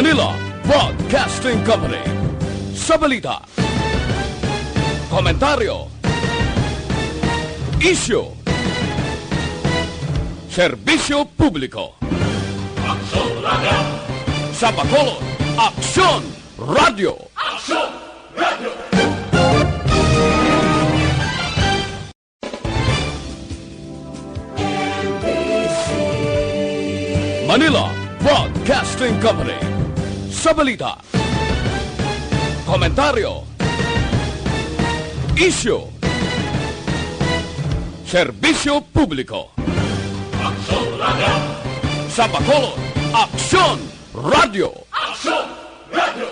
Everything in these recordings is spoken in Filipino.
Manila Broadcasting Company. Sa balita, komentaryo, isyu, serbisyo publiko. Aksyon Radio! Sa Bacolod, Aksyon Radio! Aksyon Radio! Manila Broadcasting Company. Sa balita, komentaryo, isyu, serbisyo publiko. Aksyon Radio! Sa Bacolod, Aksyon Radio! Aksyon Radio!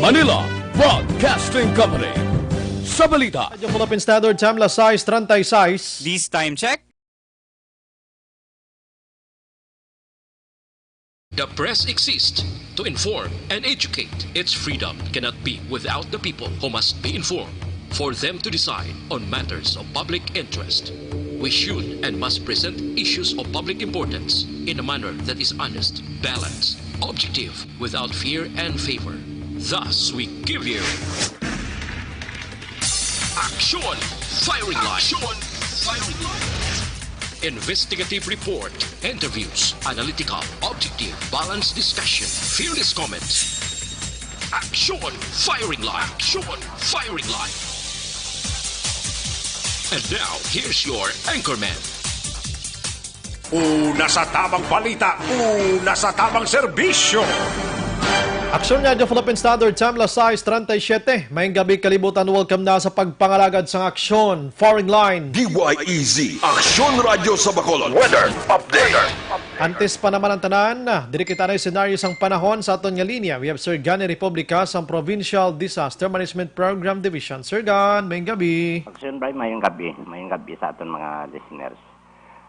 Manila Broadcasting Company. Sa balita, Radyo Philippine Standard Time, las 6:36. This time check. The press exists to inform and educate. Its freedom cannot be without the people who must be informed for them to decide on matters of public interest. We should and must present issues of public importance in a manner that is honest, balanced, objective, without fear and favor. Thus, we give you Action Firing Line. Action Firing Line. Investigative report, interviews, analytical, objective, balanced discussion, fearless comments. Action Firing Line. Action Firing Line. And now, here's your anchorman. Una sa tamang balita, una sa tamang serbisyo. Aksyon Radyo Philippine Standard Time, las 6:37. Maying gabi kalibutan, welcome na sa pagpangalagad sa Aksyon Firing Line. DYEZ, Aksyon Radio sa Bacolod. Weather Update. Antes pa naman ang tanan, diri kita na senaryo sang panahon sa aton nga linya. We have Sir Gani Republica sa Provincial Disaster Management Program Division. Sir Gan, maying gabi. Aksyon Bray, mayong gabi sa aton mga listeners.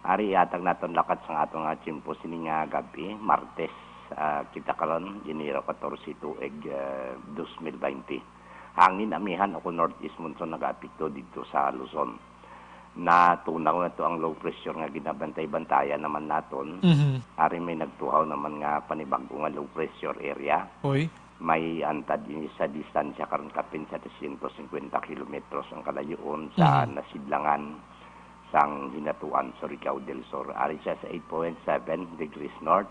Ari atag naton lakat sa atong chimpo sini nga gabi, Martes. Kita karon Enero 14 tuig 2020. Hangin amihan ako northeast monsoon nag-apekto dito sa Luzon. Natunaw na to ang low pressure nga ginabantay-bantayan naman naton. Ari may nagtuhaw naman nga panibago nga low pressure area. Hoy. May antad din sa distansya karon kapin sa 150 kilometros ang kalayoon sa nasidlangan sang hinatuan Surigao del Sur. Ari siya sa 8.7 degrees north.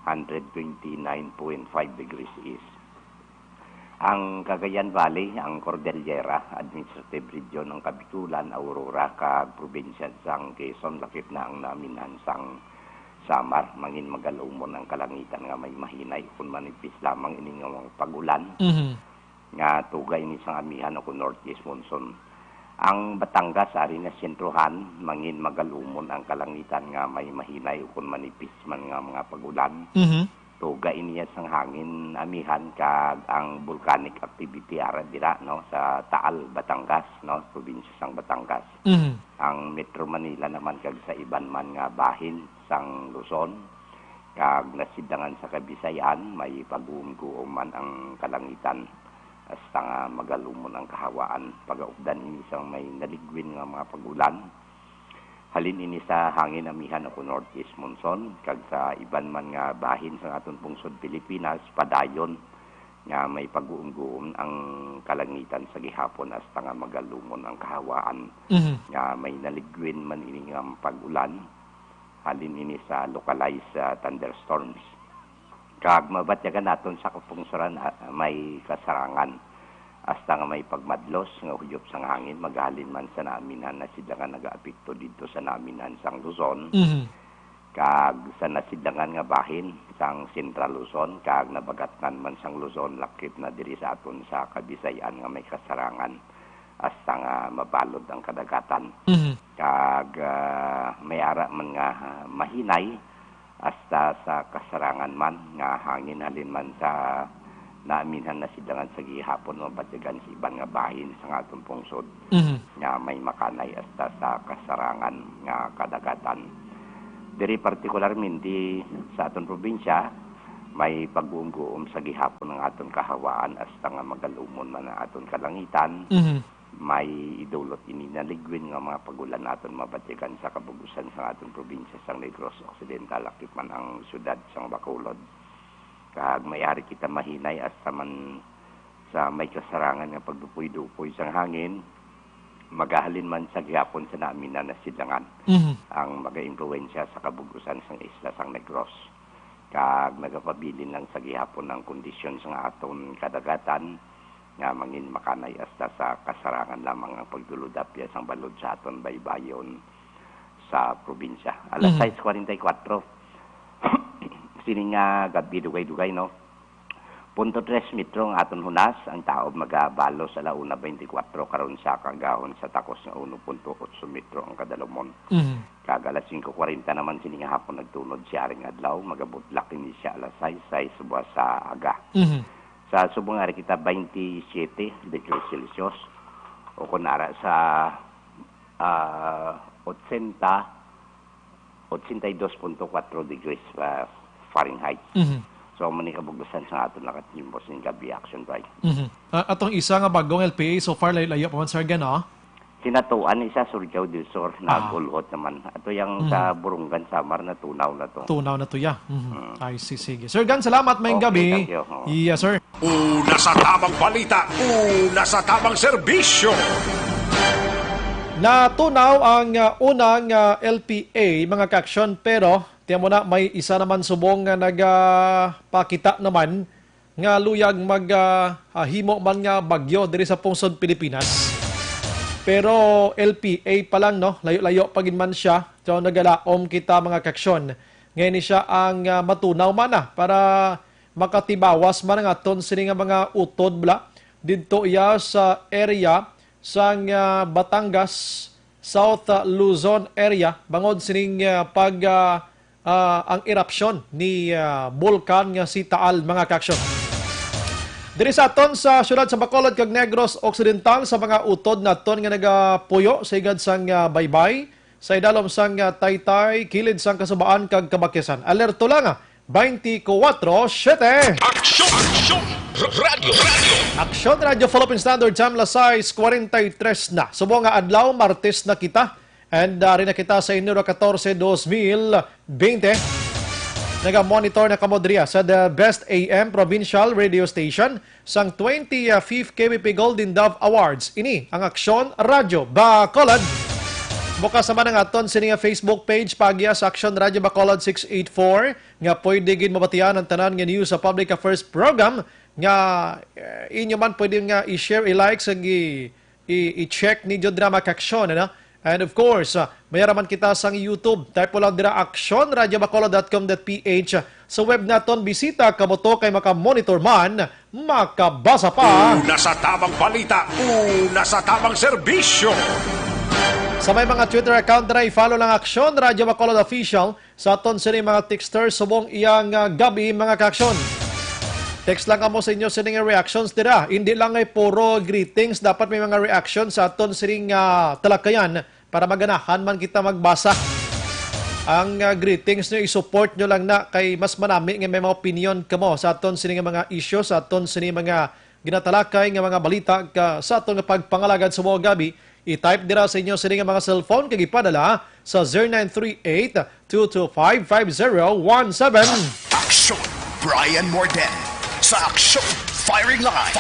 129.5 degrees east. Ang Cagayan Valley, ang Cordillera, Administrative Region ng Kabitulan, Aurora, kag probinsya sang Quezon, lakip na ang naminhan sang Samar, mangin magalumon ang kalangitan nga may mahinay, kung manipis lamang ini nga mga pagulan, nga tugay ni sang amihan o northeast monsoon. Ang Batangas, ari na sentruhan, mangin magalumon ang kalangitan nga may mahinay kung manipis man nga mga pagulan. Tuga iniya sang hangin amihan kag ang volcanic activity ara dira no sa Taal, Batangas, no, probinsya sang Batangas. Ang Metro Manila naman kag sa iban man nga bahin sang Luzon kag nasidangan sa Kabisayan may pag-uum-guom man ang kalangitan. Hasta nga magalumon ang kahawaan. Pag-aupdan ini sang may naligwin nga mga pagulan. Halin ini sa hangin amihan ako northeast monsoon. Kag sa iban man nga bahin sa aton pungsod Pilipinas, padayon nga may pag-uum-guom ang kalangitan sa gihapon hasta nga magalumon ang kahawaan. Nga may naligwin man ini nga pagulan. Halin ini sa localized thunderstorms. Kag mabatyagan naton sa kapungsuran may kasarangan hasta nga may pagmadlos nga huyop sang hangin maghalin man sa naminhan na sila nga nagaapekto dito sa naminhan sang Luzon. Kag sa nasidangan nga bahin sang Central Luzon kag nabagatnan man sang Luzon lakip na diri sa aton sa Kabisayan nga may kasarangan hasta nga mabalod ang kadagatan. Kag may ara man nga mahinay hasta sa kasarangan man nga hangin halin man sa naaminhan na sidangan sa gihapon mabatigan sa iban nga bahin sa atong pungsod nga may makanay hasta sa kasarangan nga kadagatan. Diri partikularmente sa atong probinsya may pag-uum-guom sa gihapon ng atong kahawaan hasta nga magalumon man ang atong kalangitan. may idulot ini naligwin nga mga pagulan naton mabatikan sa kabugusan sa atong probinsya sa Negros Occidental lakip man ang syudad sang Bacolod. Kag mayari kita mahinay hasta man sa may kasarangan nga pagdupoy-dupoy sang hangin, magahalin man sa gihapon sa namin na nasidlangan ang mag-impluwensya sa kabugusan sang isla sang Negros. Kag nagapabilin lang sa gihapon ng kondisyon sa aton kadagatan nga mangin makanay hasta sa kasarangan lamang ang pagduludapya sang balod sa aton baybayon sa probinsya. Alas 6:44. Sini nga gabi dugay-dugay no. 0.3 metro ang aton hunas, ang taob magabalo sa 1:24 karon sa kagahon sa takos nga 1.8 metro ang kadalumon. Kag alas 5:40 naman sini nga hapon nagtunod siya ring adlaw, magabutlak ini siya alas 6 subwa sa aga. Sa subong ari kita 27 degrees Celsius o kunara sa 82.4 degrees Fahrenheit. So mani kabugusan sa aton nakatimbos ning gabi action bike. Atong isa nga bagong LPA so far layo pa man sir gano. Sinatuan isa Surigao del Sur na gulhot naman. Ato yang sa Burungan Samar na tunaw na to. Tunaw na to ya. Ay sige. Sir Gan, salamat may gabi. Thank you. Yes sir. Una sa tamang balita, una sa tamang serbisyo. Natunaw ang unang LPA mga kaksyon pero tiyan mo na may isa naman subong nga nagpakita naman nga luyag maghimo man nga bagyo diri sa pungsod Pilipinas. Pero LPA pa lang no, layo-layo pagin man siya. So nagalaom kita mga kaksyon. Ngayon siya ang matunaw man na para makatibawas man ang aton sini nga mga utod bla didto iya sa area sang Batangas, South Luzon area bangod sining ang eruption ni bulkan nga si Taal mga kaksyon. Diri sa aton sa syudad sa Bacolod kag Negros Occidental sa mga utod naton nga nagapuyo sa igad sang baybay sa idalom sang Taytay kilid sang Kasubaan kag Kabakyasan. Alerto lang 24/7. Aksyon! Radio! Aksyon Radio Philippine Standard Time Lasais 43 na. Subo nga adlaw Martes na kita and rin na kita sa Enero 14, 2020. Naga-monitor na kamodriya sa The Best AM Provincial Radio Station sang 25th KBP Golden Dove Awards. Ini ang Aksyon Radio Bacolod. Bukas naman ang aton sininga Facebook page pagya sa Aksyon Radio Bacolod 684 nga pwede gid mabatian ang tanan nga news sa Public Affairs Program nga inyo man pwede nga i-share, i-like, i-check ni Drama Kaksyon, ano? And of course, mayaraman kita sang YouTube. Type po lang dira actionradiobacolod.com.ph. Sa web naton, bisita kamoto kay makamonitor man, makabasa pa. Una sa tamang balita, una sa tamang serbisyo. Sa may mga Twitter account na i-follow lang Aksyon Radio Bacolod Official sa aton sini mga texters subong iyang gabi mga kaksyon. Text lang kamo sa inyo sining reactions dira. Hindi lang ay puro greetings, dapat may mga reactions sa aton sining talakayan para maganahan man kita magbasa. Ang greetings nyo i-support nyo lang na kay mas manami nga may mga opinion kamo sa aton sining mga issues, sa aton sining mga ginatalakay nga mga balita sa aton nga pagpangalagad sa mga gabi. I-type dira sa inyo sining mga cellphone kag ipadala sa 0938-225-5017. Aksyon Brian Morden sa Aksyon Firing Line.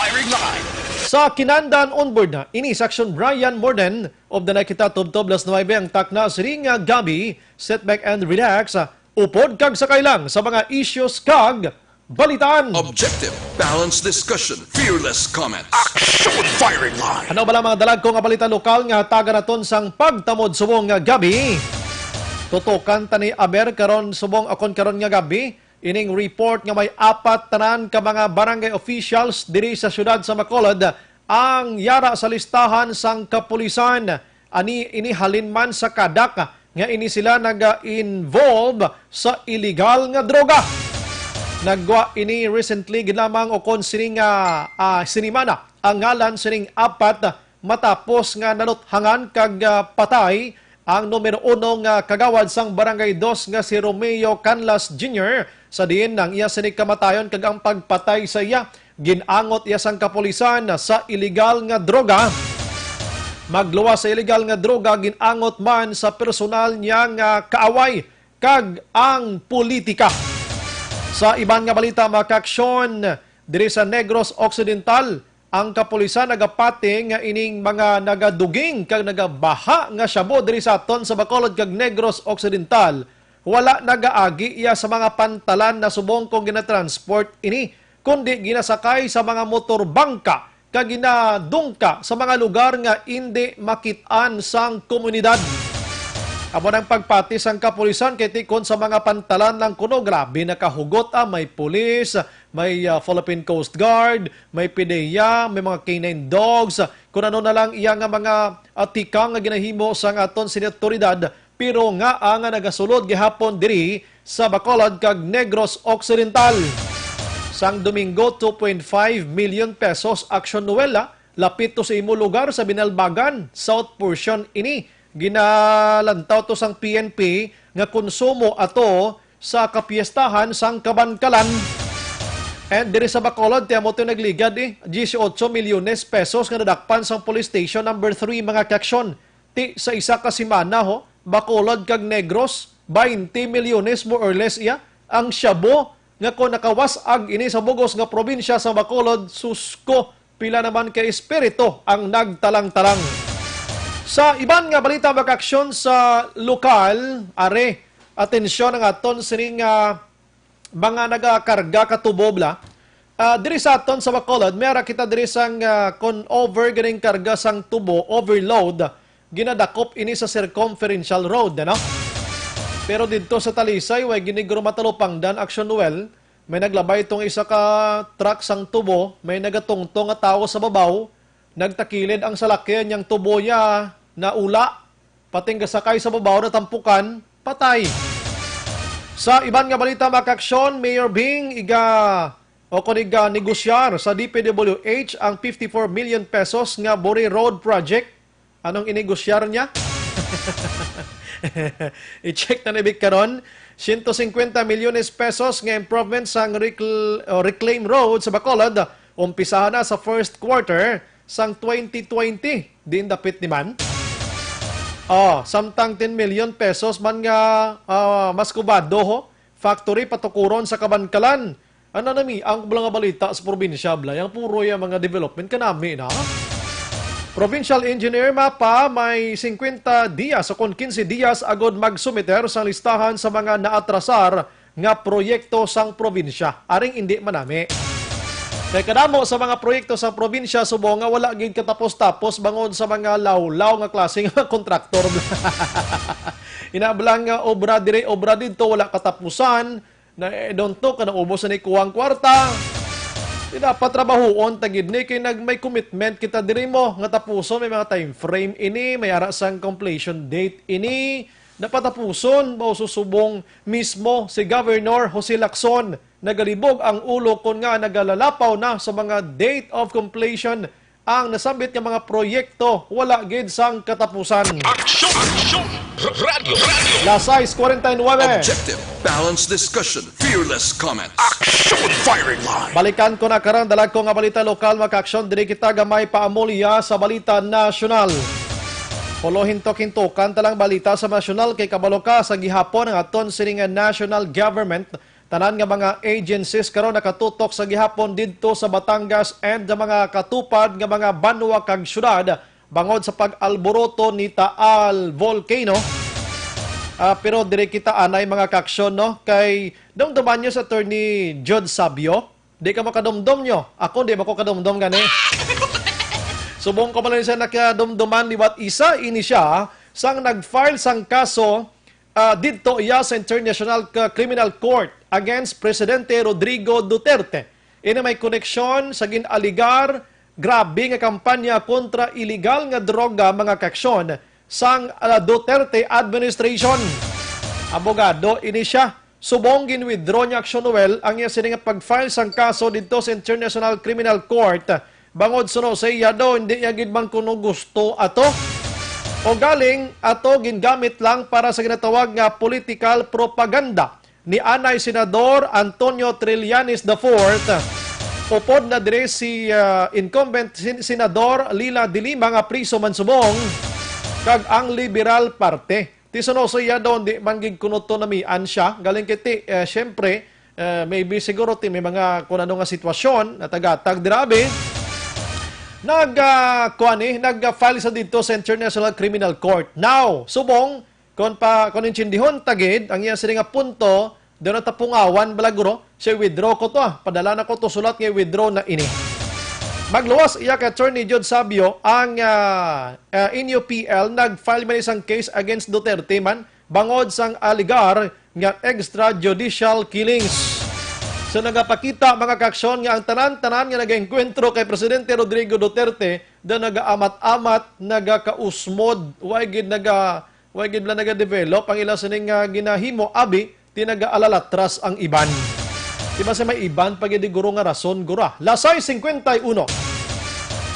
Sa Kinandan onboard na, ini sa Aksyon Brian Morden of the nakita tubtob las 9 ang takna sining gabi, sit back and relax, upod kag sakay lang sa mga issues kag balitaan. Objective, balanced discussion, fearless comments. Aksyon Firing Line. Ano bala mga dalag ko nga balita lokal nga taga naton sang pagtamod subong nga gabi. Tutukan tani aber karon subong akon karon nga gabi. Ining report nga may 4 tanan ka mga barangay officials diri sa syudad sa Bacolod ang yara sa listahan sang kapulisan. Ani ini halin man sa kadak nga ini sila naga-involve sa illegal nga droga. Nagwa ini recently ginamang o kon sining sinimana ang ngalan sining 4 matapos nga naluthangan kag patay ang numero 1 nga kagawad sang barangay 2 nga si Romeo Canlas Jr. Sa diin nang iya sinig kamatayon kag ang pagpatay sa iya ginangot iya sang kapulisan sa illegal nga droga. magluwas sa illegal nga droga ginangot man sa personal niya nga kaaway kag ang politika. Sa iban nga balita mga kaaksyon, diri sa Negros Occidental, ang kapulisan nagapati nga ining mga nagaduging kag nagabaha nga syabo diri sa aton sa Bacolod kag Negros Occidental. Wala nagaagi iya sa mga pantalan na subong kong ginatransport ini, kundi ginasakay sa mga motor bangka kag ginadungka sa mga lugar nga hindi makitaan sang komunidad. Amo ng pagpatis ang kapulisan kay tikon sa mga pantalan ng kuno, grabe nakahugot may pulis, may Philippine Coast Guard, may PDEA, may mga canine dogs, kung ano na lang iya nga mga tikang nga ginahimo sa aton sinatoridad, pero nga ang nagasulod gihapon diri sa Bacolod kag Negros Occidental. Sang Domingo, 2.5 million pesos aksyon nuwela, lapit to sa imo lugar sa Binalbagan, South Portion ini. Ginalantaw to sang PNP nga konsumo ato sa kapiestahan sang Kabankalan. And diri sa Bacolod, tiyamo ito nagligad 18 milyones pesos nga nadakpan sang police station number 3 mga kaksyon. Ti sa isa ka simana Bacolod kag Negros, 20 milyones more or less iya. Ang syabo nga kung nakawasag ini sa bugos nga probinsya sa Bacolod, susko, pila naman kay espiritu ang nagtalang-talang. Sa iban nga balita mag-aksyon sa lokal, atensyon ang aton sining mga nagakarga katubobla. Diri sa aton sa Bacolod, mayara kita diri sang kon over ganing karga sang tubo, overload, ginadakop ini sa circumferential road, ano? Pero dito sa Talisay, way ginigro matalupangdan aksyon well, may naglabay itong isa ka truck sang tubo, may nagatungtong nga tao sa babaw, nagtakilid ang salakyan niyang tubo niya na ula, pating gasakay sa babaw na tampukan, patay. Sa iban nga balita makaksyon, Mayor Bing kuniga negosyar sa DPWH ang 54 million pesos nga Buri Road Project. Anong inegosyar niya? I-check na nabig karon. 150 milyones pesos nga improvements sang reclaim road sa Bacolod. Umpisahan na sa first quarter sang 2020. Din dapit ni man. Samtang 10 million pesos man nga mas kubado factory patukuron sa Kabankalan. Ano nami ang mga balita sa probinsya yang puro yung mga development kanami na. Provincial Engineer Mapa may 50 dias o kon 15 dias agod magsumiter sa listahan sa mga naatrasar nga proyekto sang probinsya. Aring hindi manami. Kaya kadamo sa mga proyekto sa probinsya subong nga wala gid katapos-tapos bangon sa mga lawlaw nga klase nga kontraktor. Inablang nga obra dire obra dito wala katapusan na don't talk na ubos na ni kuwang kwarta. Dapat trabahoon tagid ni kay may commitment kita diri mo nga tapuson may mga time frame ini, may ara sang completion date ini. Dapat tapuson mao susubong mismo si Governor Jose Lacson. Nagalibog ang ulo kon nga nagalalapaw na sa mga date of completion ang nasambit nga mga proyekto wala gid sang katapusan. Aksyon! Radio! Lasay 49. Objective, balanced discussion, fearless comments. Action firing line. Balikan ko na karon dalag ko nga balita lokal maka-aksyon diri kita gamay paamulya sa balita nasyonal. Polohin to kintukan talang balita sa nasyonal kay kabalo ka sa gihapon ang aton sining national government. Tanan nga mga agencies karon nakatutok sa gihapon didto sa Batangas and mga katupad nga mga banwa kag syudad bangod sa pag-alboroto ni Taal Volcano. Pero dire kita anay mga kaksyon kay dumduman nyo sa attorney Jude Sabio. Di ka makadumdum nyo. Ako di ko kadumdum gani. Subong ko pala siya nakadumduman ni wat isa ini siya sang nag-file sang kaso dito iya sa International Criminal Court against Presidente Rodrigo Duterte. Ini may koneksyon sa ginaligar grabe nga kampanya kontra illegal nga droga mga kaksyon sang Duterte administration. Abogado ini siya. Subong gin-withdraw niya aksyon well ang iya sining pag-file sang kaso dito sa International Criminal Court. Bangod suno sa iya do hindi niya gid man kuno gusto ato. O galing ato gingamit lang para sa ginatawag nga political propaganda ni Anay Senador Antonio Trillanes IV upod na dire si incumbent Senador Lila de Lima nga priso man subong kag ang Liberal Parte. Ti sunoso iya doon di manggig kunuto na mian siya. Galing kiti, syempre, maybe siguro ti may mga kung ano nga sitwasyon na tagatag dirabi. Nag-file sa dito sa International Criminal Court. Now, subong, kung inchindihon tagid, ang iya sila nga punto, doon na tapungawan, balaguro, siya withdraw ko to padala na ko to sulat nga withdraw na ini. Magluwas iya ka Attorney Jud Sabio ang NUPL nag-file man isang case against Duterte man bangod sang aligar nga extrajudicial killings. So nagapakita mga kaksyon nga ang tanan-tanan nga nag-enkwentro kay Presidente Rodrigo Duterte da nagaamat-amat, nagakausmod, way gid naga-develop ang ila sining ginahimo abi tinagaalatras ang iban. Diba sa may iban pag guro nga rason gura. Lasay 51.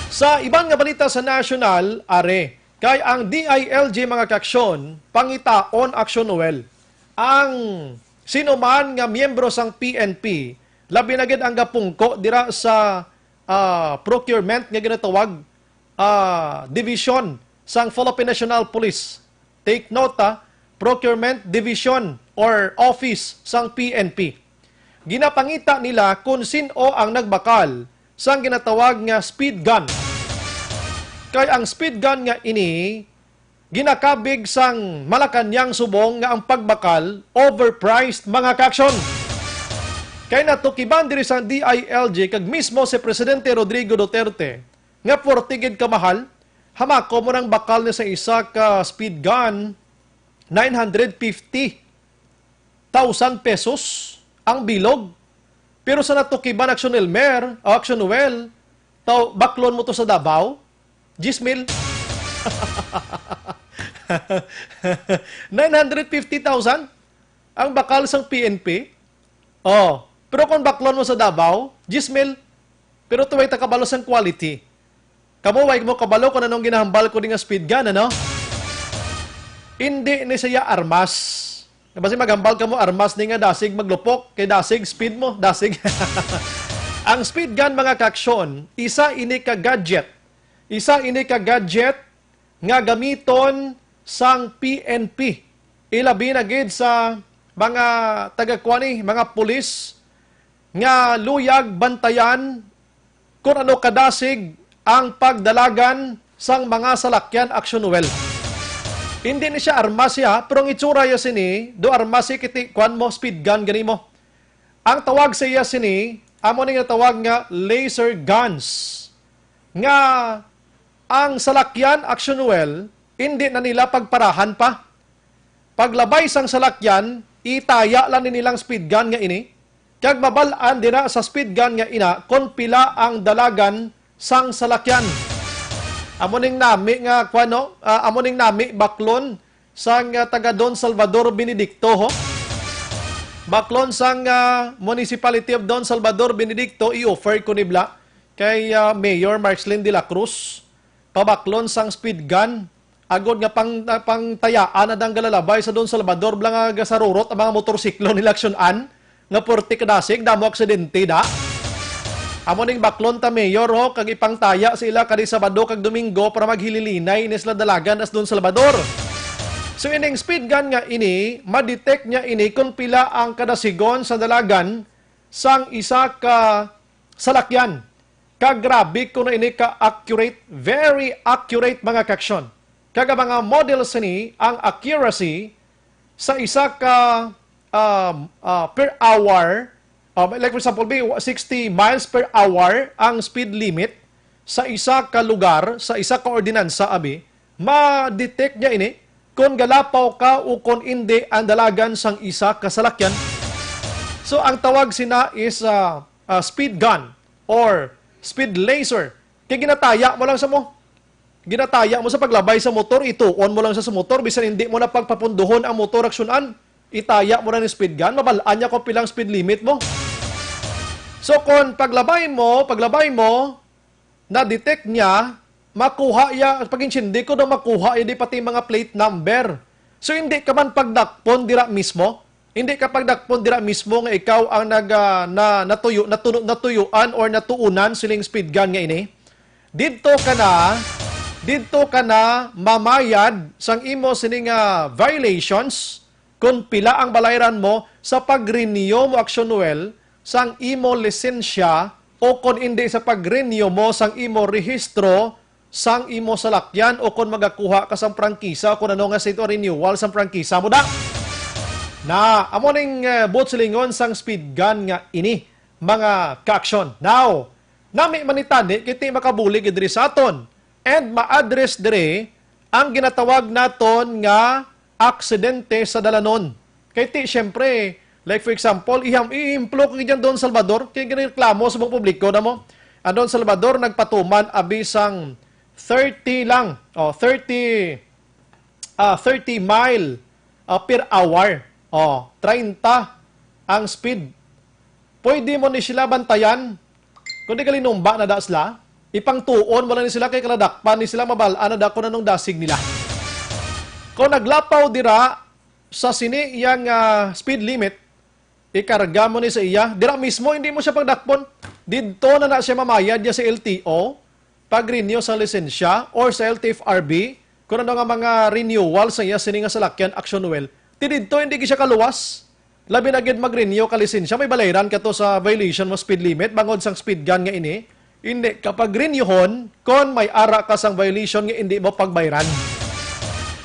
Sa ibang nga balita sa national, are, kay ang DILG mga kaksyon, pangitaon aksyon Noel. Ang sinuman nga miyembro sang PNP, labi na gid ang gapungko dira sa procurement nga ginatawag division sang Philippine National Police. Take note procurement division or office sang PNP. Ginapangita nila kung sino ang nagbakal sang ginatawag nga speed gun. Kay ang speed gun nga ini, ginakabig sang Malacanang subong nga ang pagbakal overpriced mga kaksyon. Kay natukiban diri sang DILG kag mismo si Presidente Rodrigo Duterte nga portigid kamahal, hamako mo nang bakal niya sa isa ka speed gun 950,000 pesos ang bilog. Pero sa natukiban Action Elmer, Action Noel, baklon mo to sa Davao, 10,000. 950,000 ang bakal sang PNP. Oh, pero kung baklon mo sa Davao, 10,000. Pero tuway ta kabalo sang quality. Kamo way mo kabalo kung anong ginahambal ko nga speed gun, ano? Hindi ni siya armas. Kasi magambal ka mo, armas ni nga dasig maglupok, kay dasig, speed mo, dasig. Ang speed gun mga kaksyon, isa ini ka gadget. Isa ini ka gadget nga gamiton sang PNP. Ilabi na gid sa mga taga-kwani, mga pulis, nga luyag bantayan kung ano kadasig ang pagdalagan sang mga salakyan Action Noel. Hindi ni siya armas siya, pero ang itsura ya sini, do armas siya kiti, kuan mo, speed gun, gani mo. Ang tawag sa iya sini, amo ni nga tawag nga laser guns. Nga, ang salakyan, Action Noel, hindi na nila pagparahan pa. Paglabay sang salakyan, itaya lang nilang speed gun nga ini, kag mabalaan dira sa speed gun nga ina, kung pila ang dalagan sang salakyan. Amoning nami nga kwano, amoning nami baklon sang taga Don Salvador Benedicto ho. Baklon sang Municipality of Don Salvador Benedicto i-offer ko nibla kay Mayor Marcelin de la Cruz. Pabaklon sang speed gun agod nga pangtayaan na dang galalabay sa Don Salvador blang nga sarurot ang mga motorsiklo nila aksyonan nga porti kadasig damo aksidente da. Amoning baklon ta mayor ho kag ipangtaya sila kadi Sabado kag Domingo para maghililinay ni sila dalagan as Don Salvador. So ining speed gun nga ini, ma-detect niya ini kung pila ang kadasigon sa dalagan sang isa ka salakyan. Kag grabe kung ini ka accurate, very accurate mga kaksyon. Kag mga models ni ang accuracy sa isa ka per hour. Like for example, 60 miles per hour ang speed limit sa isa ka lugar, sa isa ka ordinansa, abi, ma-detect niya ini kung galapaw ka o kung hindi ang dalagan sang isa ka salakyan. So, ang tawag sina is speed gun or speed laser. Kaya ginataya mo lang sa mo. Ginataya mo sa paglabay sa motor, ituon mo lang sa motor, bisan hindi mo na pagpapunduhon ang motor aksyonan. Itaya mo na ng speed gun, mabalaan niya kung pilang speed limit mo. So kung paglabay mo, na-detect niya, makuha ya, pag insindi ko na makuha, hindi pati mga plate number. So hindi ka man pagdakpon dira mismo, Hindi kapag dakpon dira mismo nga ikaw ang natuyuan or natuunan siling speed gun nga ini. Didto ka na mamayad sang imo sining violations kung pila ang balayran mo sa pag-renew mo aksyonuel sang imo lisensya o kung hindi sa pag-renew mo sang imo rehistro sang imo salakyan o kung magakuha ka sang prangkisa o kung ano nga sa ito renewal sang prangkisa mo da. Na amo ning silingon sang speed gun nga ini mga ka-aksyon. Now, nami manitani kiti makabulig diri sa aton and ma-address dire ang ginatawag naton nga aksidente sa dalanon. Kay ti syempre, like for example, iimplo ko diyan Don Salvador, kay gireklamo sa mga publiko na mo. Ang Don Salvador nagpatuman abisang 30 lang, 30 mile per hour. 30 ang speed. Pwede mo ni sila bantayan. Kung di kalinumba na dasla, ipangtuon mo lang ni sila kay kaladakpan ni sila mabalaan na dako na nung dasig nila. Kung naglapaw dira sa sini iyang speed limit, ikarga mo ni sa iya, dira mismo hindi mo siya pagdakpon. Dito na siya mamayad niya sa LTO, pag-renew sa lisensya or sa LTFRB, kung ano nga mga renewal sa iya sini nga salakyan aksyonuel. Dito hindi siya kaluwas. Labi na gid mag-renew ka lisensya, may balayran ka to sa violation mo speed limit, bangod sang speed gun nga ini. Hindi, kapag renewhon, kon may ara ka sang violation nga hindi mo pagbayran.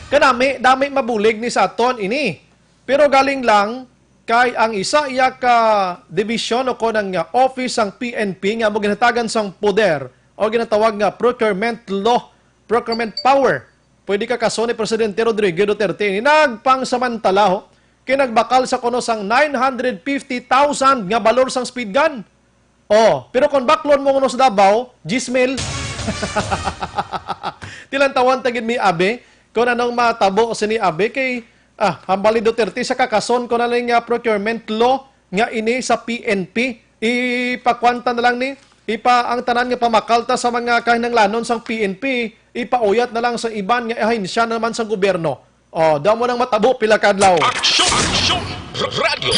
Kanami, dami mabulig ni sa aton ini. Pero galing lang, kay ang isa iya ka division o konang office ang PNP nga mo ginatagan sang poder o ginatawag nga procurement law, procurement power. Pwede ka kaso ni Presidente Rodrigo Duterte ini nagpangsamantala ho, kinagbakal sa kuno sang 950,000 nga balor sang speed gun. Pero kung baklon mo kuno sa Davao, 10,000. Tilantawan tagid mi abe, kung anong matabo sa ni abe kay hambali Duterte sa kakason ko na lang nga procurement law nga ini sa PNP. Ipakwanta na lang ni ang tanan nga pamakalta sa mga kahinanglanon sang PNP, ipauyat na lang sa iban nga ahensya naman sa gobyerno. Daw mo nang matabo pila kadlaw. Aksyon! Radio!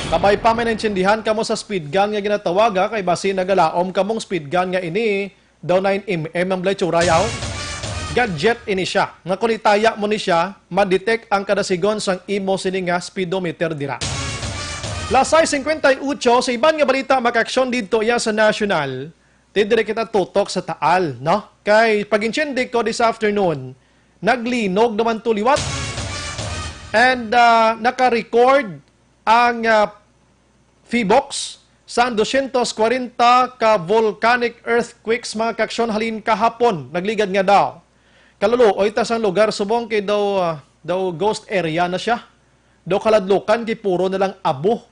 Kabay pa may naintindihan kamo sa speed gun nga ginatawaga kay basi nagalaom kamong speed gun nga ini daw 9mm ang bletsura yaw. Gadget ini siya. Nga kung itaya mo ni siya, ma-detect ang kada sigon sang imo sini nga speedometer dira. Lasay 58 sa iban nga balita makaksyon dito iya sa national. Tidire kita tutok sa Taal, no? Kay pag-intindi ko this afternoon, naglinog naman tuliwat and naka-record ang PHIVOLCS sa 240 ka volcanic earthquakes mga kaksyon halin kahapon. Nagligad nga daw. Kalulu, ita sang lugar subong kay daw ghost area na siya. Daw kaladlukan kay puro na lang abo.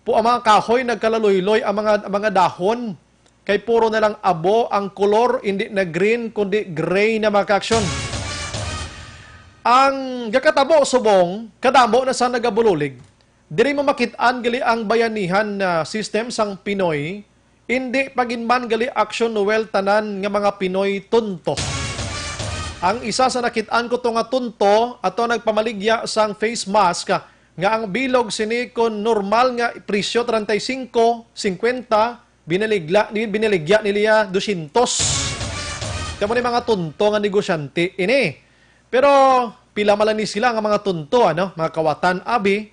Ang mga kahoy nagkalaluy-loy ang mga dahon. Kay puro na lang abo ang kolor, hindi na green kundi gray na mga kaksyon. Ang gakatabo subong, kadamo na sa nagabululig, diri mo makitaan gali ang bayanihan na system sang Pinoy, hindi paginman gali action noel tanan nga mga Pinoy tunto. Ang isa sa nakitaan ko to nga tunto, ato nagpamaligya sang face mask, nga ang bilog sini kon normal nga presyo 35, 50, binaligya niliya 200. Kamo ni mga tunto nga negosyante ini. Pero pila malani sila nga mga tunto mga kawatan abi.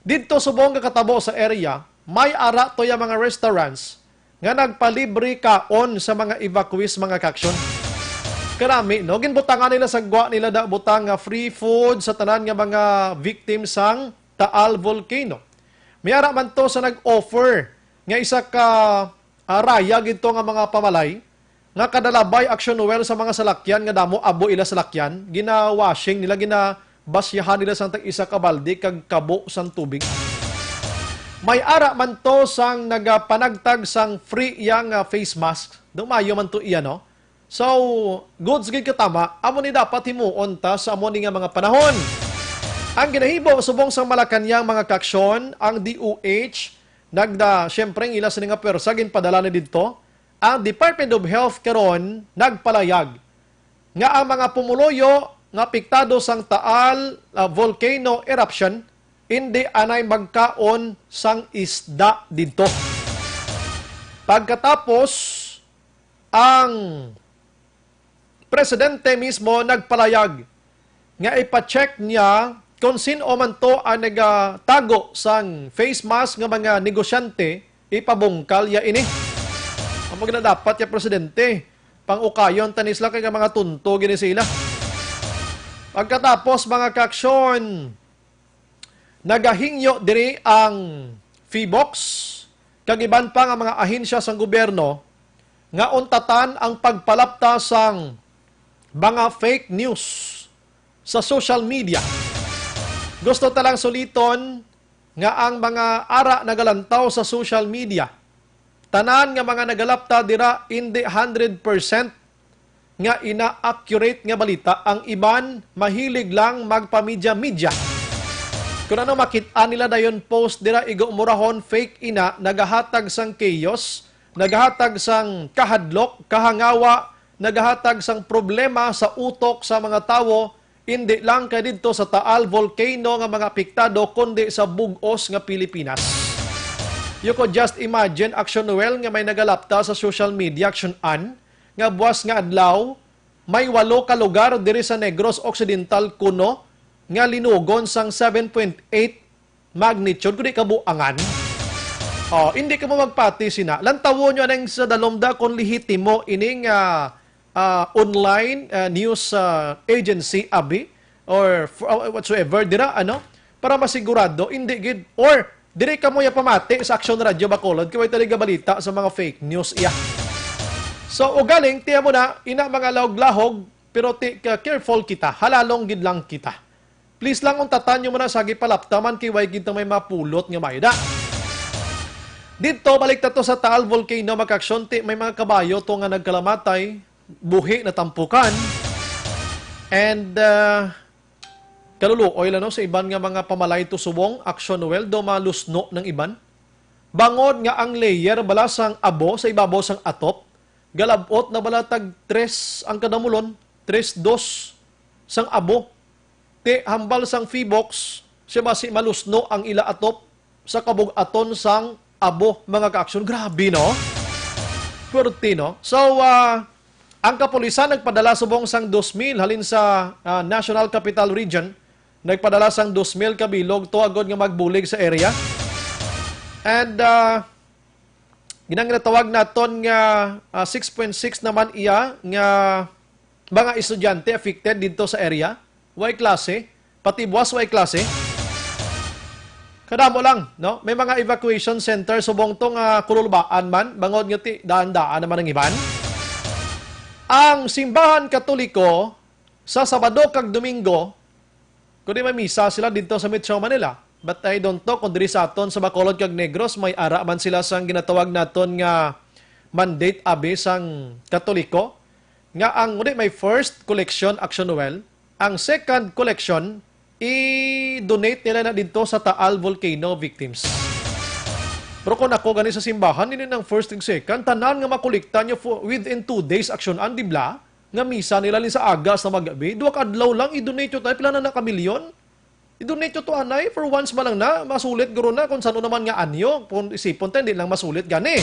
Dito subong kakatabo sa area, may ara to ya mga restaurants nga nagpalibre kaon sa mga evacuees mga kaksyon. Karami no ginbutangan nila sa gwa nila da butang nga free food sa tanan nga mga victims sang Taal Volcano. May ara man to sa nag-offer nga isa ka raya gito nga mga pamalay nga kadalabay action noel sa mga salakyan nga damo abo ila salakyan, gina-washing nila, ginabasyahan nila sang tag-isa ka balde kag kabo sang tubig. May ara man to sang nagapanagtag sang free yang face mask. Dumayo man to iya no. So, goods gid katama, amo ni dapat himuon ta sa amo ni nga mga panahon. Ang ginahibo subong sang Malacañang mga kaksyon, ang DOH syempre ila sa nga persa ginpadala na didto. Ang Department of Health karon nagpalayag nga ang mga pumuloyo nga apektado sang Taal volcano eruption hindi anay magkaon sang isda dito. Pagkatapos, ang presidente mismo nagpalayag nga ipacheck niya kung sino man to ang nagtago sang face mask nga mga negosyante, ipabungkal ya ini. Ang magna dapat ya presidente, pang-ukayon tanis lang kay mga tunto gini sila. Pagkatapos mga kaaksyon, nagahingyo diri ang FIBOX, kagiban pa nga mga ahensya sang gobyerno, nga untatan ang pagpalapta sang mga fake news sa social media. Gusto talang suliton nga ang mga ara nagalantaw sa social media, tanan nga mga nagalapta dira hindi 100% nga ina-accurate nga balita. Ang iban mahilig lang magpamidya-midya. Kung ano makita nila dayon post dira igumurahon fake ina, nagahatag sang chaos, nagahatag sang kahadlok, kahangawa, nagahatag sang problema sa utok sa mga tawo, hindi lang kay dito sa Taal Volcano nga mga apektado, kundi sa bugos nga Pilipinas. You could just imagine, Action Noel, nga may nagalapta sa social media, Action An, nga buwas nga adlaw, may 8 ka lugar diri sa Negros Occidental kuno, nga linugon sang 7.8 magnitude, kundi kabuangan. Hindi ka mo magpati sina. Lantawo nyo anong sa dalomda kung lihitimo ining online news agency abi or whatsoever dira para masigurado hindi gid or dire ka mo ya pamati sa Action Radio Bacolod kay talaga balita sa mga fake news iya. So ugaling tiya mo na ina mga lahog-lahog pero careful kita, halalong gid lang kita. Please lang untatan nyo mo na sagi palaptaman kay way gid may mapulot nga mayda. Dito balik ta to sa Taal Volcano makaaksyon may mga kabayo to nga nagkalamatay, buhi na tampukan, and kaluluoy lang sa iban nga mga pamalay to subong Action Noel do malusno ng iban. Bangod nga ang layer bala sang abo sa ibabaw sang atop, galabot na bala tag 3 ang kadamulon, 3-2 sang abo. Ti hambal sang FIBOX, siya basi malusno ang ila atop sa kabug-aton sang abo mga kaaksyon. Grabe no? Pwerte no? So, ang kapulisan nagpadala subong sang 2,000 halin sa National Capital Region. Nagpadala sang 2,000 kabilog to agad nga magbulig sa area. And ginangatawag naton nga 6.6 naman iya nga mga estudyante affected dito sa area. Way klase, pati buwas way klase. Kadamo lang, no? May mga evacuation center subong tong kululbaan man, bangod nga ti daan-daan naman ang iban. Ang simbahan Katoliko sa Sabado kag Domingo, kundi may misa sila dito sa Metro Manila. But I don't know kung diri sa aton sa Bacolod kag Negros may ara man sila sang ginatawag naton nga mandate abi sang Katoliko nga ang may first collection Action Noel, ang second collection i-donate nila na dito sa Taal Volcano victims. Pero kung ako gani sa simbahan, hindi ng first and second, tanan nga makulikta nyo within 2 days action an dibla, nga misa nila sa agas na magabi, 2 kadlaw lang, i-donate nyo tayo, pila na kamilyon? I-donate nyo to anay, for once malang na, masulit guro na, kung saan naman nga anyo, kung isipon tayo, hindi lang masulit gani.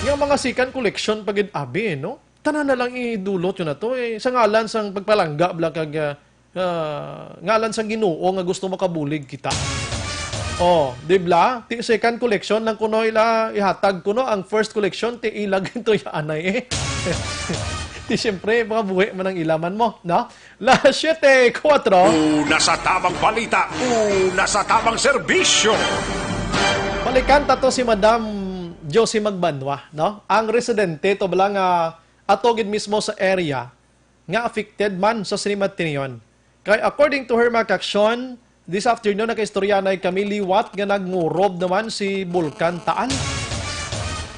Yung mga second collection, pagid abi, no? Tanan na lang idulot yun na to, sa ngalan sang pagpalangga, kag ngalan sang Ginoo nga gusto makabulig kita. Dibla, ti second collection lang kuno ila ihatag kuno, ang first collection ti ilag ito ya anay Ti siyempre mga buhi man ang ilaman mo, no? La 7:04. Una sa tamang balita, una sa tamang serbisyo. Balikan tato si Madam Josie Magbanwa, no? Ang residente to bala nga atogid mismo sa area nga affected man sa Sinimatinion. Kaya according to her mga kaaksyon, this afternoon nakaistorya na kami liwat nga nagmurob naman si Bulkan Taal.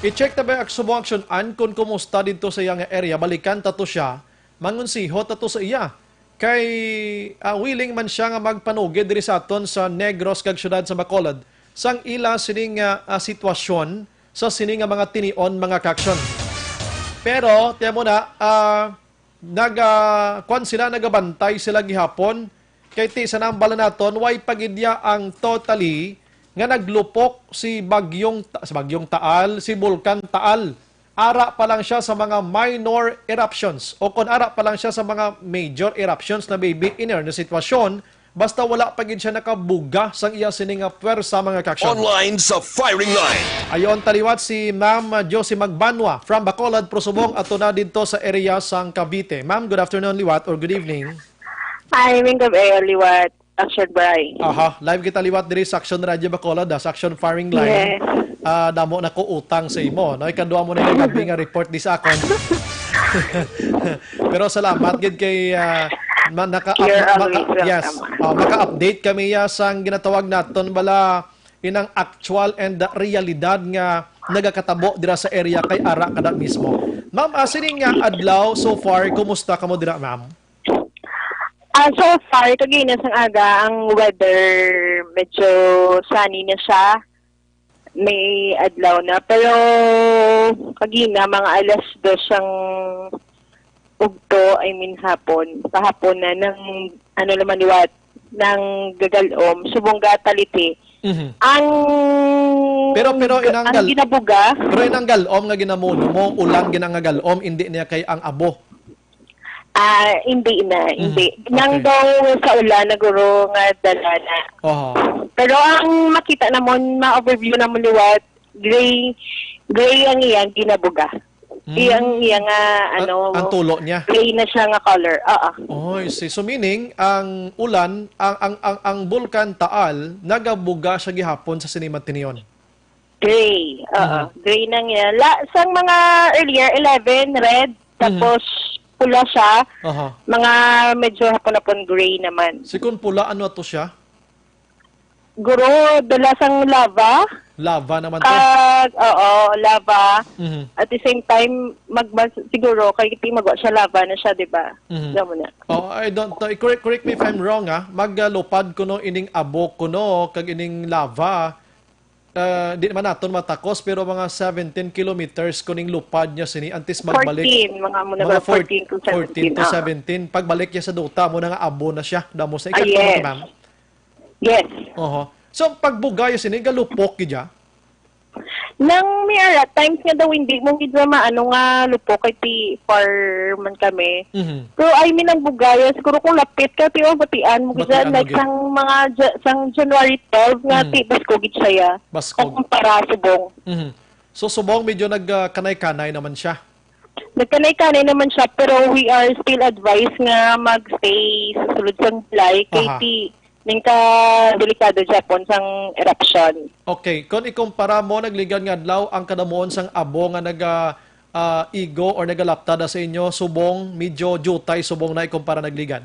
I-check na ba ang subong action an kung kumusta dito sa iyang area, balikan tato siya, mangunsiho tato sa iya. Kay willing man siya nga magpanugid diri sa aton sa Negros kag syudad sa Bacolod sang ila sining sitwasyon sa sining mga tinion mga kaaksyon. Pero, tiyan mo na, kwan sila, nagabantay sila gihapon, kay ti sa nambala naton way pagidya ang totally nga naglupok si bagyong Taal, si Bulkan Taal. Ara pa lang siya sa mga minor eruptions o kung ara pa lang siya sa mga major eruptions na baby inner na sitwasyon, basta wala pagid siya nakabuga sang iya sining pwersa mga kaksyon. Online sa firing line. Ayon taliwat si Ma'am Josie Magbanwa from Bacolod, Prosubong ato na dito sa area sang Cavite. Ma'am, good afternoon liwat or good evening. Hi, Minggaw Liwat, Action Bray. Aha, live kita liwat diri sa Action Radio Bacolod, sa Action Firing Line. Yes. Damo na ko utang sa imo. No, ikadua mo na yung gabi nga report di sa akon. Pero salamat gid kay maka-update kami sang ginatawag naton bala inang actual and realidad nga nagakatabo dira sa area kay ara kada mismo. Ma'am, sining nga adlaw so far, kumusta kamo dira, ma'am? So far, kaginas ang aga, ang weather medyo sunny na siya. May adlaw na. Pero kagina, mga alas 2 ang ugto, hapon. Kahapon na ng, liwat, ng gagalom, subong gataliti. Mhm. Ang Pero ginabuga, pero inang galom nga ginamuno mo, ulang ginangagalom, hindi niya kay ang abo. hindi na, hindi. Okay. Nang daw sa ulan, naguro nga dala na. Oho. Pero ang makita namon, ma-overview namon liwat, gray ang iyang ginabuga. Iyang Ang tulo niya. gray na siya nga color. Oy, so meaning ang ulan, ang Bulkan Taal nagabuga siya gihapon sa Sinimatinion. Gray. Gray na niya. Sang mga earlier, 11, red, tapos pula siya. Aha. Mga medyo hapon-hapon gray naman. Si kun pula ano to siya? Guro, dala sang lava. Lava naman to. Lava. Mhm. At the same time, siguro, kay kiti magwa siya lava na siya, di ba? Alam mo na. Oh, I don't know. Correct me if I'm wrong, Maglupad kuno ining abo kuno kag ining lava. Di naman naton matakos pero mga 17 kilometers kuning lupad niya sini antes magbalik. 14, mga 14 to 17. 14 to 17. Pagbalik niya sa duta mo na nga abo na siya. Damo sa ikat Yes. ma'am. Yes. Oho. So pagbugay sini galupok gidya. Nang may ara, times nga daw hindi mo gidwa maano nga lupo kay ti farman kami. Mhm. So I mean ang bugaya siguro kung lapit ka ti o batian mo gidwa Batian mo like gid. sang January 12 nga ti Basko gid siya. Baskog. Kung para subong. Mhm. So subong medyo nagkanay-kanay naman siya. Nagkanay-kanay naman siya pero we are still advised nga magstay sa sulod sang July kay Aha. ti ningka delikado Japon sang eruption. Okay, kung ikumpara mo nagligan nga adlaw ang kadamuon sang abo nga igo or nagalaptada sa inyo subong medyo jutay subong na ikumpara nagligan.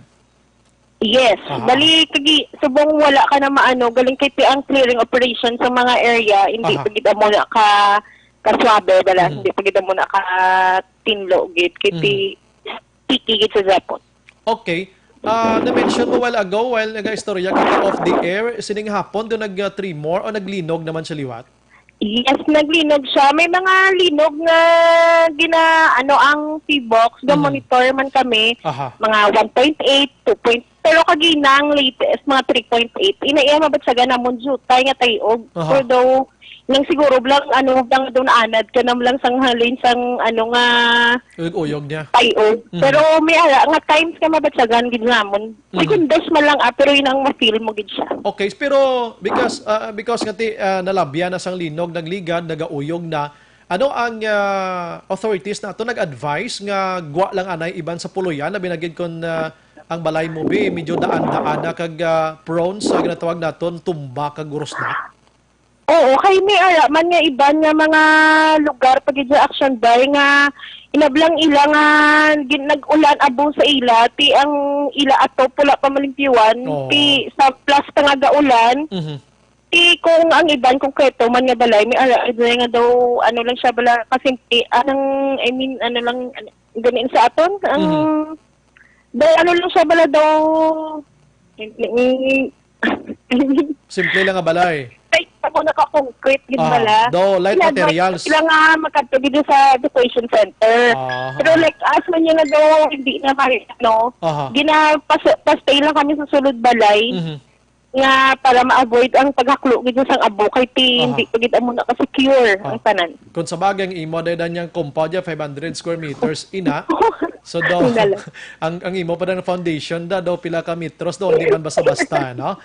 Yes, Aha. bali subong wala ka na maano galing kay ti ang clearing operation sa mga area hindi Aha. pagida mo na kaswabe bala hindi pagida mo na ka tinlo gid kay ti tikigit sa Japon. Okay. Na-mention mo while ago while nag-istorya ka off the air sining hapon doon nag-tremor o naglinog naman sa liwat. Yes, naglinog siya. May mga linog na ang T-box. Monitor man kami. Aha. Mga 1.8, 2. Pero kaginang latest, mga 3.8. Inaiya mabatsaga na mo jutay nga tayog. Aha. So daw, nang siguro lang, lang daw naanad ka nam lang sang halin sang Uyog niya. tayog. Pero may ara, nga times ka mabatsagan gid namon. Sekundos man lang, pero yun ang ma-feel mo gid siya. Okay, pero because nga nalabyan na sang linog, nagligad, nagauyog na, ano ang authorities na ito nag-advise nga gwa lang anay iban sa puluyan na binagid kon ang balay mo medyo daan-daan na kag prone sa ginatawag naton tumba kag guros na. Oo, kay may ara man nga iban nga mga lugar pag sa action bay nga inablang ila nga nag-ulan abo sa ila ti ang ila ato pula pa malimpiwan Oo. ti sa plus pa nga gaulan Mhm. ti kung ang iban konkreto man nga balay may ara nga daw lang siya bala kasi lang ganin sa aton ang daw lang siya bala daw Simple lang nga balay. ay ko naka-concrete gid Ah, bala. do, light Ina-advise materials. Sila nga magkadto gid sa evacuation center. Aha. Pero like as man yun na daw hindi na no. Aha. Pastay lang kami sa sulod balay. Mhm. Nga para ma-avoid ang paghaklo gid sang abo kay Aha. hindi pa gid amo na ka-secure ang tanan. Kung sa bagay, ang imo na niyang compound 500 square meters ina. So daw, Hinala. ang imo pa ng foundation daw pila ka metros daw, hindi man basta-basta, no?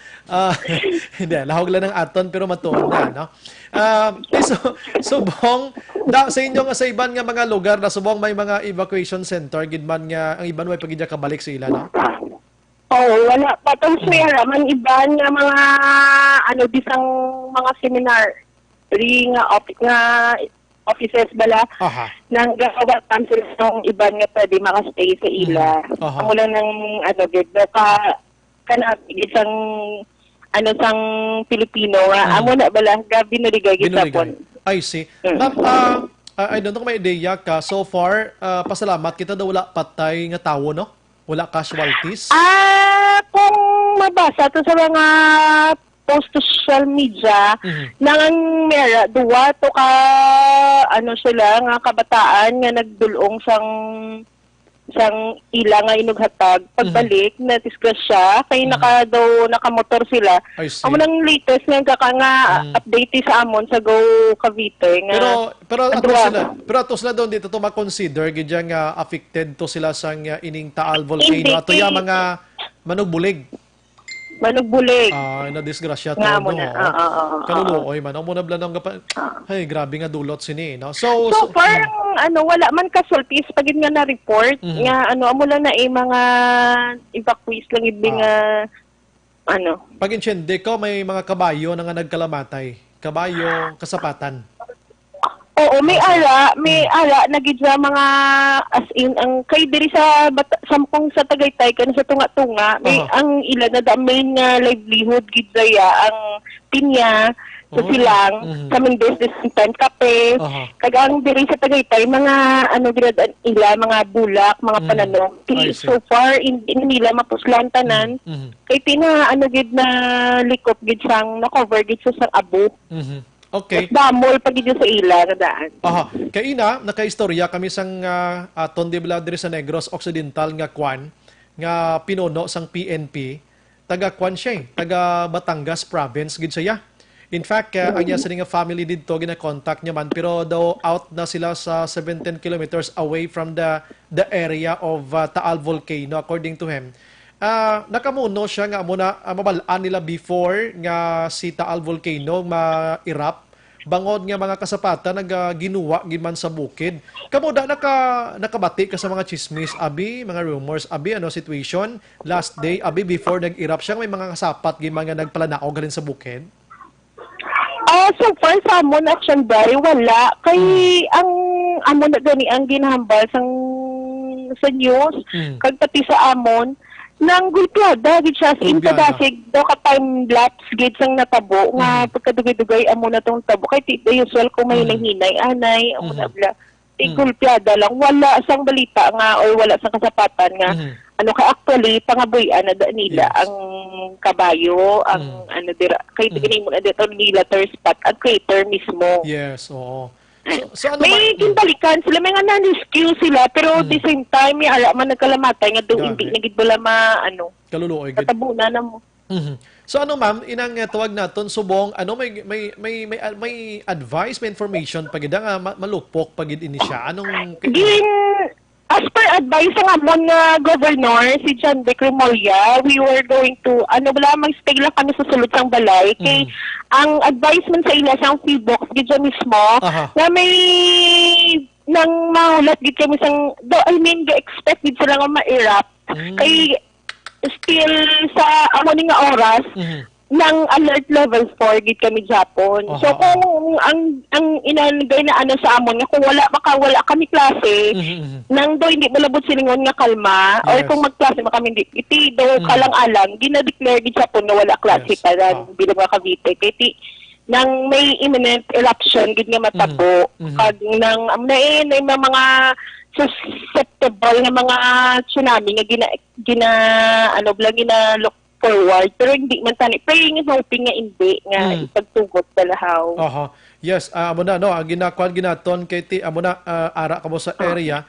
Hindi, lahog lang ng aton pero matuon na, no? So, subong, sa inyo nga sa iban nga mga lugar na subong may mga evacuation center, gidman nga, ang iban way pagidya kabalik sa ila, no? Oh, wala pa tong swera man iba nga mga bisang mga seminar nga offices bala Aha. nang gawatan sila ng iban nga pwede makastay sa ila. Aha. Amo lang ng gid ka isang sang Pilipino nga amo na bala gabi na ligay gid Binuligay. sapon. I see. Ma'am, I don't know kung may ideya ka. So far, pasalamat kita daw wala patay nga tawo, no? Wala casualties. Kung mabasa to sa mga post sa social media, nang mera, duwa to ka, sila, nga kabataan nga nagdulong sang ila nga inughatag. Pagbalik, na disgrasya, kay nakamotor sila. I see. Amo nang latest nga update sa amon sa Go Cavite. Nga, Pero ato sila doon dito to ma-consider gidya nga affected to sila sa ining Taal volcano. Hindi, Ato ya mga manugbulig. manugbulig. Na disgrasya to Nga no. mo na. Kaluluoy man. Amo na blanong Ay, grabe nga dulot sini, no. So Parang wala man kasultis pagid nga na report nga amo lang na mga evacuees lang ibig nga pag insyende ko may mga kabayo na nga nagkalamatay. Kabayo, kasapatan. Oo, may ara na gid sa mga as in ang kay diri sa sampung sa Tagaytay kan sa tunga-tunga may ang ila na the main livelihood gid daya ang pinya sa silang sa main business time kape kag ang diri sa Tagaytay mga gid ila mga bulak mga pananom so far hindi nila mapuslan tanan kay tina gid na likop gid sang na cover gid sa abo. Okay. Damol pag sa ila na daan. Kay ina, nakaistorya kami sang Tondi Bladri sa Negros Occidental nga kwan, nga pinuno sang PNP, taga kwan siya, taga Batangas province, gid siya. In fact, ang iya sa nga family dito, gina-contact niya man, pero daw out na sila sa 17 kilometers away from the area of Taal Volcano, according to him. Nakamuno siya nga muna mabalaan nila before nga si Taal Volcano ma-erupt bangod nga mga kasapatan nagaginuwa giman sa bukid. Kamuda nakabati ka sa mga chismis abi, mga rumors abi situation last day abi before nag-erupt siya may mga kasapat giman nga nagpalanao galin sa bukid. So far sa amon action bay wala kay ang amon na gani ang ginahambal sa news kag pati sa amon nang gulpiada gid siya sa intadasig do ka time lapse gid sang natabo nga pagkadugay-dugay amo na tong tabo kay the usual ko may nahinay anay amo na bla gulpiada lang wala sang balita nga or wala sang kasapatan nga actually pangabuyan na nila ang kabayo ang dira kay tingin mo na dito nila third spot ang crater mismo. Yes, oo. So may kinbalikan sila, may nga na-rescue sila, pero at the same time, may ara man nagkalamatay nga doon, hindi na gid bala kaluluoy gid. katabunan na mo. So ma'am, inang tawag naton subong, may advice, may information pagid nga malupok pagid ini siya. Anong As per advice ng amon nga governor, si John De Cremolya, we were going to, mag-stay lang kami sa sulod sang balay. Kay, ang advice man sa ila sang feedbox, gidya mismo, na may nang mahulat gid kami sang, ga-expect gid sila nga ma-erupt. Kay, still sa amon nga oras, ng alert level 4 gid kami Japon. So kung ang inanigay na sa amon nga kung wala kami klase nang do hindi malabot silingon nga kalma or kung magklase kami hindi iti do kalang-alang gina-declare gid Japon na wala klase para bilang mga Cavite kay nang may imminent eruption gid nga matabo kag nang may mga susceptible nga mga tsunami nga gina forward pero hindi man tani praying and hoping nga hindi nga ipagtugot balahaw. Aha. Yes, amo na no, ang ginakuan ginaton kay ti amo na ara kamo sa area.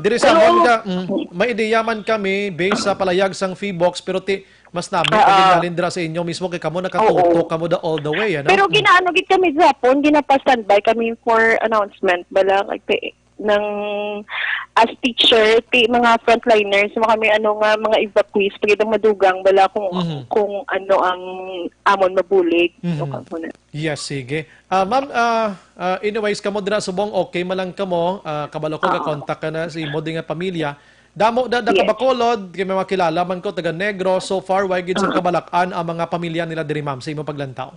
Diri sa amon nga may ideya man kami based sa palayag sang fee box pero ti mas namin paginalindra sa inyo mismo kay kamo nakatutok kamo da all the way ano. Pero ginaano gid kami sa hapon, ginapa-standby kami for announcement bala kay ng as teacher ti mga frontliners mo kami ano nga mga evacuees pagid madugang bala kung ano ang amon mabulig so muna. Yes, sige. Ma'am, anyways kamo dira subong okay malang kamo kabalo ko ga contact ka na si imo nga pamilya. Damo da Kabacolod, kay may makilala man ko taga Negro so far why gid sa kabalakan ang mga pamilya nila diri ma'am sa imo paglantaw.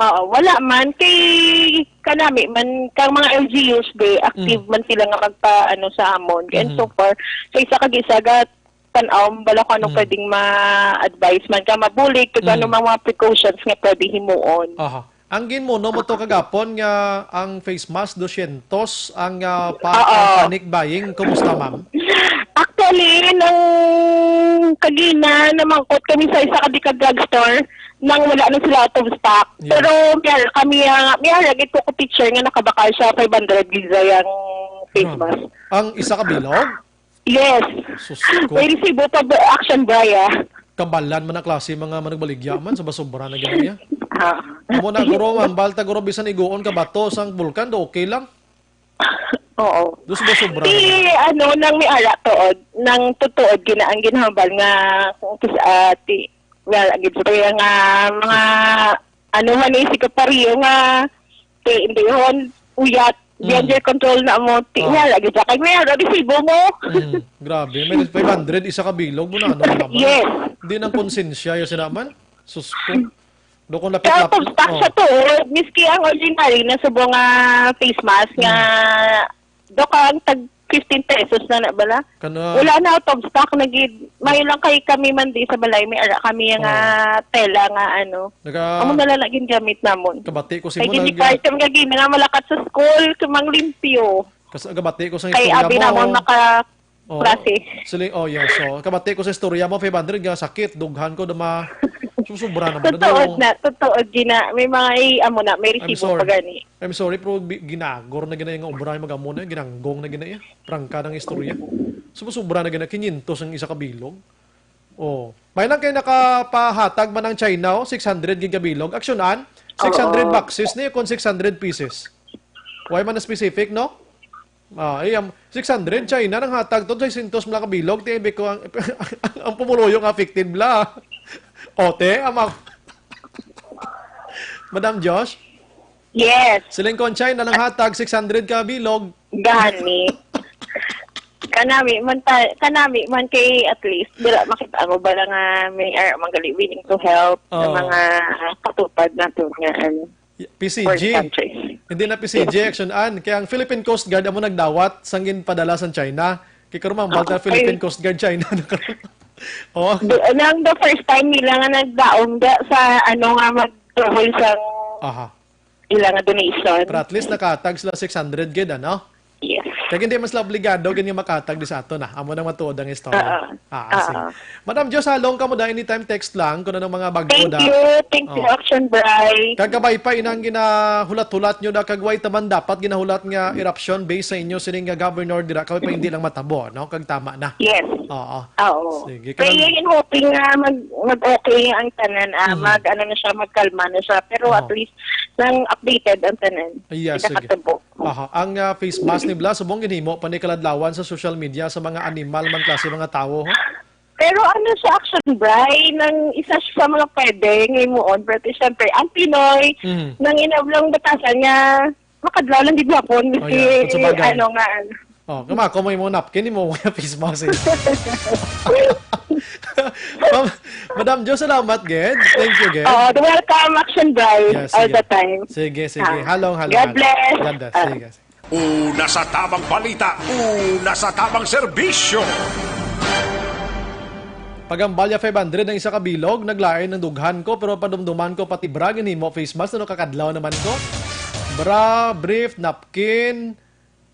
Wala man kay kanami man kang mga LGUs be active man sila nga magpa sa amon and so far sa isa kag isa gat tan-aw bala ko ano pwedeng ma-advise man ka mabulig kag ano mga precautions nga pwede himuon. Aha. Ang ginmuno mo to kagapon nga ang face mask 200 ang panic buying kumusta ma'am? Actually, nang kagina, namangkot kami sa isa ka drugstore nang wala na sila out of stock. Yeah. Pero kami lagi ko teacher nga nakabakal siya 500 giza yung face mask. Ang isa ka bilog? Yes. Sus ko. May resibo pa action buy Kambalan man na klase mga managbaligya man sa sobra na ganyan. Amo na guro man balta guro bisan iguon ka bato sang bulkan do okay lang. Oo. Dus ba sobra? Di nang may ara tuod, nang tutuod ang ginhambal nga kung sa agad sa nga mga man si kapariyo nga hindi hon uyat gender control na mo lagi sa kay may ara resibo mo. Grabe, may 500 isa ka bilog mo na ano naman. Yes. Hindi nang konsensya yo sinaman. Sus ko. Do ko Kaya lapit-lapit. kung stock sa to, miski ang ordinary na subong nga face mask nga do ka ang tag 15 pesos na bala. Wala na out of stock na gid. May lang kay kami man di sa balay may ara kami nga tela nga amo na lalagin gamit namon. Kabati ko si Kay mo hindi part time nga gid nga malakat sa school kumang limpyo. Kasi kabati ko sa Kay istorya abi mo. namon naka klase. Yes. So, kabati ko sa istorya mo 500 nga sakit dughan ko na susubra naman. Totoo gina. May mga may resibo pa gani. I'm sorry pero ginagor na gina yung obra yung mag-amo na ginanggong na gina prangka ng istorya. Sumusubra na gina 500 ang isa ka bilog. May lang kayo nakapahatag man ng China 600 gigabilog. Aksyonan 600 boxes niya kung 600 pieces. Why man na specific no? 600 China nang hatag to 600 mga kabilog tibe ko ang pumuluyong affected bla. Ote, Madam Josh? Yes. Siling Conchay na lang hatag 600 ka bilog. Gani. kanami man kay at least dila makita mo ba nga may magaling willing to help sa mga katupad nato nga PCG. Hindi na PCG action kaya ang Philippine Coast Guard amo nagdawat sangin padala sa China. Kay karon man balta Philippine Coast Guard China. Nang the first time nila nga nagdaon sa nga mag-travel sang ilang nga donation. Pero at least nakatag sila 600 gid ano? Yes. Kaya hindi mas obligado ganyan makatag di sa ato na. Amo nang matuod ang istorya. Sige. Madam Diyos, halong ka mo da anytime text lang kung anong mga bago da. Thank you, Action Bright. Kagabay pa inang ginahulat-hulat nyo da kagway taman dapat ginahulat nga eruption based sa inyo sining nga governor dira kaway pa hindi lang matabo no kag tama na. Yes. Oo. Sige. Praying and hoping nga mag-okay ang tanan, na siya, magkalma na siya. Pero at least nang updated ang tanan. Yes, sige. Ang face mask ni Blas subong ginhimo panikaladlawan sa social media sa mga animal man klase mga tawo ho. Pero sa Action Bright nang isa sa mga pwede ngayon pero siyempre ang Pinoy nang inablang batasan niya makadlaw lang di hapon Kumako mo yung napkin mo yung face mask. Madam Jo, salamat, Ged. Thank you, Ged. Welcome, Action Bright, all the time. Sige. Halong. God bless. God bless. Sige. Una sa tamang balita, una sa tamang serbisyo. Pagambalya 500 ng isa kabilog, naglain ng dughan ko, pero padumduman ko pati bra, ginhimo face mask, kakadlaw naman ko. Bra, brief, napkin,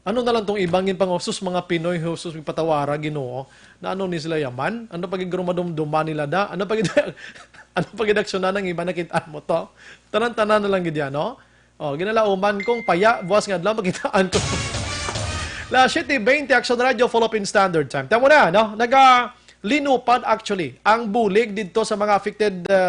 Ano na lang tong ibangin pang husus mga Pinoy husus patawara Ginoo na ano ni sila yaman? Ano pag grumadumduman nila da? Ano pag ano pag aksyonan ng iba nakitaan mo to? Tanan-tanan na lang gid yan, no? Oh, ginalauman kong paya buwas nga adlaw makitaan ko. La 7:20 Action Radio Philippine Standard Time. Tama na, no? Linupad actually ang bulig dito sa mga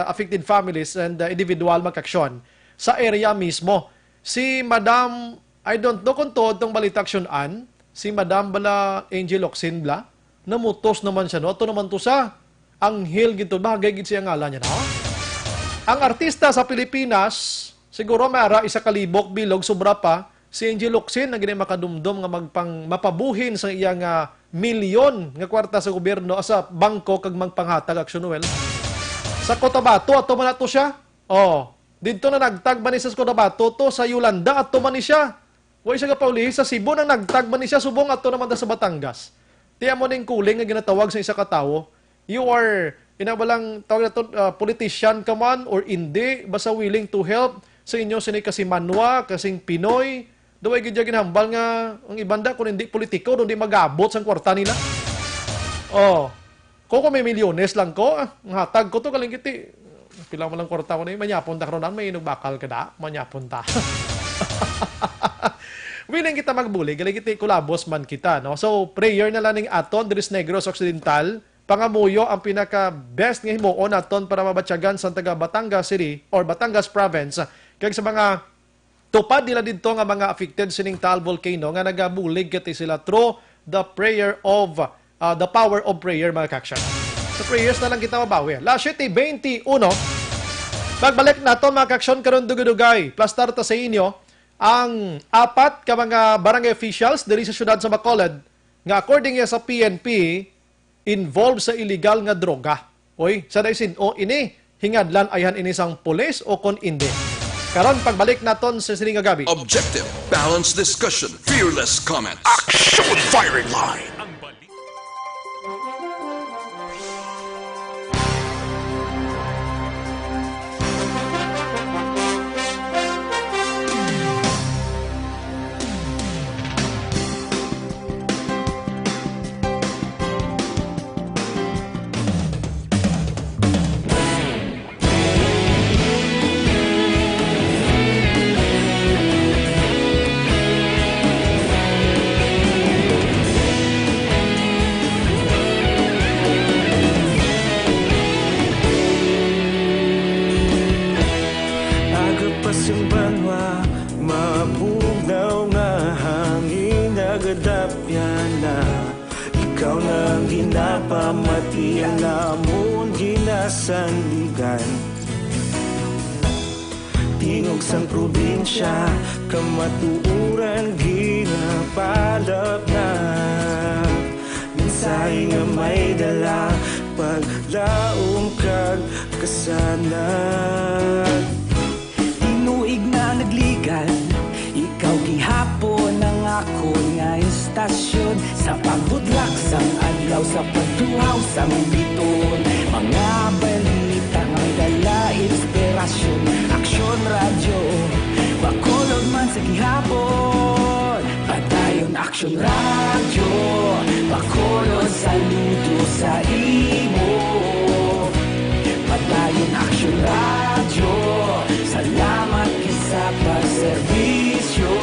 affected families and individual mag-aksyon sa area mismo. Si Madam, I don't know kung to itong balitaksyonan, si Madam Bala Angel Oxinbla, namutos naman siya, no? Ito naman to sa Anghel gito, bagay gito siya ngalan niya, no? Ang artista sa Pilipinas, siguro mayara isa kalibok bilog sobra pa, si Angel Oxin na ganyan makadumdum nga mapabuhin sa iyang milyon nga kwarta sa gobyerno sa bangko kag magpanghatag aksyon Noel. Sa Cotabato ato man ato siya. Oh, didto na nagtag man ni sa Cotabato to sa Yolanda ato man ni siya. Way siya kapauli sa Cebu na nagtag man ni siya subong ato naman sa Batangas. Tiya mo ning kuling nga ginatawag sa isa ka tawo. You are inabalang tawag na to, politician ka man or hindi basta willing to help sa inyo sini kasi manwa kasing Pinoy. Daway gid ginhambal nga ang ibanda kung hindi politiko hindi magabot sang kwarta nila. Oh. Ko may milyones lang ko, ang hatag ko to kalingkiti. Pila mo lang kwarta ko na manyapon ta karon may inugbakal kada, manyapon ta. Willing kita magbuli, galigiti kulabos man kita, no? So prayer na lang ning aton Dres Negros Occidental, pangamuyo ang pinaka best nga himuon aton para mabatyagan sa taga Batangas City or Batangas Province kag sa mga tupad nila dito nga mga affected sining Taal Volcano nga nagabulig kati sila through the prayer of the power of prayer mga kaksyan. Sa prayers na lang kita mabawi. La 7:21 pagbalik nato mga kaksyon karon dugay-dugay. Plastar ta sa inyo ang apat ka mga barangay officials diri sa syudad sa Bacolod nga according sa PNP involved sa illegal nga droga. Oy, sa daisin o ini hingadlan ayhan ini sang pulis o kon hindi. Karon pagbalik naton sa sining gabi. Objective, balanced discussion, fearless comments. Action firing line. Ikaw nang ginapamati ang namon ginasandigan. Tingog sang probinsya kamatuuran ginapalap na. Minsay nga may dala paglaom kag kasanag. Tinuig na nagligan ikaw gihapon ang ako nga istasyon sa pagbudlak sang adlaw sa pagtuhaw sang biton. Mga balita nga dala inspirasyon. Aksyon radyo Bacolod man sa gihapon. Padayon Aksyon radyo Bacolod saludo sa imo. Padayon Aksyon radyo salamat sa pagserbisyo.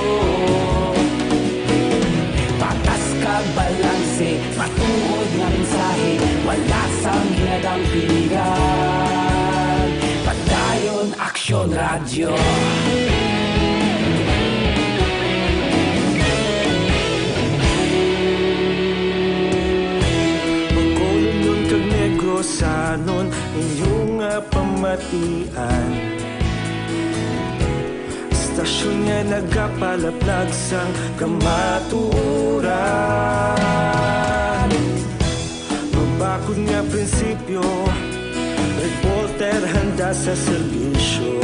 Patas kag balanse, matuod nga mensahe, wala sang hinadang pilihan. Padayon Aksyon radyo. Bacolod nun kag Negros anon inyong pamatian. Stasyon nga nagapalaplag sang kamaturan. Mabakod nga prinsipyo, reporter handa sa serbisyo.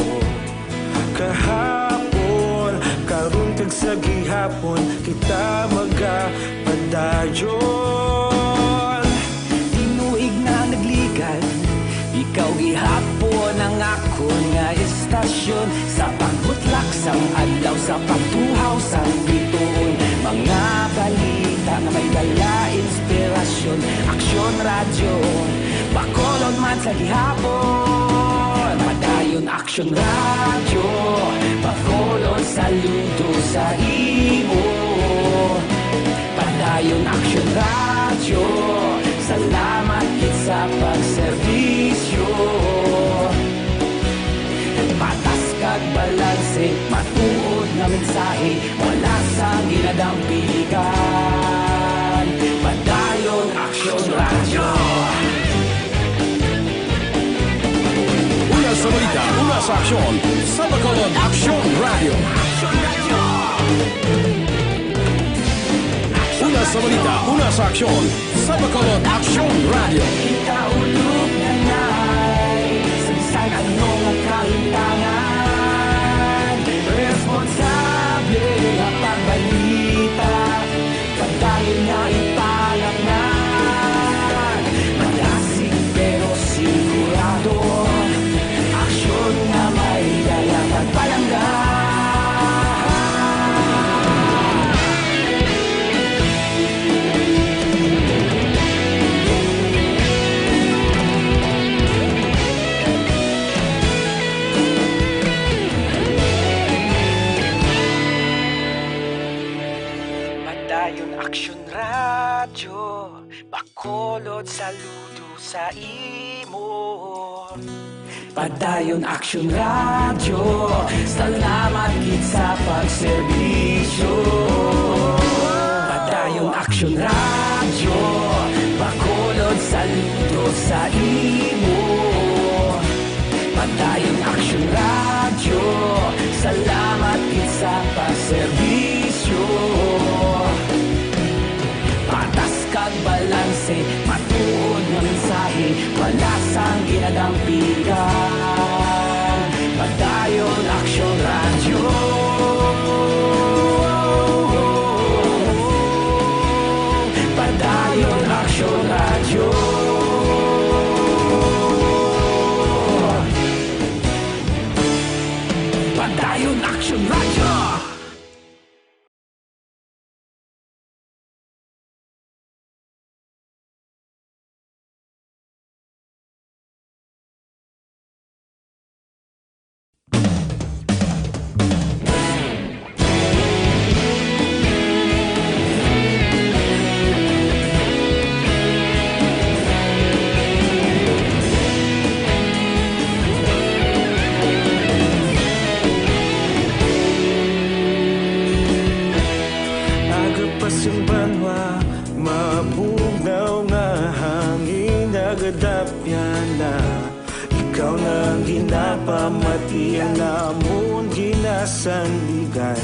Kahapon, karon kag sa gihapon, kita magapadayon. Tinuig na nagligan, ikaw gihapon ang ako nga istasyon sa pagbutlak sang adlaw sa pagtuhaw sang bituon. Mga balita nga may dala inspirasyon, aksyon radyo, bakolod man sa gihapon. Padayon aksyon radyo, bakolod saludo sa imo. Padayon aksyon radyo, salamat kit sa pagserbisyo. Patas kag balanse, matuod nga mensahe, wala sa ginadampigan. Padayon aksyon radyo. Una sa balita, una sa aksyon, sa Bacolod Aksyon Radio. Una sa balita, una sa aksyon, sa Bacolod Aksyon Radio. Ikaulog na na'y sabisan anong ang kahintangan. Responsable ang pagbalita, pagdahil nga ipalaknan. Malasig pero sigurado, aksyon na may dala pagpalanggan. Padayon aksyon radyo, bakolod saludo sa imo. Padayon aksyon radyo, salamat gid sa pagserbisyo. Padayon aksyon radyo, bakolod saludo sa imo. Padayon aksyon radyo, salamat gid sa pagserbisyo. Patas kag balanse, matuod nga mensahe, wala sang ginadampigan. Padayon aksyon radyo. Padayon aksyon radyo. Padayon aksyon radyo. Agapasang banwa, mabugnaw nga hangin nagadapyan na. Ikaw nang ginapamatian namon ginasandigan.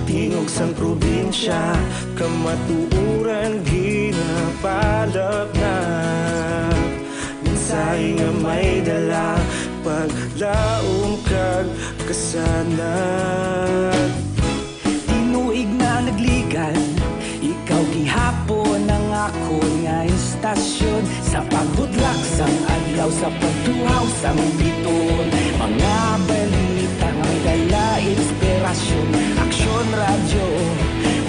Tingog sang probinsya, kamatuuran ginapalap na. Minsay nga may dala, paglaom kag kasanat. Tinuig na nagligan, ikaw gihapon ang ako nga istasyon. Sa pagbudlak sang adlaw, sa pagtuhaw sang biton. Mga balita nga may dala inspirasyon, aksyon radyo,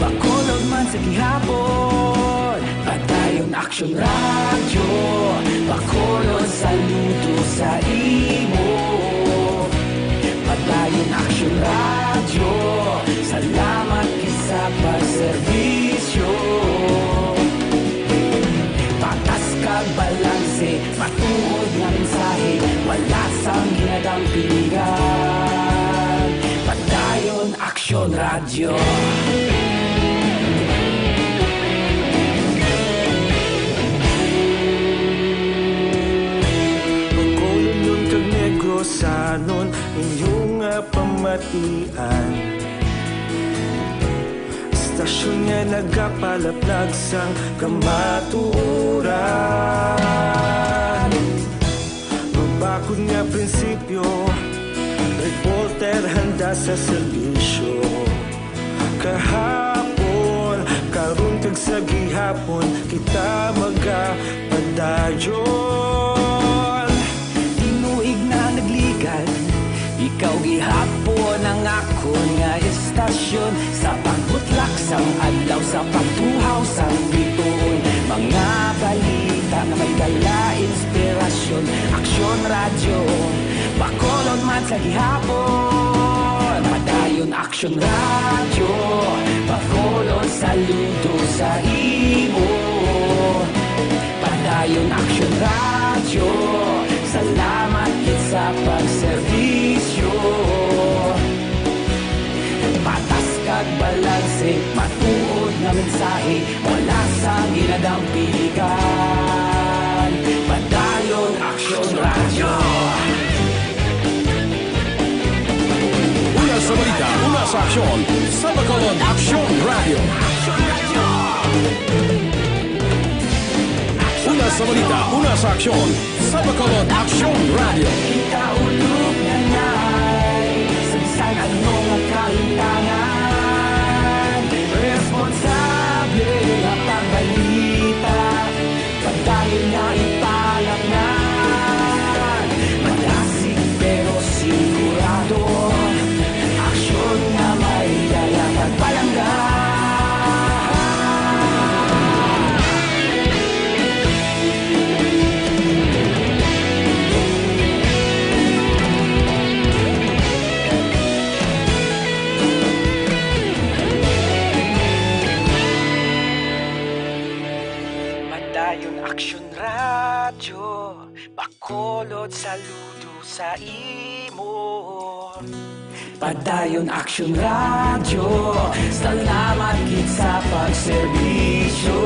bakolod man sa gihapon. Padayon aksyon radyo, bakolod saludo sa imo. Padayon aksyon radyo, salamat sa pagserbisyo. Patas kag balanse, matuod nga mensahe, wala sang ginadampigan. Padayon aksyon radyo. Pagkulong nun kag negosanon, inyong pamatian. Stasyon nga nagapalaplag sang kamatuuran. Mabakod nga prinsipyo, reporter handa sa serbisyo. Kahapon, karon kag sa gihapon, kita magapadayon. Tinuig na nagligan, ikaw gihapon ang balakon nga estasyon sa pagbutlak sang adlaw sa pagtuhaw sang bituon. Mga balita nga may dala inspirasyon, aksyon radyo bakolod man sa gihapon. Padayon aksyon radyo bakolod saludo sa imo. Padayon aksyon radyo, salamat gid sa pagserbisyo. Patas kag balanse, matuod nga mensahe, wala sa ginadampigan. Padayon aksyon radyo. Una sa balita, una sa aksyon, sa Bacolod Aksyon Radio. Una sa balita, una sa aksyon, sa Bacolod Aksyon Radio. Ikaulog na na'y sabisan ano nga kahintangan. Responsable nga pagbalita, pagdahil na ipalaknan. Malasig pero sigurado, aksyon na may dala pagpalanggan. Madayon aksyon radyo, bakolod saludo sa imo. Padayon aksyon radyo, salamat gid sa pagserbisyo.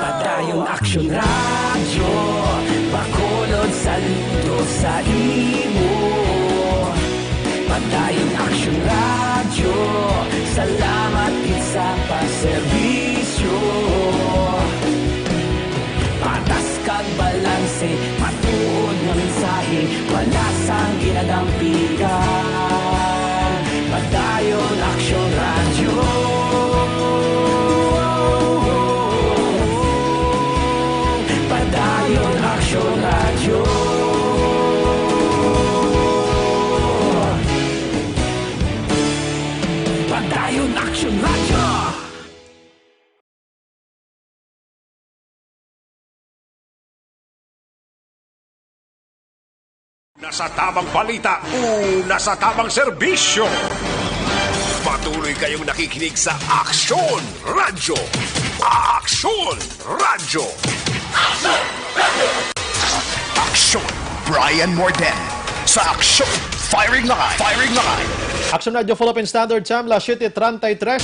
Padayon aksyon radyo, bakolod saludo sa imo. Padayon aksyon radyo, salamat gid sa pagserbisyo. Patas kag balanse, matuod nga mensahe, wala sang ginadampigan. Padayon aksyon radyo. Padayon aksyon radyo. Padayon aksyon radyo. Nasa tamang balita, nasa tamang serbisyo. Patuloy kayong nakikinig sa Aksyon Radyo. Aksyon Radyo. Aksyon Brian Morden sa Aksyon Firing Line. Firing Line. Action Radio Philippine Standard Time, la 7:33.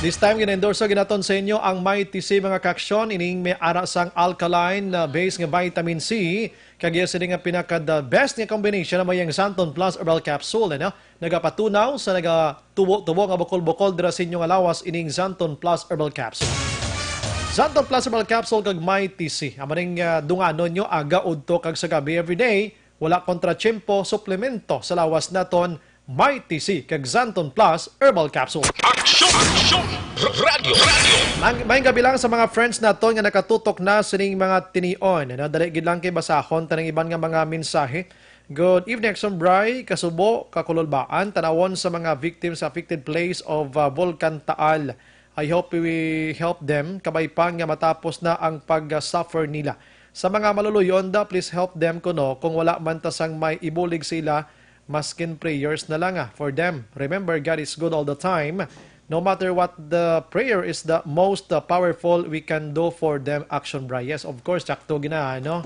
This time, ginendorso ginaton sa inyo ang Mighty C mga kaksyon. Ining may ara sang alkaline na base nga vitamin C. Kagaya sila nga pinaka-the best nga combination na may ang Santon Plus Herbal Capsule. Nagapatunaw sa nagatubo-tubo nga bukol-bukol dira sa inyo nga lawas ining Santon Plus Herbal Capsule. Santon Plus Herbal Capsule kag Mighty C. Amaring dunganon nyo aga udto kag sa gabi everyday. Wala kontra-tiyempo, suplemento sa lawas naton Mighty C kag Santon Plus Herbal Capsule. Aksyon Radio. May gabi lang sa mga friends naton nga nakatutok na sa ning mga tinion. Dali gid lang kay basahon tanang iban nga mga mensahe. Good evening, Action Bray, Kasubo, Kakululbaan, tanawon sa mga victims sa affected place of Volcan Taal. I hope we help them kabay pa nga matapos na ang pag-suffer nila. Sa mga maluluyon please help them kuno kung wala man tasang may ibulig sila. Maskin prayers na lang for them. Remember, God is good all the time. No matter what the prayer is the most powerful we can do for them. Action Bray. Yes, of course, sakto gina, no?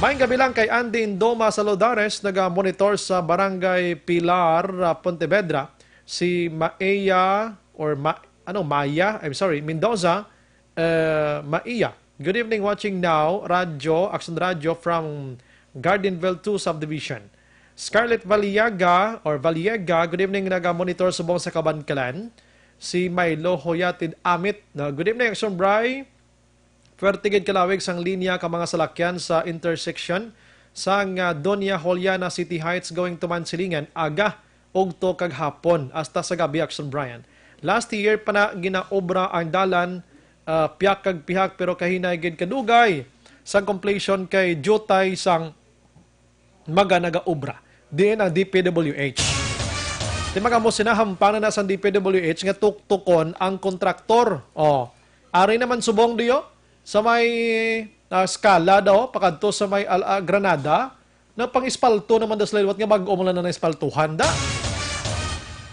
Maayong gabi lang kay Andy Indoma Saludares, nag-monitor sa Barangay Pilar, Pontevedra. Si Maya, Mendoza, Maya. Good evening, watching now, Action Radio from Gardenville 2 Subdivision. Scarlett Valiega, good evening, nag-monitor subong sa Kabankalan. Si Milo Hoyatid Amit, good evening, Action Bray. Fertigid kalawig sang linya ka mga salakyan sa intersection sang Doña Juliana City Heights going to Mansilingan, aga og to kag hapon hasta sa gabi, Action Brian. Last year pa na ginaobra ang dalan, piyak kag pihak pero kahinay gid kadugay sang completion kay jutay sang maga nagaobra. diin ang DPWH. Di mga mo sinahampanan na sa DPWH nga tuktukon ang kontraktor. O, ari naman subong diyo sa may skala daw, pakadto sa may Granada, na pang-ispalto naman das laliwat nga mag-umulan na ispaltuhan da.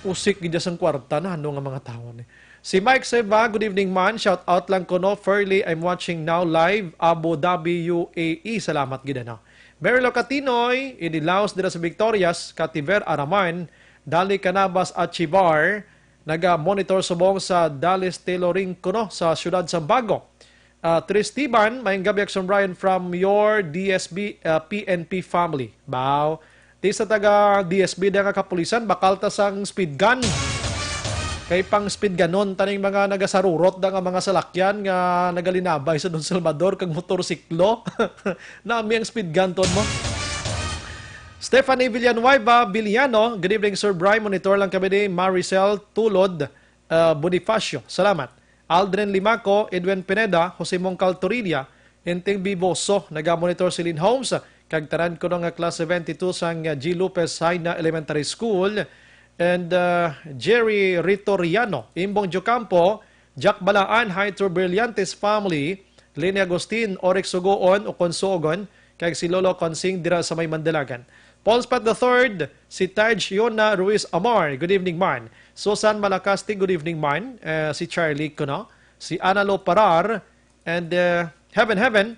Usik gidya sang kwarta na ano nga mga tao ni. Si Mike Seba, good evening man. Shout out lang ko no. Fairly, I'm watching now live Abu Dhabi, UAE. Salamat gid na. Mary Locatinoy, inilaos dira sa Victorias, Kativer Araman, Dali Canabas at Chibar, naga-monitor subong sa Dallas Tailoring kuno sa siyudad sa Bago. Tristiban, may gabi Action Brian from your DSB PNP family. Bow. Di sa taga DSB da nga kapulisan, bakal ta sang speed gun. Kay pang speed ganon, taning mga nagasarurot da nga mga salakyan nga nagalinabay sa Don Salvador kag motorsiklo. Nami ang speed gun ton mo. Stephanie Villanueva Villano, good evening Sir Brian, monitor lang kami ni Maricel Tulod Bonifacio. Salamat. Aldrin Limaco, Edwin Pineda, Jose Moncal Torilla, Enting Biboso, naga-monitor si Lynn Holmes, kagtaran ko ng klase 22 sang G. Lopez Haina Elementary School, and Jerry Ritoriano, Imbong Jocampo, Jack Balaan, Hi to Brillantes family, Lene Agustin, Orex Sugoon, o Consogon, kag si Lolo Consing dira sa may Mandalagan. Paul Spat III, si Taj Yona Ruiz Amar, good evening man. Susan Malacasti, good evening man. Si Charlie Kuno, si Analo Parar, and Heaven,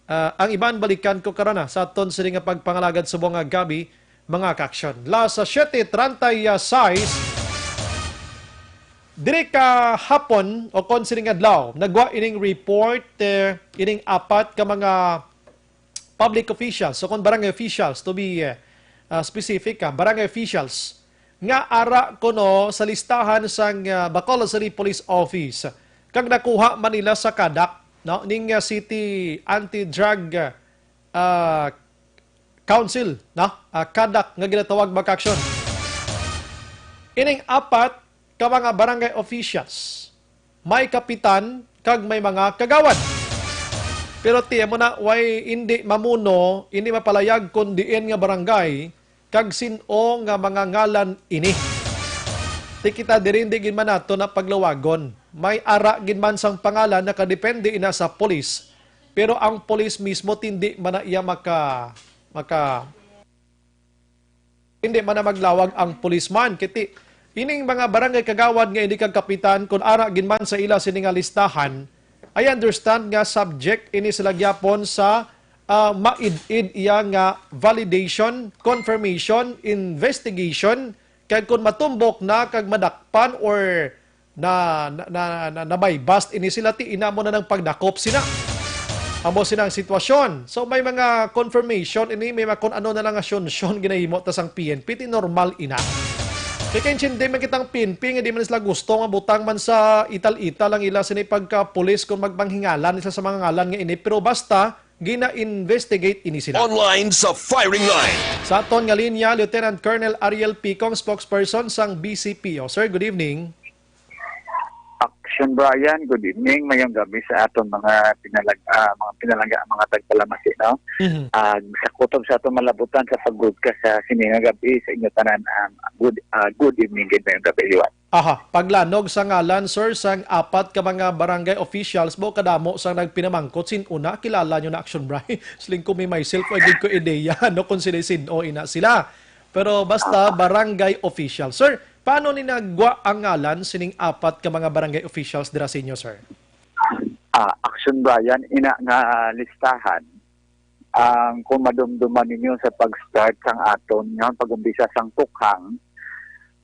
ang iban balikan ko karana sa aton sila nga pagpangalagad subong nga gabi, mga kaksyon. Sa 7:36, diri ka hapon o kon sila nga adlaw, nagwa ining report, ining apat ka mga public officials, so kon barangay officials, to be specific barangay officials, nga ara kono sa listahan sang Bacolod City Police Office. Kag nakuha Manila sa kadak, no, ning City Anti-Drug Council, no, kadak nga ginatawag makaksyon. Ining apat ka mga barangay officials, may kapitan kag may mga kagawad. Pero tiyan mo na, way hindi mamuno, hindi mapalayag kundiin nga barangay, kag sino nga mga ngalan ini. Di kita dirindigin man nato na paglawagon. May ara gin man sang pangalan na kadepende ina sa polis. Pero ang polis mismo tindi man na iya hindi man na maglawag ang policeman. Kiti, ining mga barangay kagawad nga hindi kag kapitan, kung ara gin man sa ila sining nga listahan, I understand nga subject ini sila gyapon sa maid-id iya nga validation, confirmation, investigation, kag kung matumbok na kag madakpan or na may bust ini sila ti ina mo na ng pagdakop sina. Amo sinang sitwasyon. So may mga confirmation ini, may mga kung ano na lang asyon ginahimo ta sang PNP ti normal ina. Kaya hindi man kitang PNP nga di man sila gusto nga butang man sa ital-ital ang ila sini pagka-pulis kung magpanghingalan isa sa mga ngalan nga ini, pero basta gina-investigate ini sila. Online sa firing line. Sa aton nga linya, Lieutenant Colonel Ariel Picong, spokesperson sang BCPO. Sir, good evening. Action Brian, good evening. Mayong gabi sa aton mga mga tagpalamasi, no? Sa kutob sa aton malabutan sa pag-broadcast sa sininga gabi sa inyo tanan, good evening gid mayong gabi liwat. Aha, paglanog sa ngalan, sir, sang apat ka mga barangay officials mo kadamo sang nagpinamangkot sin una, kilala nyo na Action Brian. Sling ko may myself, o gid ko ideya, no, kung sino ina sila. Pero basta barangay official. Sir, paano ni nagwa ang ngalan sining apat ka mga barangay officials dira sa inyo, sir? Action Brian, ina nga listahan ang kung madumduman ninyo sa pag-start sang aton nga pag-umpisa sang tukhang,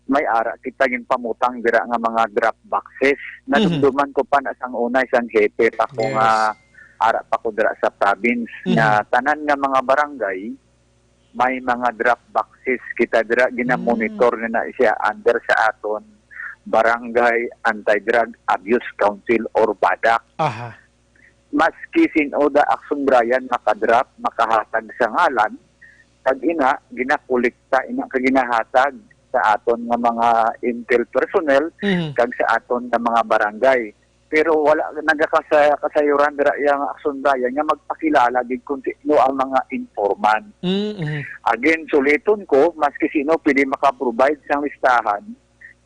may ara kita gin pamutang dira nga mga drop boxes. Nadumduman ko pa na sang una isang hepe pa ko nga ara pa ko dira sa province nga tanan nga mga barangay may mga drop boxes kita dira gina-monitor na siya under sa aton Barangay Anti-Drug Abuse Council or BADAC. Maski sinoda Action Brian makadrop makahatag sa ngalan, pag ina ginakolekta ina kaginahatag sa aton nga mga intel personnel kag sa aton nga mga barangay. pero wala nagakasayuran dira yang Action Bayan nga magpakilala gid kung sino ang mga informant. Again, suliton ko, maski sino pwede makaprovide sang listahan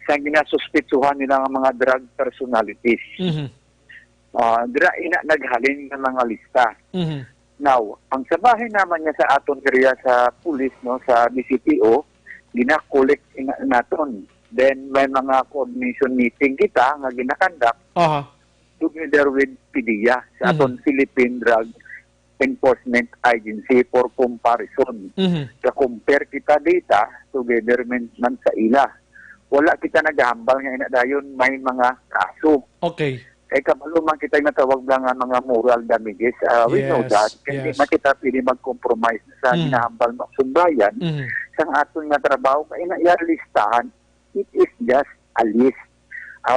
sa ginasuspitsuhan nila nga mga drug personalities. Dira ina naghalin ng mga lista. Now, ang sabahin naman niya sa aton kariya sa pulis, no, sa DCPO, gina-collect naton. Then may mga coordination meeting kita nga ginakandak together with PDEA sa aton Philippine Drug Enforcement Agency for comparison. Ka-compare kita data together man sa ila. Wala kita naghahambal nga inadayon may mga kaso. Okay. Kay kabalo man kita natawag lang nga mga moral damages. We know that. Kasi makita pili mag-compromise sa ginahambal ng sundayan. Sa aton nga trabaho, kaya listahan, it is just a list.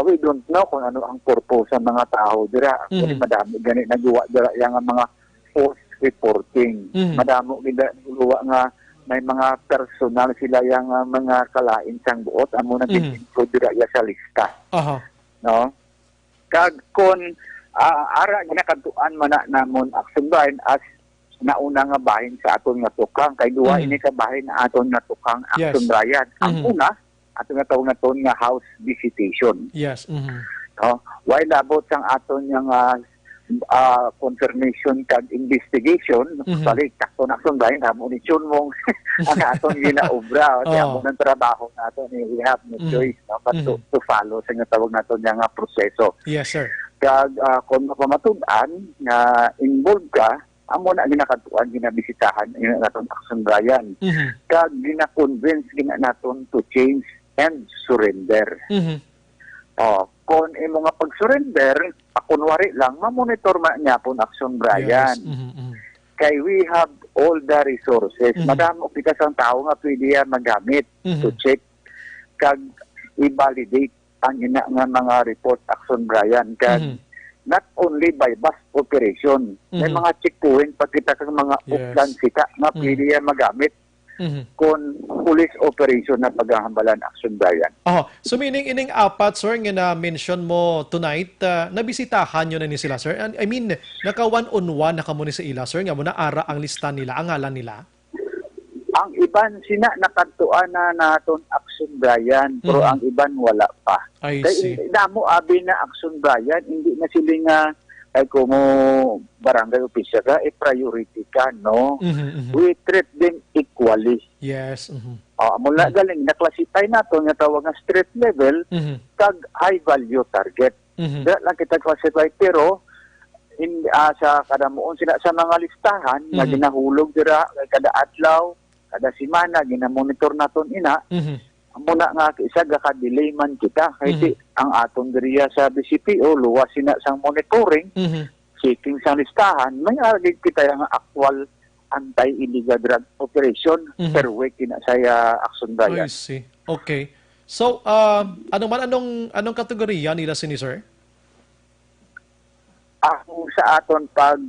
We don't know kung ano ang purpose sa mga tao dira. Kung madami ganit nagawa dira yung mga false reporting. Madamo nagawa nga may mga personal sila yung mga kalain sang buot. Amo na ko dira sa lista. No? Kag kon ara ginakadtuan man namon Action Bayan as nauna nga bahin sa aton nga tukang kay duwa ini ka bahin na aton nga tukang Action Bayan. Ang una aton nga tawag naton nga house visitation. Yes. No, why labot sang aton nga confirmation kag investigation balik takton Action Bayan amo ni chun mong ang aton ginaobra o amo ng trabaho naton we have no choice no but to follow sa nga tawag naton nga proseso. Yes, sir. Kag kung mapamatud-an nga involved ka amo na ginakatuan ginabisitahan naton Action Bayan. Kag gina-convince gina naton to change and surrender. Kung imo nga pag-surrender, kunwari lang, mamonitor man niya po Action Bayan. Kay we have all the resources. Madamo kita sang tao nga pwede magamit to check kag i-validate ang ina nga mga report Action Bayan. Kag not only by bus operation, may mga checkpoint pag kita kang mga upland sika nga pwede magamit kung police operation na paghahambalan Action Bayan. So meaning ining apat, sir, nga na-mention mo tonight, nabisitahan nyo na ni sila, sir? I mean, naka one-on-one na kamo ni sa ila, sir, nga mo na ara ang lista nila, ang ngalan nila? Ang iban, sina nakatuan na naton Action Bayan, pero ang iban wala pa. I see. Kaya damo abi na Action Bayan, hindi na sila nga ay kung barangay official ka, priority ka, no? We treat them equally. Yes. Mula galing, na-classify nato nga tawag nga street level, kag high value target. Dahil lang kita classify, pero sa kadamuon sila sa mga listahan, na ginahulog dira, kada adlaw, kada simana, ginamonitor naton ina, muna nga isa gaka-delay man kita kasi ang aton diriya sa BCPO luwas sina sang monitoring checking sang listahan may argig kita yung actual anti-illegal drug operation per week na saya Action Bayan. I see. Okay. So anong kategorya nila sini, sir? Sa aton pag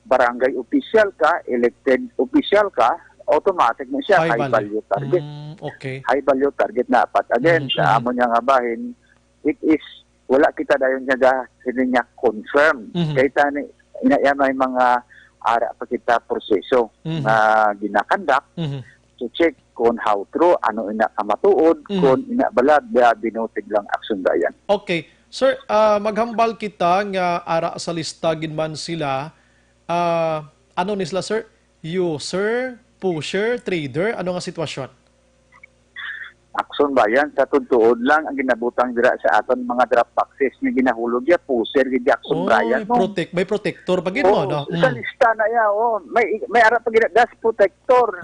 barangay official ka, elected official ka, automatic na siya high value target. Okay. High value target na apat. Again, sa amon nga bahin, it is wala kita dayon nga niya confirm. Kaya ina may mga ara pa kita proseso na ginakandak to check kung how true, ano ina kamatuod, kung ina balad, binotig lang Action Bayan. Okay. Sir, maghambal kita nga ara sa lista ginman sila. Ano ni sila, sir? User, pusher, trader, ano nga sitwasyon? Action Bayan, sa tutuod lang ang ginabutang dira sa aton mga drop boxes na ginahulog ya, pusher, gid Action Bayan. May protector pag no? Sa lista na ya, may ara pag gas protector.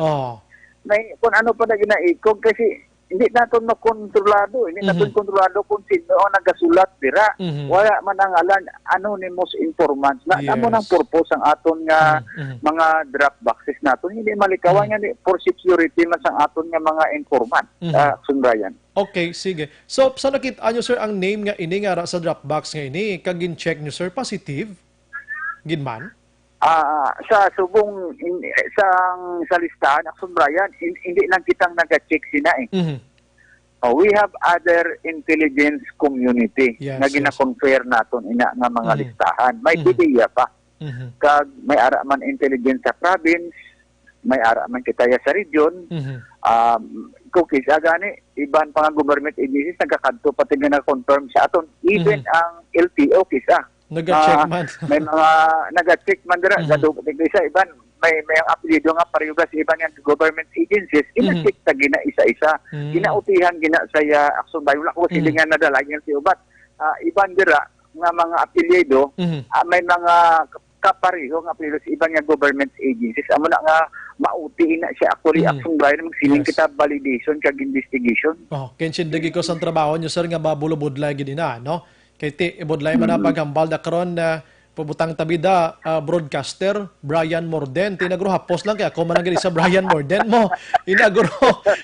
May kung ano pa na ginaikog kasi hindi natin makontrolado. Hindi natin kontrolado kung sino ang nagasulat dira. Wala man ang alam anonymous informants. Amo ng purpose ang aton nga mga drop boxes naton. Hindi malikawan yan for security mas ang aton nga mga informant. Action Bayan. Okay, sige. So, sa nakita nyo, sir, ang name nga ini nga sa drop box nga ini, kagin check nyo, sir, positive? Ginman? Sa subong sa listahan Action Bayan hindi lang kitang naga-check sina We have other intelligence community Yes, nga yes. gina-compare naton ina nga mga Mhm. listahan. May Mhm. ideya pa. Mhm. Kag may ara man intelligence sa province, may ara man kitaya sa region. Mhm. Kung kisa gani, iban pa nga government agencies nagkakadto pati nga na-confirm sa aton. Even ang LTO kisa. Nag-check man. May mga nag-check man dira. Mhm. Isa iban, may ang apelyido nga pareho sa iban nga government agencies. Ina-check ta gina isa-isa. Mhm. Ginautihan gina saya action by wala ko sila nga nadala yung si ubat. Iban dira nga mga apelyido, Mhm. may mga kapareho nga apelyido sa iban nga government agencies. Amo na nga mautiin na siya actually action by magsiling Yes. kita validation kag investigation. Oh, kenshin dagi ko sa trabaho nyo sir nga mabulubudlay gid na, no? Kay ti ibudlay man na paghambal da karon na pabutang tabida broadcaster Brian Morden tinagro hapos lang kay ako man ang gid sa Brian Morden mo. Inagro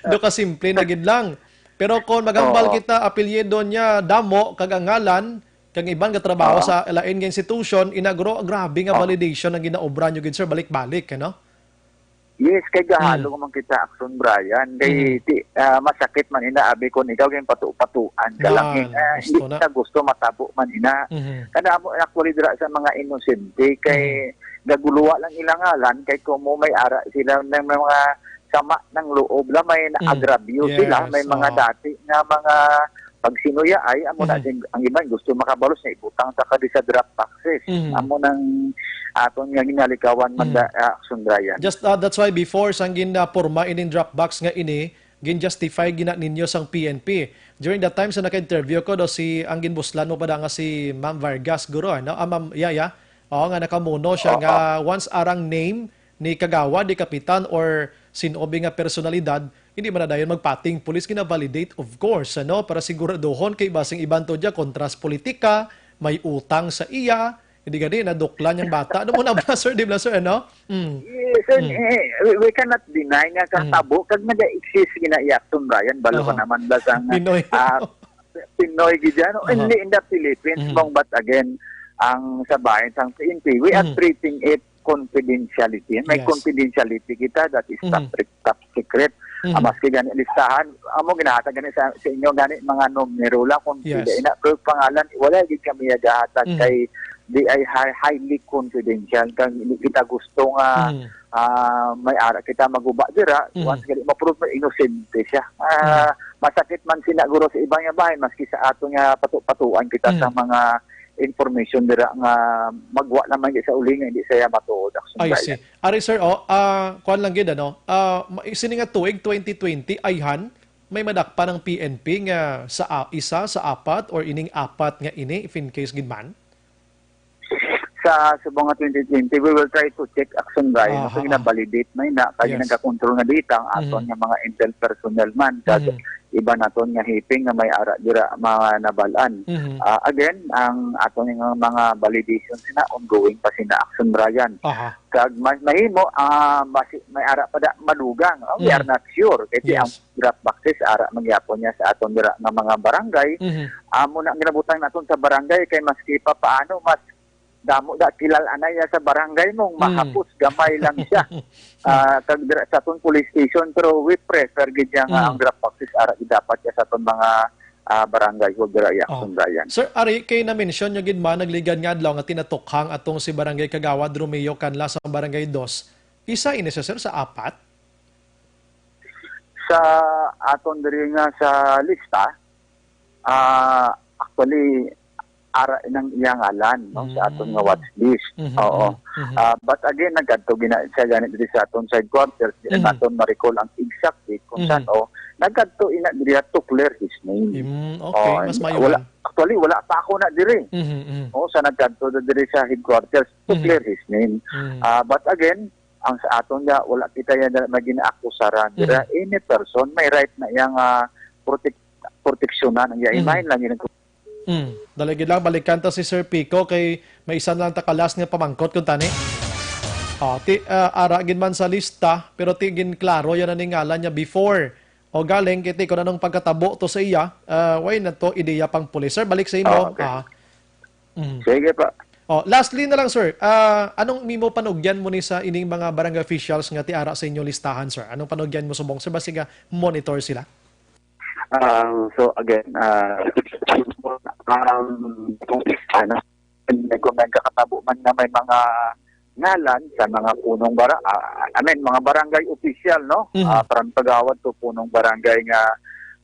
do ka simple na gid lang. Pero kung maghambal kita apelyido niya damo kag ang ngalan kag ibang trabaho sa lain nga institution inagro grabe nga validation ang ginaobra nyo gid sir balik-balik ano? Yes, kay gahalo man kita action Brian. Kay masakit man ina abi kon ikaw kay patu-patuan ka lang. Gusto Hindi na. na gusto matabo man ina. Kada mo actually dira sa mga inosente kay gaguluwa lang ilang ngalan kay kumo may ara sila ng mga sama ng loob la may naagravyo Yes, sila may mga dati nga mga pag sinuya ay amo na ang iban gusto makabalos na ibutang sa kadi sa draft taxes. Amo nang aton nga ginalikawan man action Brian. Just that's why before sang porma in Dropbox nga ini gin-justify gina ninyo sang PNP. During that time sa naka-interview ko do si ang ginbuslan mo pa da nga si Ma'am Vargas guro no? Ma'am Yaya. Oo nga nakamuno siya nga once arang name ni kagawa di kapitan or sinobi nga personalidad hindi man na dayon magpating pulis gina-validate of course ano para siguraduhon kay basing iban to dia kontras politika may utang sa iya hindi gani nadukla niyang bata. Ano mo na sir, di ba sir, ano? Yes, we cannot deny nga katabo kag nag-exist gina-iakton Brian balo ka naman ba sang Pinoy gidyan only in the Philippines but again ang sa bayan sang PNP we are treating it confidentiality. May confidentiality kita that is top secret. Maski gani listahan amo ginahatag gani sa inyo gani mga numero lang kung sila ina pero pangalan wala gid kami gahatag kay di ay highly confidential kang hindi kita gusto nga may ara kita maguba dira once gali ma-prove na inosente siya. Masakit man sinaguro sa ibang bahay maski sa ato nga patu-patuan kita sa mga information dira nga magwa naman sa uli nga hindi saya matuod. I see. Ari sir, kuan lang gid ano. Sini nga tuig 2020 ayhan may madakpa ng PNP nga sa isa sa apat or ining apat nga ini if in case gid man. Sa mga 2020 we will try to check action Brian so gina-validate may na kaya nagka-control nga dita ang aton nga mga intel personnel man kag iba naton nga hiping nga may ara dira mga nabalaan. Again ang aton nga mga validation sina ongoing pa sina action Brian. Kag mahimo may ara pa da madugang. We are not sure kay ang draft boxes ara magyapon niya sa aton dira nga mga barangay. Amo na ginabutan naton sa barangay kay maski pa paano mas damo da kilal anay sa barangay mong mahapos gamay lang siya kag sa aton police station pero we prefer gid nga ang draft boxes ara dapat sa aton mga barangay ug dira action Brian. Sir Ari kay na mention nyo gid man nagligan nga adlaw nga tinatukhang atong si barangay Kagawad Romeo kanla sa barangay 2 isa ini sir sa apat sa aton diri nga sa lista actually ara nang iyang ngalan sa aton nga watch list. But again nagkadto gina siya ganit diri sa aton side quarters di naton ma-recall ang exact date kung saan nagkadto ina diri to clear his name. Okay, mas mayo. Actually wala pa ako na diri. Sa nagkadto diri sa headquarters to clear his name. But again ang sa aton nga wala kita yan magina-akusaran dira any person may right na iyang proteksyonan ang imahin lang yun. Dalagid lang balikan ta si Sir Pico kay may isa lang takalas nga pamangkot kun tani. Ara gid man sa lista pero tigin klaro yan ang ngalan niya before. O galing kiti ko nanong pagkatabo to sa iya. Why na to ideya pang pulis. Sir balik sa imo. Sige pa. Lastly na lang sir. Anong mimo panugyan mo ni sa ining mga barangay officials nga ti ara sa inyo listahan sir? Anong panugyan mo subong sir basiga monitor sila? So again, kung nagkakatabo man na may mga ngalan sa mga punong mga barangay official, no? Parang pagawad to punong barangay nga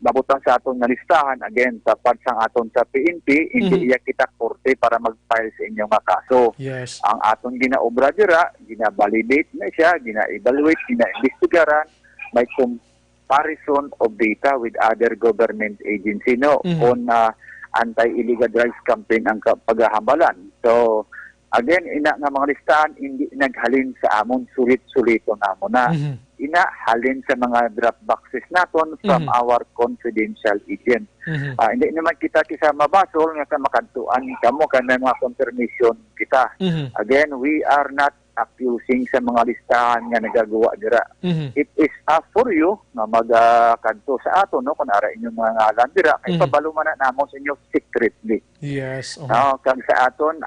mabutang sa aton nga listahan, again, tapat sa aton sa PNP, hindi iya kita korte para mag-file sa inyong mga kaso. Yes. Ang aton ginaobra dira, gina-validate na siya, gina-evaluate, gina-investigaran, may comparison of data with other government agency, no? On anti-illegal drugs campaign ang paghahambalan. So, again, ina nga mga listahan, hindi naghalin sa amon, sulit-sulito namo na. Ina halin sa mga drop boxes naton from our confidential agent. Hindi naman kita mabasol nga makadtuan kamo kanay mga confirmation kita. Again, we are not accusing sa mga listahan nga nagagawa dira. It is for you na magkadto sa ato, no, kung ara inyong mga ngalan dira kay pabalo man na namo sa inyo secretly. Yes. No, kag sa aton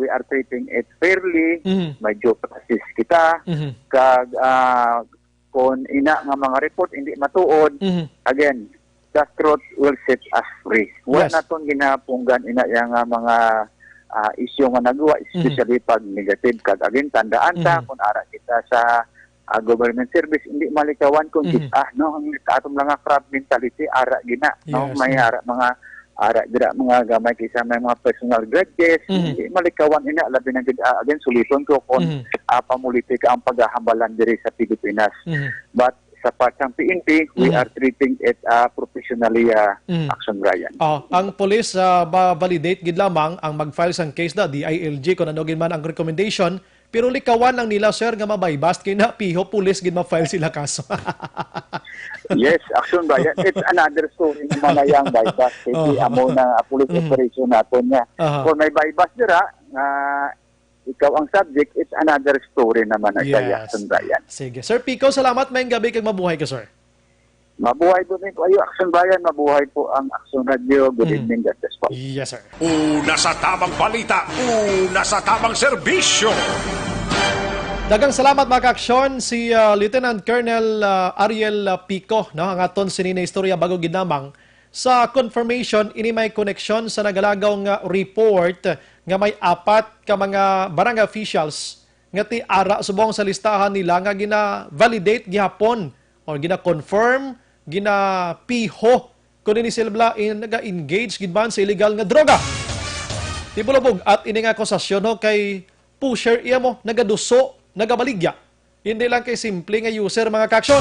we are treating it fairly, may due process kita, kag kung ina nga mga report hindi matuod, again, the truth will set us free. Wala naton ginapunggan ina yang mga isyu nga nagawa, especially pag negative. Kag again, tandaan ta kung ara kita sa government service, hindi malikawan kung no, ang atong lang nga crab mentality, ara gina. No? May ara mga mga gamay kaysa may mga personal grudges, hindi malikawan ina, labi na again, suliton ko kung pamulitika ang paghahambalan diri sa Pilipinas. But sa patang PNP, we are treating it professionally action, Brian. Ang police validate gid lamang ang mag-file sang case na DILG kung ano gid man ang recommendation, pero likawan lang nila sir nga mabaybast kay na piho police gid ma-file sila kaso. Yes, action, Brian. It's another story naman na yung bypass. Kasi amo na police operation natin niya. Kung may bypass dira, ikaw ang subject, it's another story naman na siya, action, Brian. Sige. Sir Pico, salamat. Mayang gabi kag mabuhay ka, sir. Mabuhay po din po. Action, Brian. Mabuhay po ang Action Radio. Good evening, God bless po. Yes, sir. Una sa tamang balita, una sa tamang serbisyo. Dagang salamat mga kaaksyon si Lieutenant Colonel Ariel Pico, no, ang aton sinina istorya bago ginamang sa confirmation ini may connection sa nagalagaw nga report nga may 4 ka mga barangay officials nga ti ara subong sa listahan nila nga gina-validate gihapon or gina-confirm, gina-piho kung ini sila naga-engage gidman sa illegal nga droga. Tibulabog at ini nga akusasyon no, kay pusher iya mo nagaduso, nagabaligya. Hindi lang kay simple nga user mga kaaksyon.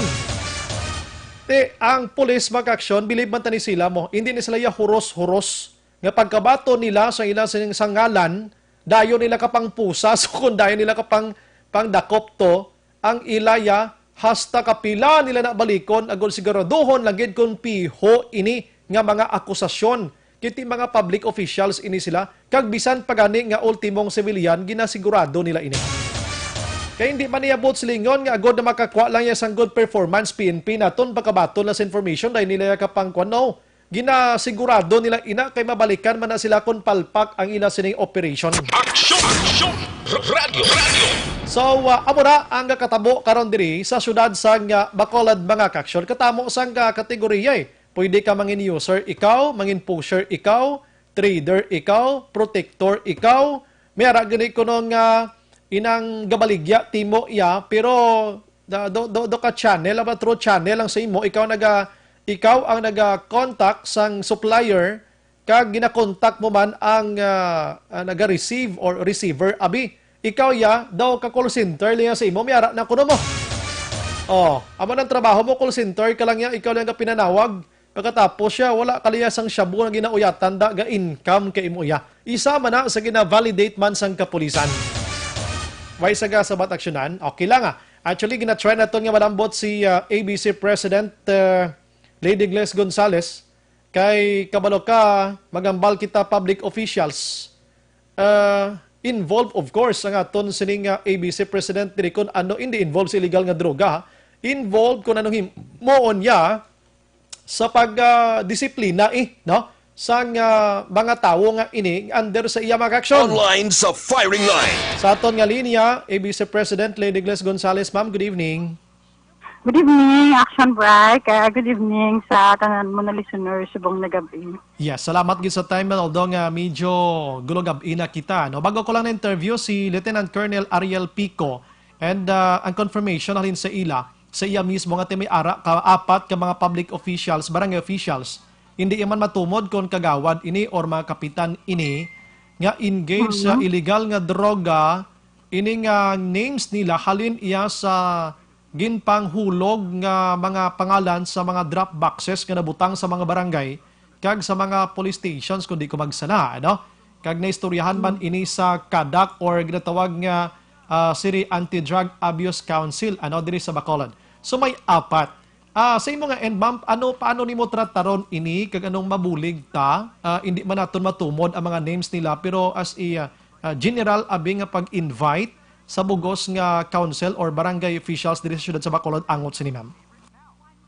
Ang police mga kaaksyon, bilib man tani sila mo, hindi ni sila huros-huros. Nga pagkabato nila sa ilang sangalan, dayo nila kapang pusa, so kung dayo nila kapang dakop to, ang ilaya, hasta kapila nila na balikon, agol siguraduhon lagid kung piho ini nga mga akusasyon. Kiti mga public officials ini sila, kag bisan pagani nga ultimong civilian, ginasigurado nila ini. Kaya hindi man niabot silingon nga agod na makakuha lang yan sang good performance PNP naton pagkabaton na sa information dahil nila kapang no. Ginasigurado nila ina kay mabalikan man na sila kung palpak ang ina sining operation. Action! Action! Radio! Radio! So, amo na ang katabo karon diri sa syudad sang Bacolod mga kaaksyon. Katamo sang kategorya Pwede ka mangin user, ikaw, mangin pusher, ikaw, trader, ikaw, protector, ikaw. May ara gani ko nung inang gabaligya timo iya pero do ka channel aba through channel lang sa imo ikaw ang naga-contact sang supplier kag gina-contact mo man ang naga-receive or receiver abi ikaw ya daw ka call center liya sa imo miara na kuno mo amo nang trabaho mo call center ka lang ya ikaw lang ka pinanawag pagkatapos siya wala kaliya sang shabu nga ginauyatan da ga income kay imo ya isa man na sa gina-validate man sang kapulisan. Way saga sa bat aksyonan, okay lang Actually, gina-try na ito nga malambot si ABC President Lady Gles Gonzales kay kabalo ka magambal kita public officials. Involved, of course, ang aton sining ABC President diri kung ano hindi involved sa illegal nga droga. Involved kung anong moon niya sa pagdisiplina no? Sang mga tao nga ini under sa iya mga aksyon. Online sa firing line. Sa aton nga linya, ABC President Lady Gles Gonzales. Ma'am, good evening. Good evening, Action Break. Good evening sa tanan mo na listeners subong na gabi. Yes, salamat gid sa time, although nga medyo gulog-gabi na kita. No? Bago ko lang na-interview si Lieutenant Colonel Ariel Pico and ang confirmation halin sa iya mismo nga may ara apat ka mga public officials, barangay officials, hindi man matumod kon kagawad ini or mga kapitan ini nga engaged sa illegal nga droga, ini nga names nila halin iya sa ginpanghulog nga mga pangalan sa mga drop boxes nga nabutang sa mga barangay kag sa mga police stations kundi ko magsana, ano? Kag naistoryahan man ini sa CADAC or ginatawag nga City Anti-Drug Abuse Council, ano, diri sa Bacolod. So may apat. Sa imo nga end, ma'am, paano nimo trataron ini kag anong mabulig ta? Hindi man naton matumod ang mga names nila pero as a general abi nga pag-invite sa bugos nga council or barangay officials diri sa syudad sa Bacolod angot sini ma'am.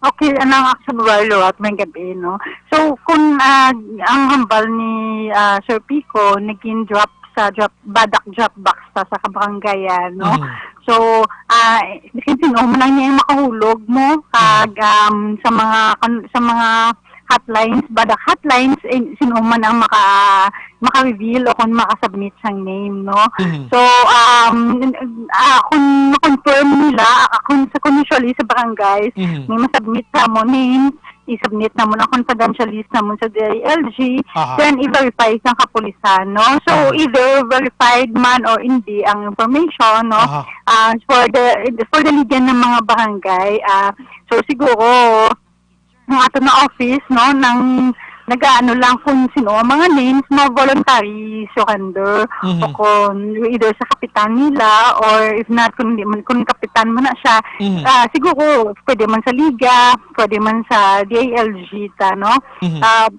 Okay, anong Action Warlo at may gabi, no? So, kung ang hambal ni Sir Pico, naging badak drop box pa sa kabarangayan, no? So, sino mo lang niya yung makahulog mo kag sa mga hotlines, badak hotlines, sino man ang maka-reveal o kung maka-submit siyang name, no? So, kung na-confirm nila, kung usually sa barangays, may masubmit sa mo names, i-submit na mo na confidential list na mo sa DILG, then i-verify sa kapulisan, no? So, either verified man or hindi ang information, no? For the legal ng mga barangay, so siguro, ng ato na office, no, ng nag-ano lang kung sino ang mga names na voluntary surrender o kung either sa kapitan nila or if not, kung kapitan mo na siya, siguro pwede man sa liga, pwede man sa DILG, no?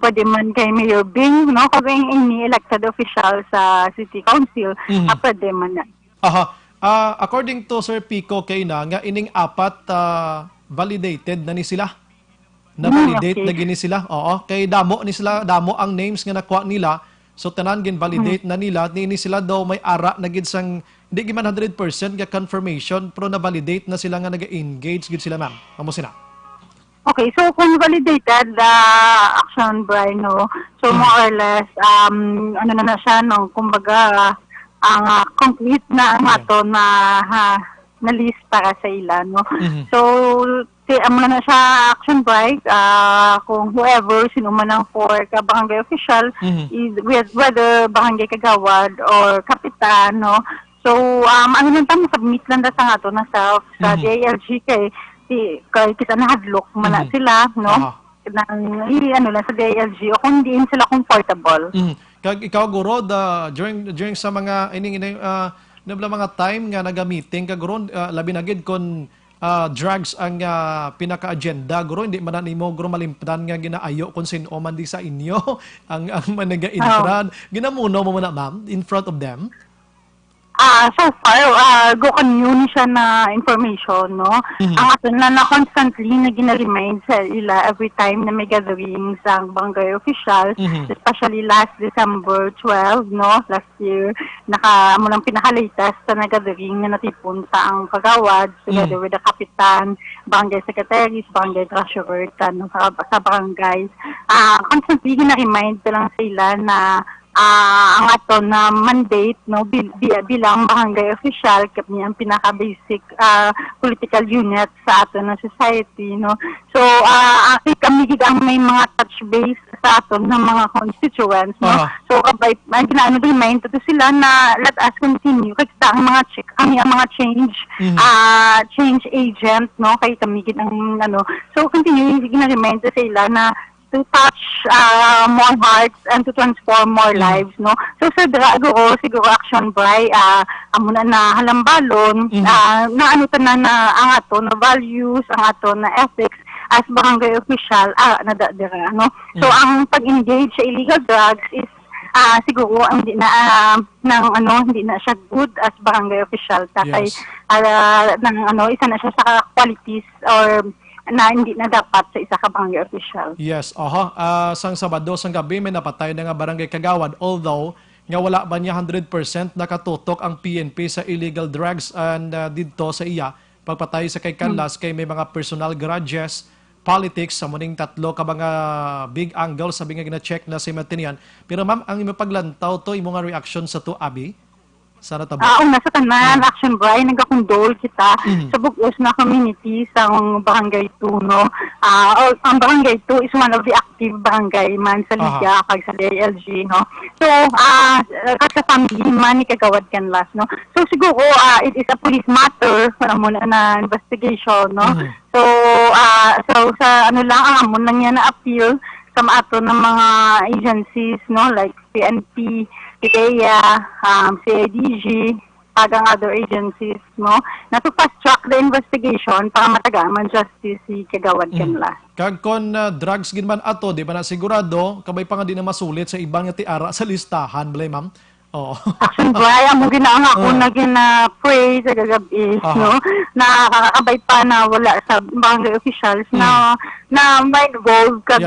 Pwede man kay Mayor Bing, no? Kasi ini elected official sa City Council, pwede man na. According to Sir Pico kay na, nga ining apat validated na ni sila. Na-validate na gini sila. Oo. Kay damo ang names nga nakuha nila. So tanan gin validate na nila ni sila daw may ara na gid sang hindi gid man 100% nga confirmation pero na-validate na sila nga naga-engage gid sila ma'am. Amo sila. Okay, so kung validated Action Brian, no? So more or less ano na siya, no, kumbaga ang complete na ang ato na list para sa ila, no? So amo na siya Action Bright, kung whoever, sino man ang for barangay official, whether barangay kagawad or kapitan, no? So, ano lang tayo, submit lang da sa ato na self sa DILG kay kita nahadlok man na sila, no? Ano lang sa DILG o kung diin sila comfortable. Kag ikaw, Guro, during sa mga mga time nga naga-meeting, kag Guro, labi na gid kon drugs ang pinaka-agenda, Guro, hindi man nimo Guro malimpdan nga ginaayo kung sino man di sa inyo ang managa-infront. Ginamuno mo muna, ma'am, in front of them? So far, go kanyo siya na information, no? Ang ato na constantly na gina-remind sa ila every time na may gatherings ang barangay official, especially last December 12, no? Last year, mo lang pinaka-latest na gathering na natipon sa ang kagawad together with the kapitan, barangay secretaries, barangay treasurer, sa barangays. Constantly gina-remind lang sa ila na ang ato na mandate, no, bilang barangay official kami ang pinaka-basic political unit sa ato na society, no. So kami gid ang may mga touch base sa ato ng mga constituents, no. So kabay gina-remind to sila na let us continue kay ang mga change agent, no, kay kami gid ang ano. So continue gina-remind to sila na to touch more hearts and to transform more lives, no? So sa siguro Action Bray, amo na halambalon, na ano na ang ato na values, ang ato na ethics as barangay official, nadadira, no? So ang pag-engage sa illegal drugs is siguro hindi na siya good as barangay official kay isa na siya sa qualities or na hindi na dapat sa isa ka barangay official. Yes, sang Sabado, sang gabi, may napatay na nga barangay kagawad. Although, nga wala ba niya 100% nakatutok ang PNP sa illegal drugs and dito sa iya. pagpatay sa kay Canlas kay may mga personal grudges, politics, sa muning tatlo ka mga big angle sabi nga gina-check na si Martinian. Pero ma'am, ang imong paglantaw to, imong nga reaction sa to, Abi? Sana tabo. Una sa tanan, Action Bray, nagkakondol kita sa bugos na community sa Barangay 2, no? Ang Barangay 2 is one of the active barangay man sa Liga, kag sa DILG, no? So, sa family man, ni Kagawad Canlas, no? So, siguro, it is a police matter, para muna na investigation, no? So, sa ano lang, ang amon lang yan na appeal sa maato ng mga agencies, no? Like PNP, IDEA, CIDG, tagang other agencies, no, na to fast-track the investigation para matagaman justice si Kagawad Canlas. Kag kon drugs gin man ato, di ba na sigurado, kabay pa nga di na masulit sa ibang nga tiara sa listahan, balay ma'am? Oo. Action Bray, ang mga ginaang ako na gina-pray sa gagabi, no, na kakabay pa na wala sa barangay officials na may involved kag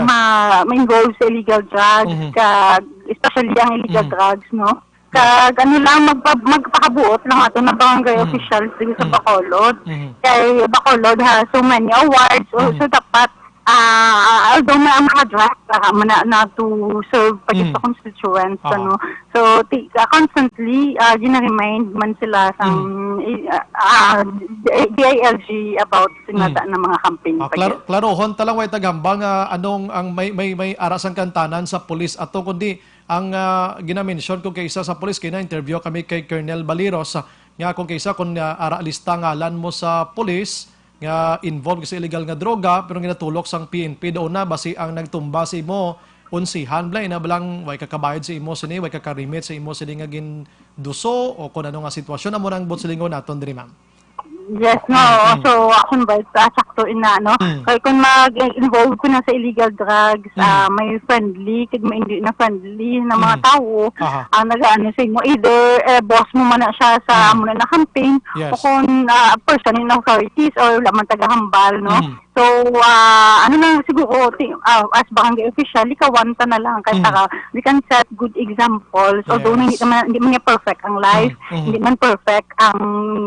may involved sa illegal drugs, kag especially ang illegal drugs, no. Kag ano lang, magpakabuot lang ato na barangay officials dito sa Bacolod. Kay Bacolod has so many awards, so dapat although may ang mga drugs na to serve pagit sa constituents, ano. So, constantly, gina-remind man sila sa DILG about sinada ng mga campaign. Klarohon talang way tagambang anong ang may arasang kantanan sa pulis ato kundi ang ginamention ko kay isa sa pulis kay na interview kami kay Colonel Baliros nga kung kaysa kung ara lista ngalan mo sa pulis nga involved sa illegal nga droga pero ginatulok sang PNP doon na basi ang nagtumba sa imo unsihan blay na balang way kakabayad sa imo sini way kakarimit sa imo sini nga ginduso o kung ano nga sitwasyon amo nang botselingon naton diri ma'am. Yes, no. So, Action Bray, sakto ina, no? Kaya kung mag-involve ko na sa illegal drugs, may friendly, kag may hindi na friendly na mga tao, ang nag-ano sa inyo, either boss mo man na siya sa muna na campaign, o kung person in authorities, or laman taga-hambal, no? So, ano lang siguro, as barangay official, ikawanta na lang. Kaya we can set good examples. Although hindi man niya perfect ang life, hindi man perfect ang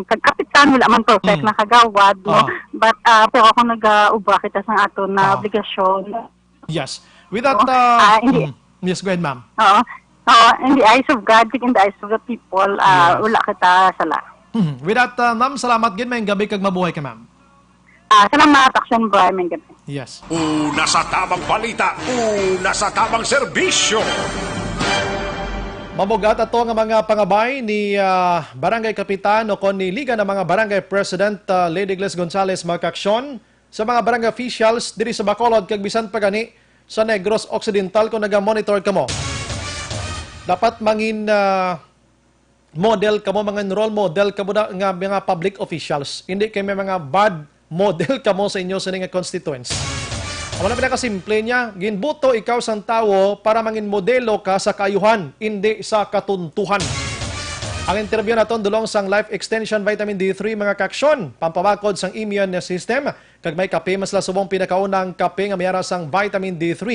kagkapitan, wala man perfect na kagawad, no? But, pero ako nag-ubra kita sa ato na obligasyon. Yes. With that, yes, go ahead, ma'am. In the eyes of God, in the eyes of the people, wala kita sala. With that, ma'am, salamat gid may gabi kag mabuhay ka, ma'am. Salamat, Action Bray, may gabi. Yes. Una sa tamang balita, una sa tamang serbisyo. Mamugat ato nga mga pangabay ni Barangay Kapitan o kon ni Liga ng mga Barangay President Lady Gles Gonzales magkaksyon sa mga barangay officials diri sa Bacolod kag bisan pa gani sa Negros Occidental kung naga-monitor kamo. Dapat mangin model kamo, mga role model kamo nga mga public officials. Hindi kay may mga bad model kamo sa inyo sa nga constituents. Ang wala pinakasimple niya, ginbuto ikaw sang tao para mangin modelo ka sa kaayuhan, hindi sa katuntuhan. Ang interview naton dulong sang Life Extension Vitamin D3 mga kaksyon, pampabakod sang immune system, kag may kape mas lasubong pinakaunang kape nga mayara sang Vitamin D3,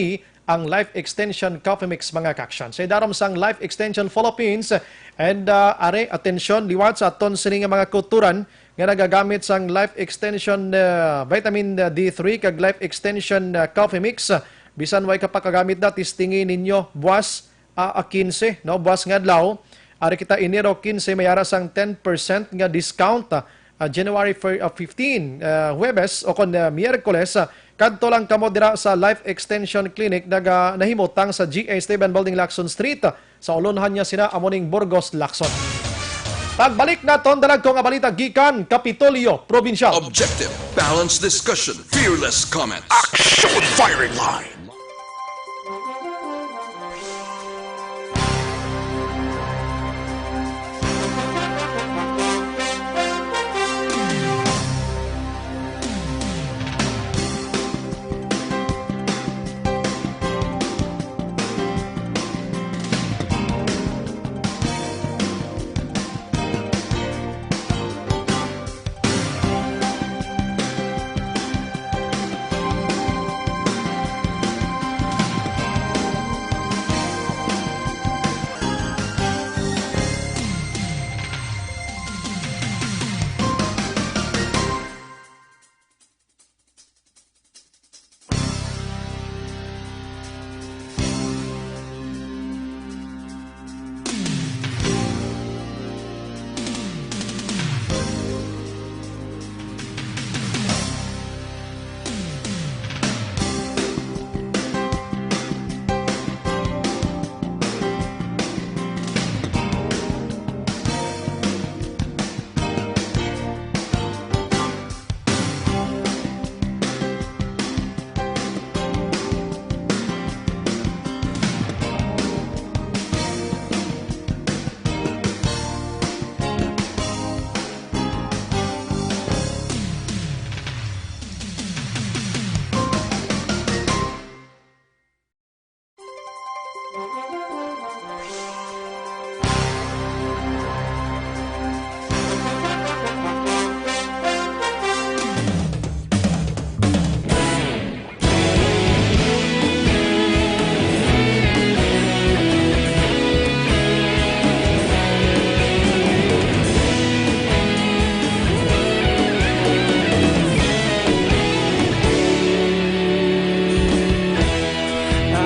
ang Life Extension Coffee Mix mga kaksyon. Sa darom sang Life Extension Philippines, and are, atensyon, liwat sa aton sini nga mga kulturan, nga nagagamit sang Life Extension Vitamin D3 kag Life Extension Coffee Mix. Bisan way kapakagamit na, tistingin ninyo buwas 15, no? Buwas nga adlaw. Ari kita Enero 15 mayara sang 10% nga discount. January 15, Huwebes o kon Miyerkules, kadto lang kamo dira sa Life Extension Clinic nahimutang sa GA Esteban Building, Lacson Street. Sa ulunhan niya sina amoning Burgos, Lacson. Pagbalik naton dalag ko nga balita gikan Kapitolyo Provincial. Objective, balanced discussion, fearless comments. Action firing line.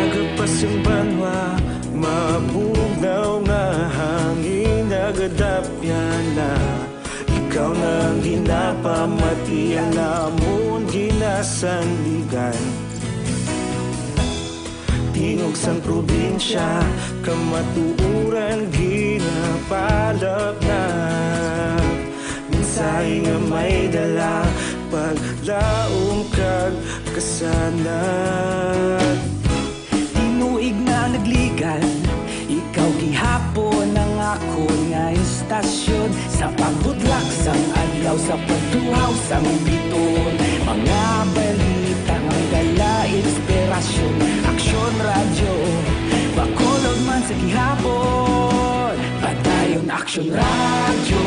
Agapas yung banwa, mabugaw nga hangin nagadapyan na. Ikaw na ang ginapamatian namon ginasandigan. Tingog sang probinsya, kamatuuran ginapalap na. Minsay nga may dala, paglaom kag kasanat. Tinuig na nagligan, ikaw gihapon ang ako nga istasyon. Sa pagbudlak sang adlaw, sa pagtuhaw sang biton. Mga balita nga dala inspirasyon. Aksyon radyo, bakolod man sa gihapon. Padayon aksyon radyo,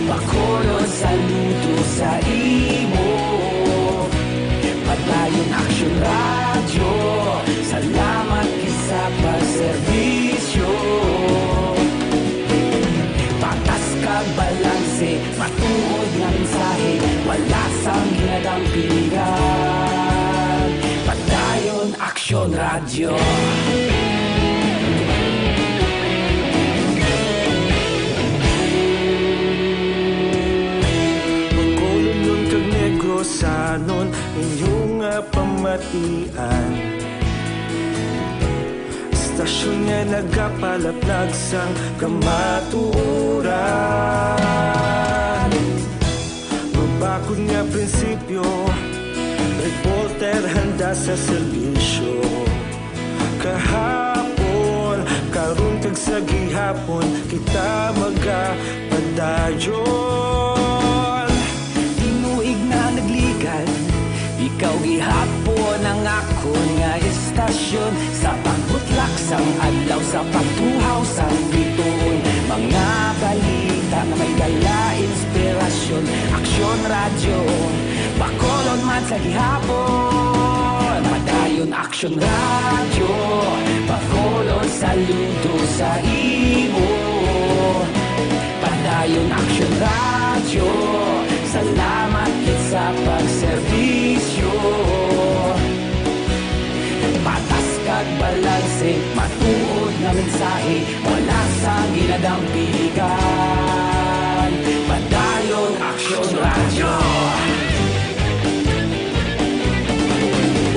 bakolod saludo sa imo. Padayon aksyon radyo, salamat kisa pagserbisyo. Patas kag balanse, matuod nga mensahe, wala sang ginadampigan. Padayon aksyon radyo. Magkulong kag negrosanon, inyong pamatian. Stasyon nga nagapalaplag sang kamaturan. Mabakod nga prinsipyo, reporter handa sa serbisyo. Kahapon, karon kag sa gihapon, kita magapadayon. Tinuig na nagligan, ikaw gihapon ang ako nga istasyon. Sa pagbutlak sang adlaw, sa pagtuhaw sang biton. Mga balita na may dala inspirasyon. Aksyon radyo, bakolon man sa gihapon. Padayon aksyon radyo, bakolon saludo sa imo. Padayon aksyon radyo, salamat kit sa pagserbisyo. Patas kag balanse, matuod nga mensahe, wala sang ginadampigan. Padayon aksyon radyo.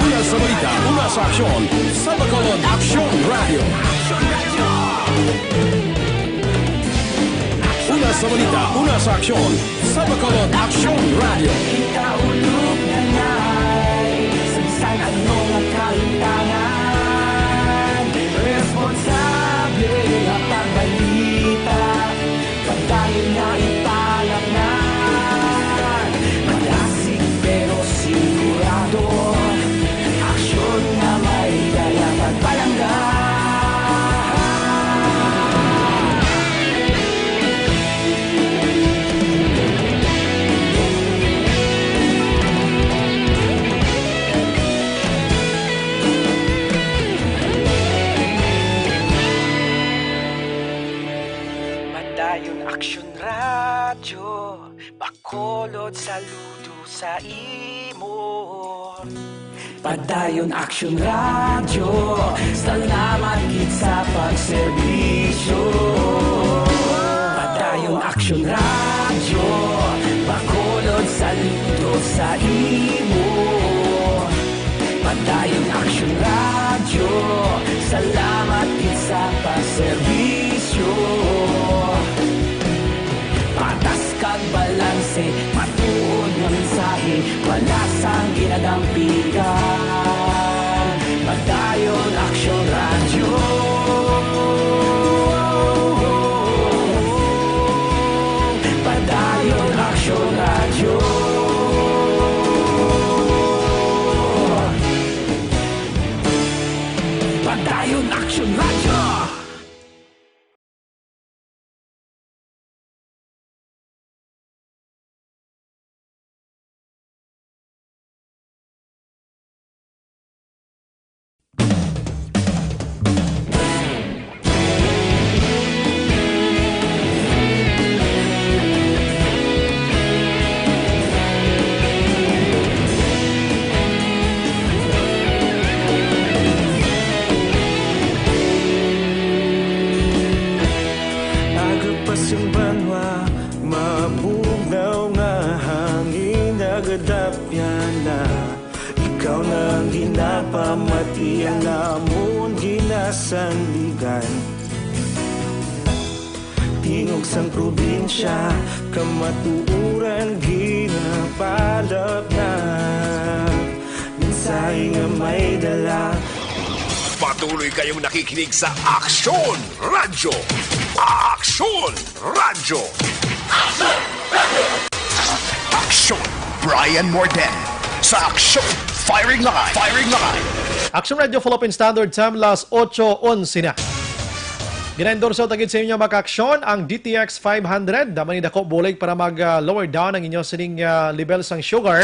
Una sa balita, una sa aksyon, sa Bacolod Aksyon Radio. Una sa balita, una sa aksyon, sa Bacolod Aksyon Radio. Ikaulog na ngay, sa bisan anong ang kahintangan. Responsable nga pagbalita, pagdayon nga ipalangnan. Malasig pero sigurado, aksyon nga may dala pagpalanggan. Padayon aksyon radyo, bakolod saludo sa imo. Padayon aksyon radyo, salamat kit sa pagserbisyo. Padayon aksyon radyo, bakolod saludo sa imo. Padayon aksyon radyo, salamat kit sa pagserbisyo. Patas kag balanse, matuod nga mensahe, wala sang ginadampigan. Padayon aksyon radyo. Padayon aksyon radyo. Padayon Action Radio. Agapasumbanwa, mabugaw nga hangin agadapyan na. Ikaw na ang ginapamati, ang namon ginasandigan. Tingog sang probinsya, kamatuuran ginapalap na. Minsay nga may dala. Patuloy kayong nakikinig sa Aksyon Radyo. Aksyon Radyo. Aksyon Brian Morden sa Aksyon Firing Line. Firing Line. Action Radio Philippine Standard Time, las 8:11 na. Ginaendorso tagid sa inyo maka-aksyon ang DTX 500. Daman ni dako bulig para mag-lower down ang inyo sining level sang sugar.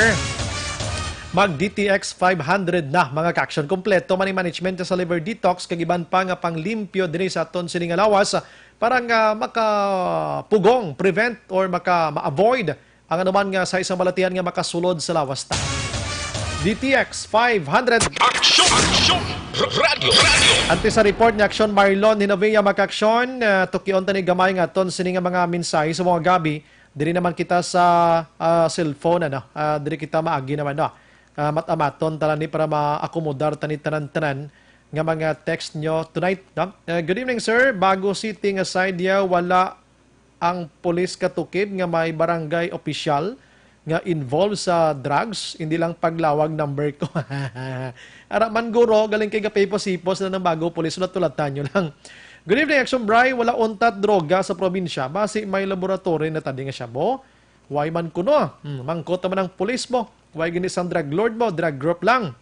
Mag DTX 500 na mga ka-aksyon. Kompleto man ang management sa liver detox kagiban pa nga panglimpyo dinhi sa aton sining lawas para nga makapugong, prevent or ma-avoid ang anuman nga sa isang balatian nga makasulod sa lawas ta. DTX 500. Aksyon Radio. Ante sa report ni Aksyon Marlon Hinovia maka-aksyon, tukion tani gamay nga aton sining mga mensahe sa mga gabi. Diri naman kita sa cellphone diri kita maagi naman matamaton talani para ma-akomodar tani tanan-tanan nga mga text nyo tonight. No? Good evening sir, bago sitting aside wala ang police katukid nga may barangay official nga involved sa drugs, hindi lang paglawag number ko. Araman guro, galing kay kapay-posipos na ng bago police, tulad-tulatan nyo lang. Good evening, Action Bry, wala untat droga sa probinsya, basi may laboratory na tadi nga siya mo. Why man kuno? Mangkot naman ang police mo. Why ginisang drug lord mo? Drug group lang.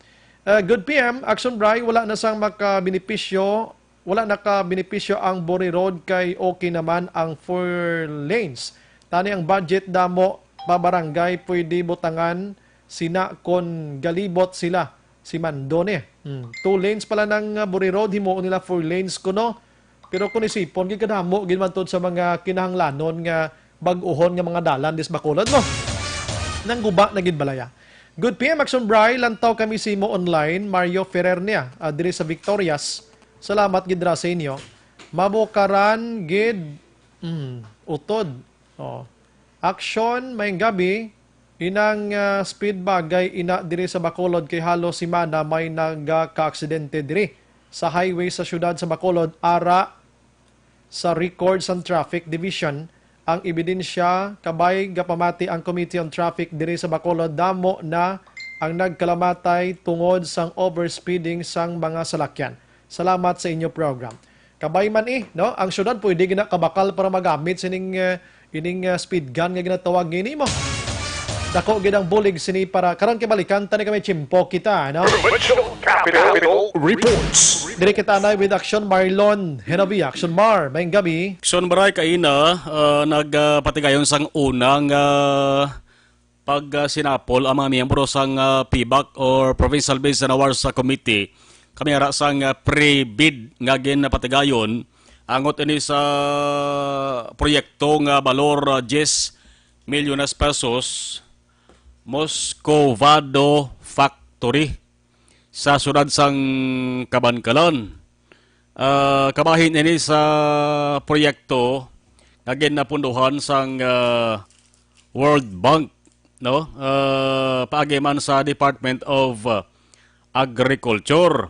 Good PM, Action Bry, wala na sang makabenepisyo. Wala nakabenepisyo ang Buri Road kay okay naman ang 4 lanes. Tani ang budget damo pabarangay pwede butangan sina kon galibot sila si Mandone. 2 lanes pala ng Buri Road, himuon nila 4 lanes kuno. Pero kung isipon, gikadamo, ginmantod sa mga kinahanglanon nga bag-uhon nga mga dalan dis Bacolod mo. Nang guba na gidbalaya. Good PM, Action Bry, lantaw kami simo online, Mario Ferrer niya, diri sa Victorias. Salamat gidra sa inyo. Mabukaran gid utod. Action, may gabi, inang speed bagay ina diri sa Bacolod kay halo si Mana may nagka-aksidente diri sa highway sa syudad sa Bacolod ara sa Records and Traffic Division. Ang ebidensya kabay gapamati ang Committee on Traffic diri sa Bacolod damo na ang nagkalamatay tungod sang overspeeding sang mga salakyan. Salamat sa inyo program. Kabay man no? Ang syudad pwede gina kabakal para magamit sining ining speed gun nga ginatawag ngini mo. Dako gid ang bulig sini para karon kay balikan tani kami chimpo kita, no? Capital Reports. Dire kita na with Action Marlon Henovi, Action Mar, maayong gabi. Action Baray kaina nagpatigayon sang unang pag sinapol ang mga miyembro sang PBAC or Provincial Basin Awards Committee. Kami ara sang pre-bid nga ginapatigayon angot ini sa proyekto nga balor 10 milyones pesos Moscovado Factory sa syudad sang Kabankalan. Kabahin ini sa proyekto nga ginapunduhan sang World Bank, no? Paagi man sa Department of Agriculture.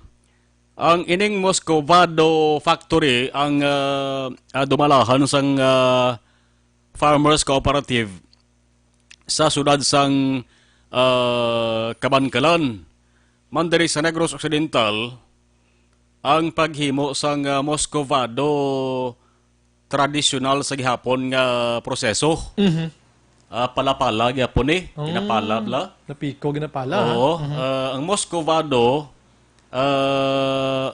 Ang ining Moscovado Factory ang dumalahan sang Farmers Cooperative sa syudad sang Kabankalan. Mandiri sa Negros Occidental, ang paghimo sang Moscovado traditional sa gihapon nga proseso. Palapala gyapon pinapala bla. Napiko ginapala. Oo. Ang Moscovado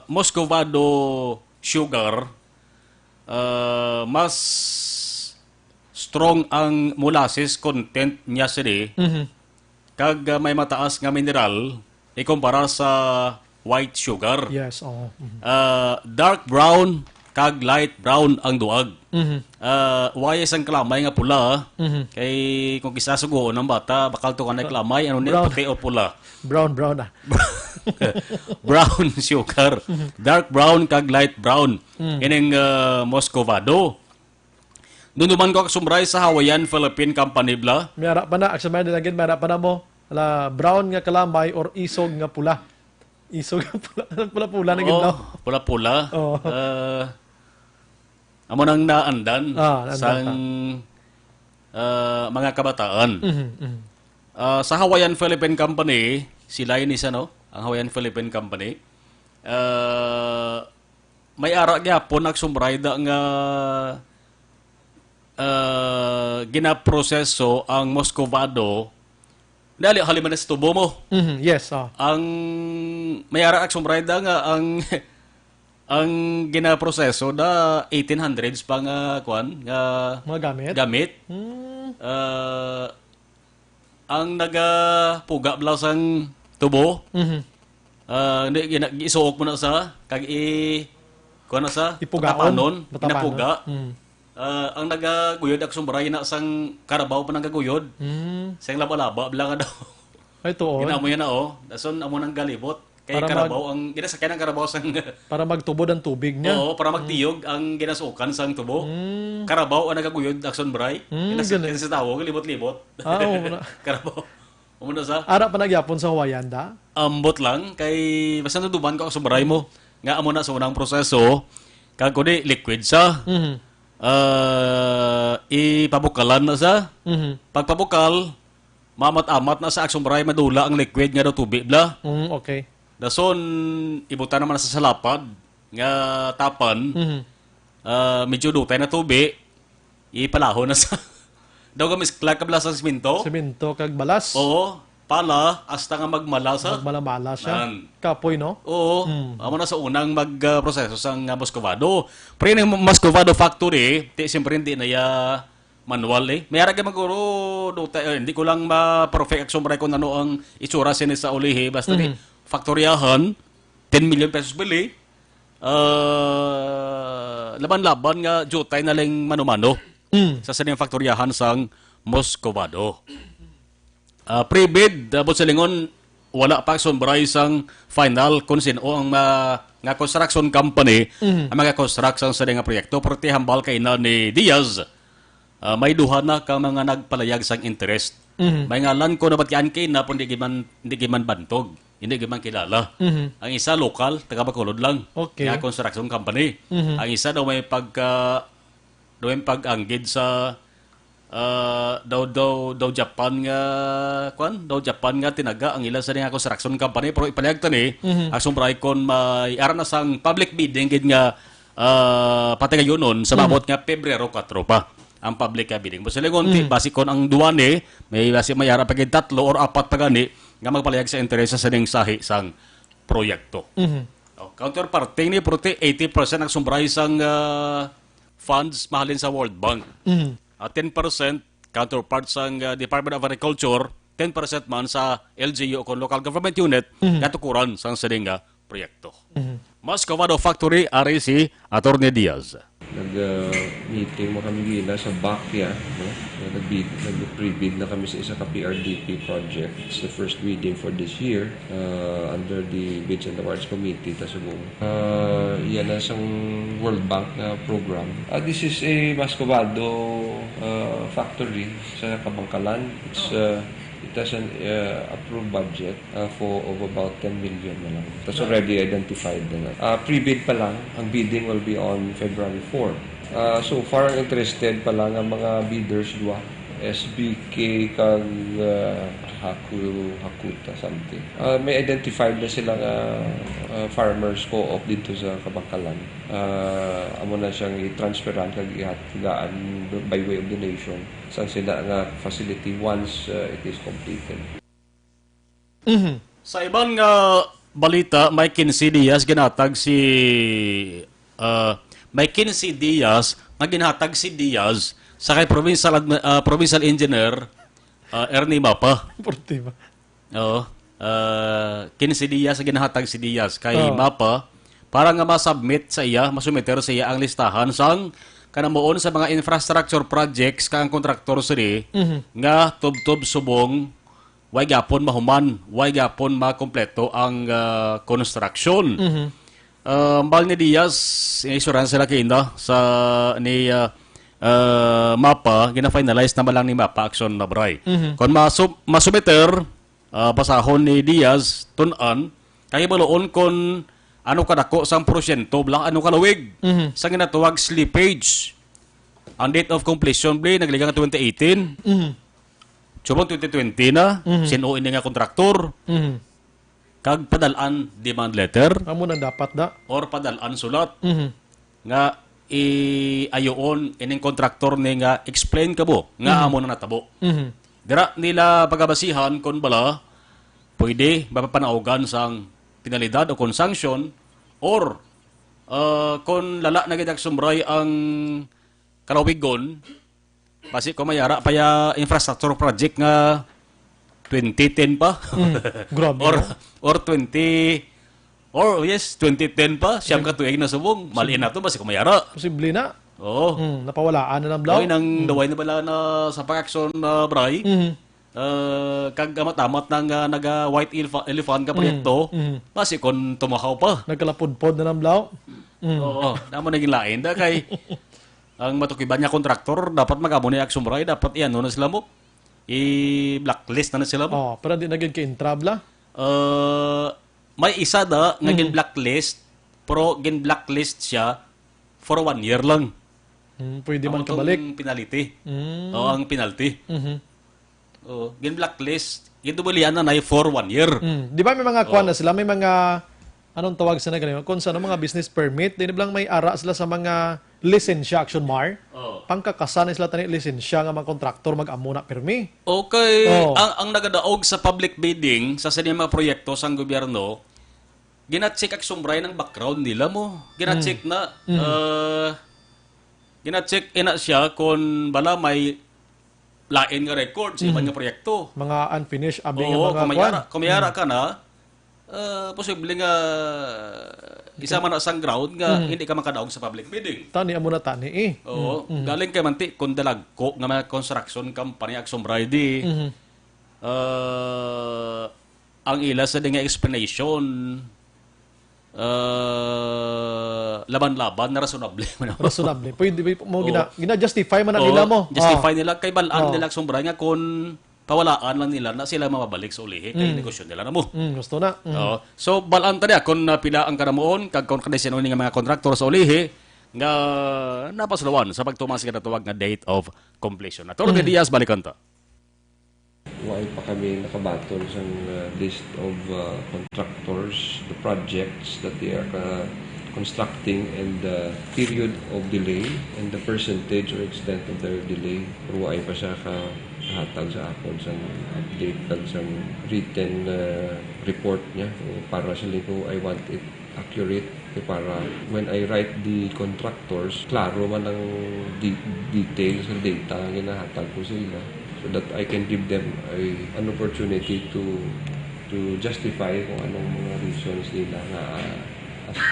Muscovado sugar, mas strong ang molasses content niya sini. Kag may mataas nga mineral ikumpara sa white sugar. Yes, oo. Dark brown kag light brown ang duag. Why isang kalamay nga pula? Kay kung kisasugo ng bata, bakal to kanay kalamay, ano niya, Brown. puti o pula? Brown ah. Brown sugar. Dark brown kag light brown. Ining Muscovado. Doon naman ko kasumray sa Hawaiian Philippine Company bla. May harap pa na, aksamay din agad, may harap pa na mo. Brown nga kalamay or isog nga pula. Isog nga pula. Pula-pula na gitna. Pula-pula. Oo. Amo nang naandan naandan sang mga kabataan. Sa Hawaiian Philippine Company, sila yun isa, no? Ang Hawaiian Philippine Company. May ara gyapon nagsumray da nga ginaproseso ang Muscovado. Dali haliman sa tubo mo. Yes, Ang may ara nagsumray da nga ang ang ginaproseso da 1800s pa nga kwan nga mga gamit. Ang nagapuga blasang tubo. Hindi isuok mo na sa kag kuan na sa Ipugaon. tapanon, ginapuga. Ang nagaguyod ak sumbaray na sang karabaw pa nagaguyod. Sang laba-laba bla nga daw. Ay to. Ginamo yan na dason amo nang galibot. Kay Para karabaw ang ginasakyan ng karabaw sang para magtubod ang tubig niya. Oo, para magtiyog ang ginasukan sang tubo. Karabaw ang nagaguyod akson bray. Ginasakyan sa tawo libot-libot. Oo na. Karabaw. Umuna sa Ara pa nagyapon sa Hawaiian da. ambot lang kay basta naduban ko sa baray mo nga amo na sa unang proseso kag kundi liquid sa ipabukalan na sa pagpabukal mamat-amat na sa aksong baray madula ang liquid nga daw tubig bla Okay. dason ibutan naman sa salapad nga tapan medyo dutay na tubig ipalaho na sa daw gamiskla ka bla sa simento kag balas. oo pala hasta nga magmalasa. Magmalamala siya. Kapoy, no? Oo. Amo na sa unang magproseso sang Muscovado. Pero yung Muscovado factory, siyempre hindi na ya manual eh. May ara ka maguro, hindi ko lang ma-perfect aksyon kung ano ang itsura siya sa ulihi. Basta di, faktoryahan, 10 million pesos bili. Laban-laban nga, jutay na lang mano-mano sa sining faktoryahan sang Muscovado. Pre-bid, abot sa lingon, wala pa sunbray sang final kung sino ang nga construction company ang mga construction sa nga proyekto. Pero hambal kay na ni Diaz, may duha na ka mga nagpalayag sang interest. May ngalan ko na ba't yan kay na hindi giman bantog, hindi giman kilala. Ang isa lokal, taga Bacolod lang, nga construction company. Ang isa daw may pag-anggid sa daw Japan nga tinaga ang ilan sa nga construction company pero ipalayag tani ang sumbray kon may ara na sang public bidding gid nga patigayonon sa mabot nga Pebrero 4 pa ang public bidding. Basta legonti basi kon ang duwane may basi mayara pagid 3 or 4 pa gani nga magpalayag sa interes sa ning sahi sang proyekto. Counterparting ni prote 80% ang sumbray sang funds mahalin sa World Bank. 10% counterpart sa Department of Agriculture, 10% man sa LGU o local government unit, katukuran sa sining proyekto. Muscovado Factory, ari si Atty. Diaz. Nag-meeting mo kami gina sa Bakya. No? Nag-pre-bid na kami sa isa ka PRDP project. It's the first bidding for this year under the Bids and Awards Committee. Yan na isang World Bank na program. This is a Muscovado factory sa Kabangkalan. It has an approved budget of about 10 million na lang. That's already identified na. Pre-bid pa lang. Ang bidding will be on February 4. So far, interested pa lang ang mga bidders dua. SBK kag Hakuta something. May identified na silang farmers co-op dito sa Kabangkalan. Amo na siyang i-transferan kag ihatgaan by way of donation sa sila nga facility once it is completed. Sa ibang balita, may 15 Diaz ginatag si may 15 Diaz nga ginatag si Diaz sa kay provincial engineer Ernie Mapa. Portiva. Oo. 15 Diaz nga ginahatag si Diaz kay Oo. Mapa para nga masubmit sa iya, masumiter sa iya ang listahan sang kanamuon sa mga infrastructure projects kang kontraktor sini nga tubtob subong way gapon mahuman, way gapon makompleto ang construction. Bal ni Diaz, insurance sila kinda sa ni Mapa, gina-finalize na malang ni Mapa action na bray. Kung masumiter, basahon ni Diaz, tunan, kaya baloon kung ano kadako sang porsyento, blang ano kalawig, sa ginatuwag slippage. Ang date of completion, bli, nagligang 2018. Subong 2020 na, sinuin nga kontraktor, kag padalaan demand letter, Amo nang dapat da. or padalaan sulat, nga ayoon ining kontraktor ni nga explain kabo nga amo na natabo. Dira nila pagabasihan kung bala pwede mapapanaugan sang penalidad o kung sanction or kung lala na gidag sumray ang kalawigon basi kung mayara pa ya infrastructure project nga 2010 pa Grabe. or 2010 pa siyam ka tuig na subong maliin na to basi kung mayara. Posible na. Oo. Napawalaan na ng blaw. Daway nang daway na bala na sa pag-action na bray. Kag amat-amat nang naga white elephant ka proyekto. Basi kon tumahaw pa. Nagkalapod-pod na ng blaw. Oo, naman naging lain da kay ang matukiban niya kontraktor dapat mag-amo ni action bray dapat iyan na sila mo. I-blacklist na sila mo. Oh, pero hindi naging ka-intrabla. May isa da nga gin-blacklist pero gin-blacklist siya for 1 year lang. Pwede man Ang itong kabalik. penalty. Oo, ang penalty. Oo, gin-blacklist, ginubulian na for 1 year. Di ba may mga kwan na sila? May mga, anong tawag sa na ganun? Kung sa mga business permit, di ba lang may ara sila sa mga lisensya, action mar? Pangkakasan sila tani lisensya nga mga kontraktor mag-amo na permi. Okay, Oo. ang nagadaog sa public bidding sa mga proyekto sa gobyerno, gina-check ang sumbray ng background nila mo. Gina-check na, gina-check ina siya kung bala may lain nga record sa ibang nga proyekto. Mga unfinished, abing nga Oo, mga kwan. kumayara ka na, posible nga isa man na sang ground nga hindi ka makadaog sa public bidding. Tani amo na tani eh. Oo, galing kay manti kung dalagko nga mga construction company aksong bride. Ang ila sa nga explanation laban-laban na rasonable. Rasonable. Pwede mo gina-justify man na nila mo. Justify nila kay balaan nila aksong bride nga kung pawalaan lang nila na sila mababalik sa ulihi kay negosyo nila na mo. Gusto na. Oo. So balaan ta dia kung pila ang kanamuon kag kung kanay nga mga kontraktor sa ulihi nga napasulawan sa pagtumas sa kinatawag nga date of completion. Attorney Diaz balikan ta. Why pa kami nakabatol sa list of contractors, the projects that they are constructing and the period of delay and the percentage or extent of their delay. Pero why pa siya hatag sa akon sa update kag sa written report niya. So, para sa ko, I want it accurate para when I write the contractors, klaro man ang details sa data nga ginahatag ko sila so that I can give them an opportunity to justify kung anong mga reasons nila na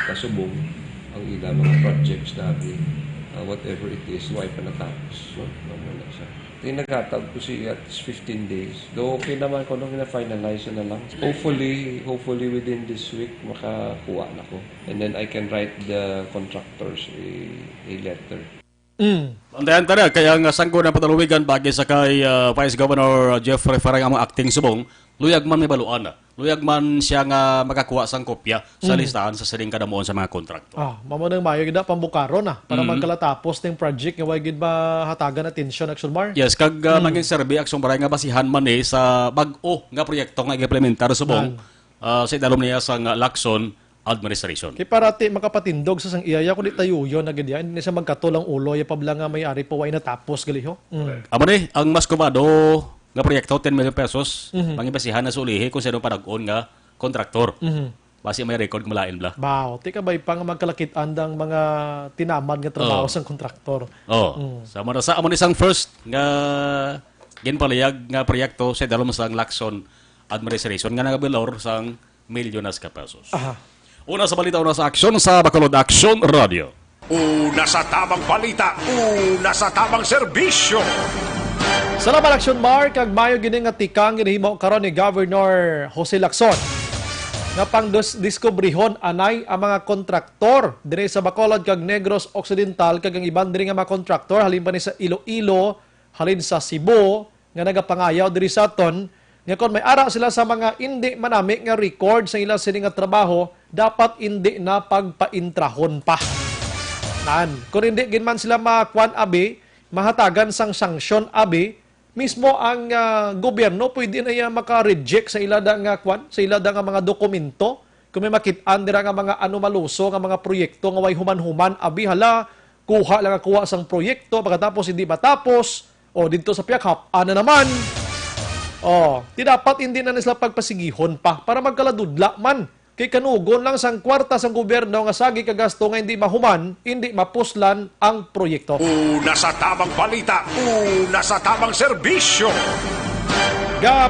kasubong ang ilang mga projects natin. Whatever it is, why pa natapos. So, na siya. Tinaghatag ko siya at 15 days. Though okay naman ko nung na-finalize na lang. Hopefully within this week, makakuha na ko. And then I can write the contractors a letter. Andayan tara, kaya nga sangko ng pataluwigan bagay sa kay Vice Governor Jeffrey Farang ang acting subong, luyag man may baluan na. Luyag man siya nga makakuha sang kopya sa listahan sa sining kadamuon sa mga kontrakto. Mamo nang mayo gid pambukaro na para magkalatapos ning project nga way gid ba hatagan atensyon action mar. Yes, kag naging survey aksong baray nga basihan man sa bag-o nga proyekto nga implementar subong sa idalom niya sa Lacson administration. Kay parati makapatindog sa sang iyaya kun di tayo yon na gid yan, hindi sa magkatulang ulo ya pabla nga may ari pa way natapos gali ho. Amo ni ang mas kumado nga proyekto 10 million pesos, mangimbasihan na sa ulihi kung sino panag-on nga kontraktor. Basi may record malain bla. Baw, ti ka bay pang magkalakit andang mga tinamad nga trabaho Oh. sang kontraktor. Oh. Sa mo sa amon isang first nga ginpalayag nga proyekto sa dalom sang Lacson Administration nga nagabilor sang milyones ka pesos. Aha. Una sa balita, una sa aksyon sa Bacolod Action Radio. Una sa tamang balita, una sa tamang serbisyo. Sa Laban Action Bar, kag mayo gini nga tikang ginahimo karon ni Governor Jose Lacson nga pang diskubrihon anay ang mga kontraktor dire sa Bacolod kag Negros Occidental kag ang iban diri nga mga kontraktor halin pa ni sa Iloilo, halin sa Cebu nga nagapangayaw diri sa aton nga kon may ara sila sa mga hindi manami nga record sa ilang sini nga trabaho, dapat hindi na pagpaintrahon pa. Kung hindi ginman sila makuan abi, mahatagan sang sanksyon abi, mismo ang gobyerno pwede na yan maka-reject sa ilada nga kuan, sa ilada nga mga dokumento. Kung may makit-an dira nga mga maluso nga mga proyekto nga way human-human abi, hala kuha lang kuha sang proyekto pagkatapos hindi matapos o dito sa piyakap ana naman. Di dapat hindi na sila pagpasigihon pa para magkaladudla man. Kay kanugon lang sang kwarta sang gobyerno nga sagi kagasto nga hindi mahuman, hindi mapuslan ang proyekto. Una sa tamang balita, una sa tamang serbisyo.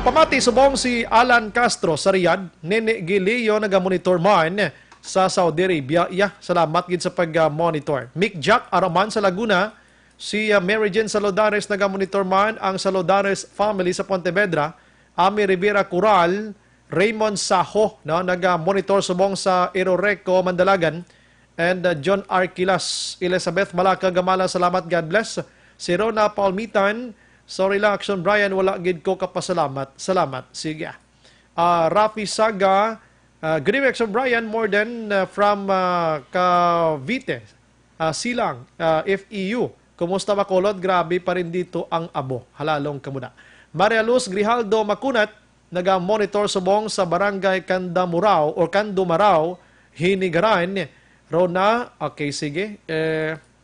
Pamati subong si Alan Castro sa Riyadh, Nene Gilio naga-monitor man sa Saudi Arabia. Salamat gid sa pag-monitor. Mick Jack Araman sa Laguna, si Mary Jane Salodares naga-monitor man ang Salodares family sa Pontevedra, Ami Rivera Cural, Raymond Saho naga-monitor subong sa Iroreco, Mandalagan, and John Arquilas, Elizabeth Malacca Gamala, salamat, God bless. Si Rona Palmitan, sorry lang, Action Brian, wala gid ko kapasalamat. Salamat. Sige. Rafi Saga, good evening, Action Brian, more than from Cavite. Silang, FEU. Kumusta Bacolod? Grabe pa rin dito ang abo. Halalong kamuda. Maria Luz Grijaldo Makunat, naga-monitor subong sa Barangay Candamurao or Candumarao, Hinigaran. Rona, okay, sige.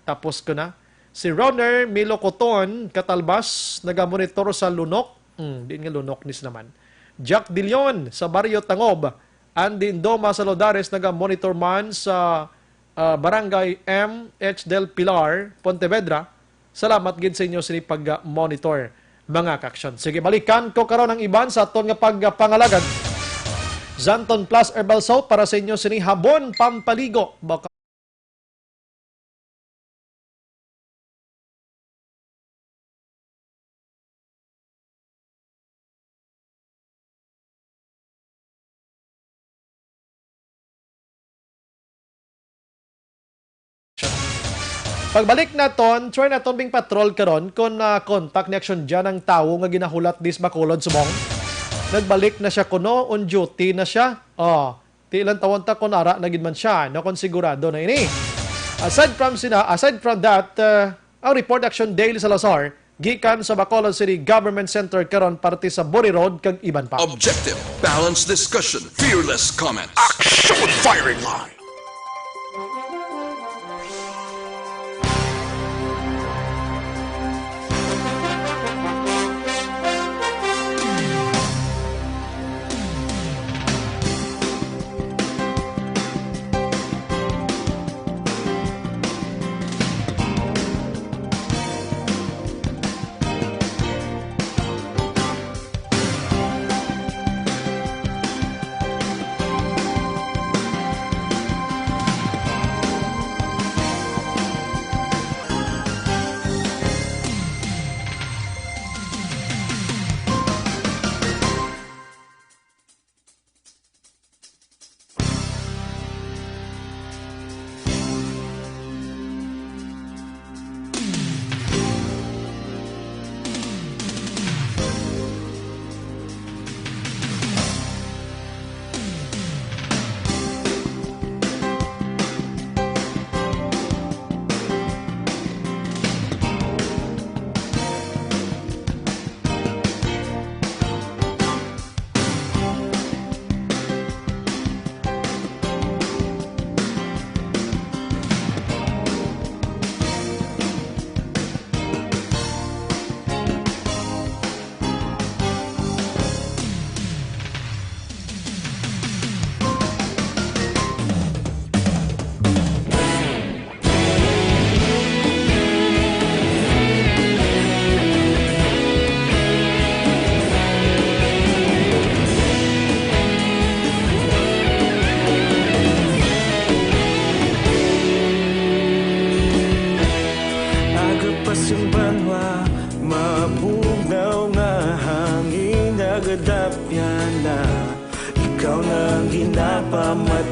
Tapos ko na. Si Roner Milocoton, Katalbas, naga-monitor sa Lunok. Di nga Lunok nis naman. Jack Dilion sa Barrio Tangob. Andy Indoma sa Lodares, naga-monitor man sa Barangay M.H. del Pilar, Pontevedra. Salamat gid sa inyo sa pag-monitor, mga kaksyon. Sige, balikan ko karon ang iban sa aton nga pagpangalagad. Zanton Plus Herbal Soap para sa inyo sini habon pampaligo. Baka pagbalik naton, try naton bing patrol karon kon contact ni action dyan ang tao nga ginahulat dis Bacolod subong. Nagbalik na siya kuno, on duty na siya. Ti ilang tawon ta kon ara na gid man siya, no kon sigurado na ini. Aside from that, ang report action daily sa Lazar gikan sa Bacolod City Government Center karon parte sa Buri Road kag iban pa. Objective, balanced discussion, fearless comments. Action firing line.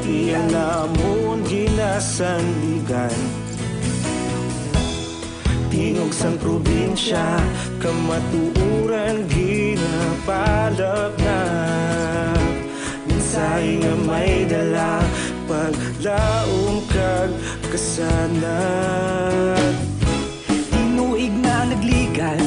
Tiyan namon ginasandigan, tingog sang probinsya, kamatuuran ginapalap na. Minsay nga may dala, paglaom kag kasanat. Tinuig na nagligan,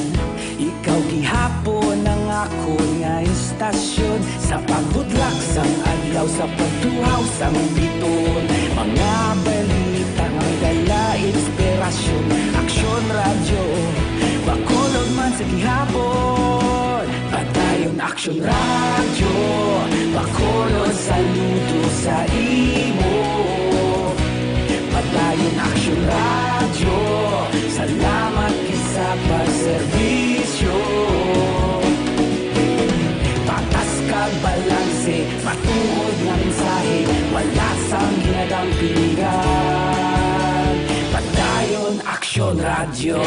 ikaw gihapon ang ako nga istasyon. Sa pagbudlak sang adlaw, sa pagtuhaw sang biton, mga balita nga dala inspirasyon. Aksyon radyo, bakulog man sa gihapon. Padayon aksyon radyo, bakulog saludo sa imo. Padayon aksyon radyo, salamat sa pagserbisyo. Patas kag balanse, matuod nga mensahe, wala sang ginadampingan. Padayon aksyon radyo.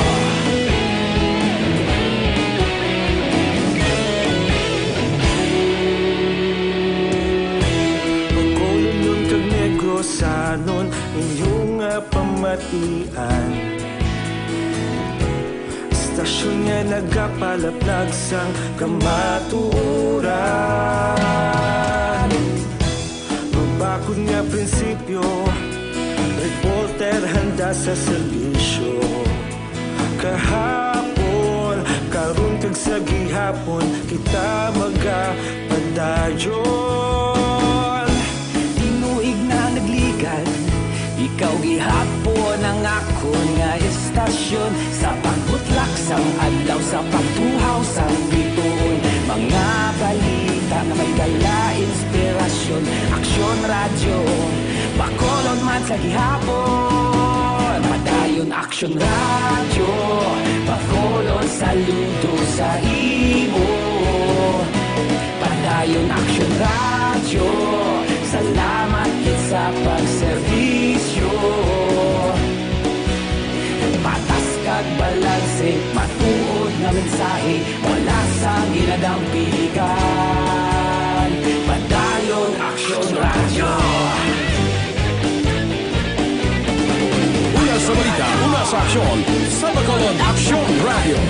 Pagkulong kag negosanon, inyong pamatian. Stasyon nga nagapalaplag sang kamatuuran. Magbakod nga prinsipyo, reporter handa sa serbisyo. Kahapon, karon kag sa gihapon, kita magapadayon. Tinuig na nagligan, ikaw gihapon ang ako nga istasyon. Sa pagbutlak sang adlaw, sa pagtuhaw sang biton, mga balita na may dala inspirasyon. Aksyon radyo, bakolon man sa gihapon. Padayon aksyon radyo, bakolon saludo sa imo. Padayon aksyon radyo, salamat gid sa pagserbisyo. Patas kag balanse, matuod nga mensahe, wala sang ginadampigan. Padayon aksyon radyo. Una sa balita, una sa aksyon, sa Bacolod Aksyon Radio.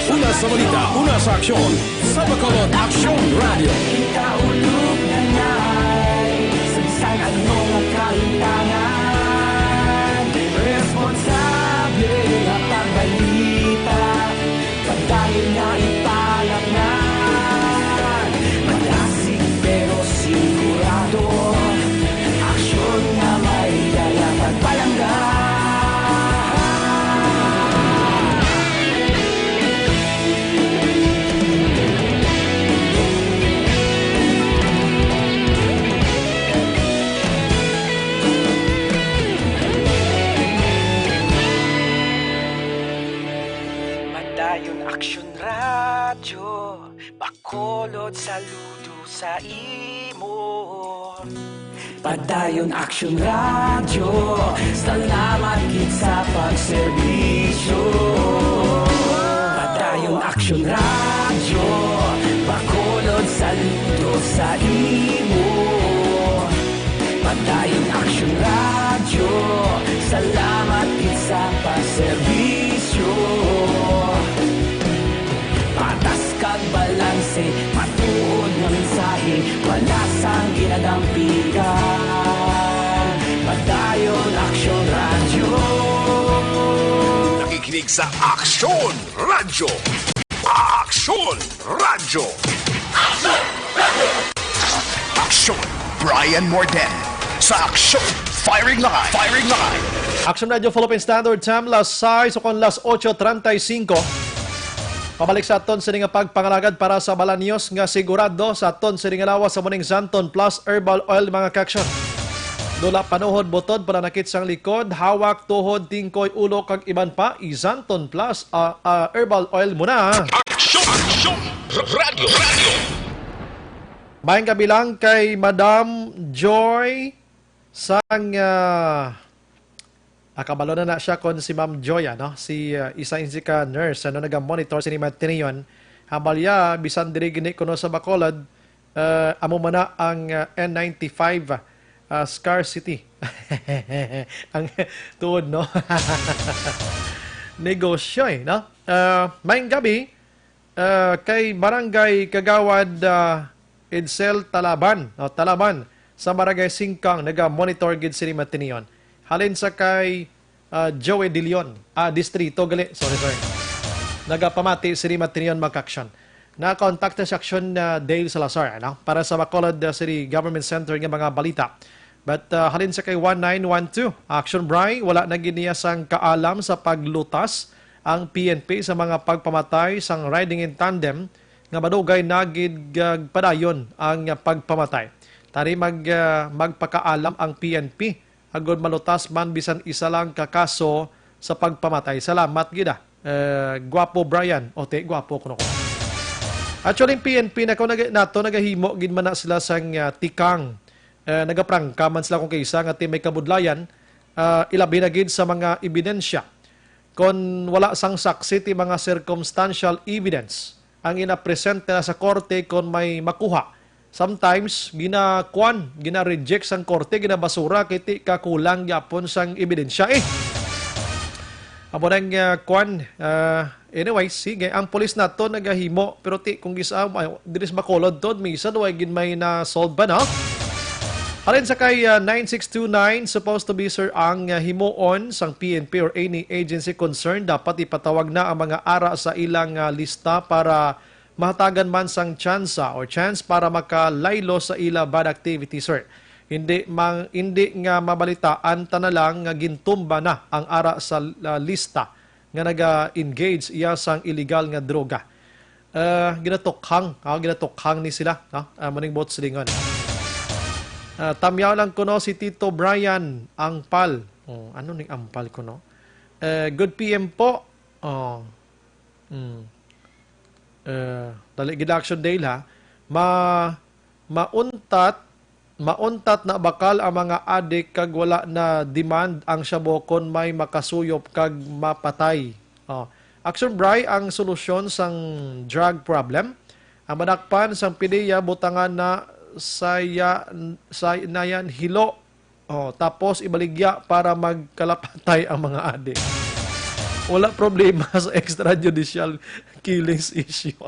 Una sa balita, una sa aksyon, sa Bacolod Aksyon Radio. Ikaulog na na'y sagsang anong ang kahintangan. Responsable na pagbalita, pagdayon na ipalap na. Malasig pero sigurado, aksyon na may dala pagpalanggan. Padayon aksyon radyo, bakolod saludo sa imo. Padayon aksyon radyo, salamat gid sa pagserbisyo. Padayon aksyon radyo, bakolod saludo sa imo. Padayon aksyon radyo, salamat gid sa pagserbisyo. Patas kag balanse, matuod nga mensahe, wala sang ginadampigan. Padayon aksyon radyo. Nakikinig sa Aksyon Radio. Aksyon Radio. Aksyon, Brian Morden. Sa Aksyon, Firing Line. Firing Line. Action Radio Philippine Standard Time, las 6 o kon las 8:35. Pabalik sa aton sa nga pagpangalagad para sa Balanios nga sigurado sa aton sa nga lawas sa muning Zanton Plus Herbal Oil mga kaksyon. Dula panuhod butod para nakit sang likod, hawak, tuhod, tingkoy, ulo kag iban pa, Zanton Plus Herbal Oil muna. Aksyon Radio. Mayang kabilang kay Madam Joy sang akabalo na siya kon si Ma'am Joy, no? Si isa insika nurse, naga-monitor si ni Matinion. Hambal ya, bisan diri gini kuno sa Bacolod, amo mana ang N95 scarcity. Ang tuod, no? Negosyo, no? Mayang gabi, kay Barangay Kagawad Edsel Talaban, no? Talaban, sa Barangay Singkang, naga-monitor gid sini matiniyon. Halin sa kay Joey De Leon, distrito gali, sorry. Nagapamati sini matiniyon mag-action. Na-contact sa action Dale Salazar, no? Para sa Bacolod City Government Center ng mga balita. But halin sa kay 1912, Action Bry, wala na giniyasang kaalam sa paglutas ang PNP sa mga pagpamatay sang riding in tandem nga madugay nagid padayon ang pagpamatay. Tari magpakaalam ang PNP agud malutas man bisan isa lang kakaso sa pagpamatay. Salamat gida. Gwapo Brian. Ote, gwapo kuno ko. Actually, PNP nato nagahimo gid man na sila sang tikang nagaprangka man sila kung kaysa nga may kabudlayan ilabi na gid sa mga ebidensya. Kung wala sang saksi ti mga circumstantial evidence ang ina-present na sa korte kung may makuha. Sometimes gina-reject sang korte, ginabasura kiti kakulang yapon sang ebidensya Amo nang anyway, sige, ang polis nato nagahimo pero kung gisa diris Bacolod tod minsan way gid may na solve ba no? Alin sa kay 9629 supposed to be sir ang himuon sang PNP or any agency concerned dapat ipatawag na ang mga ara sa ilang lista para mahatagan man sang chance para makalaylo sa ila bad activity sir. Hindi nga mabalitaan ta na lang nga gintumba na ang ara sa lista nga naga-engage iya sang illegal nga droga. Ginatokhang ni sila, no? Maning bot silingon. Tamyaw lang ko no si Tito Brian Angpal. Ano ning Angpal ko no? Good PM po. Dali gid action day ha. Mauntat na bakal ang mga adik kag wala na demand ang syabokon may makasuyop kag mapatay. Action Bry ang solusyon sang drug problem. Ang madakpan sang pidiya butangan na nayan hilo. Tapos ibaligya para magkalapatay ang mga adik. Wala problema sa extrajudicial killings issue.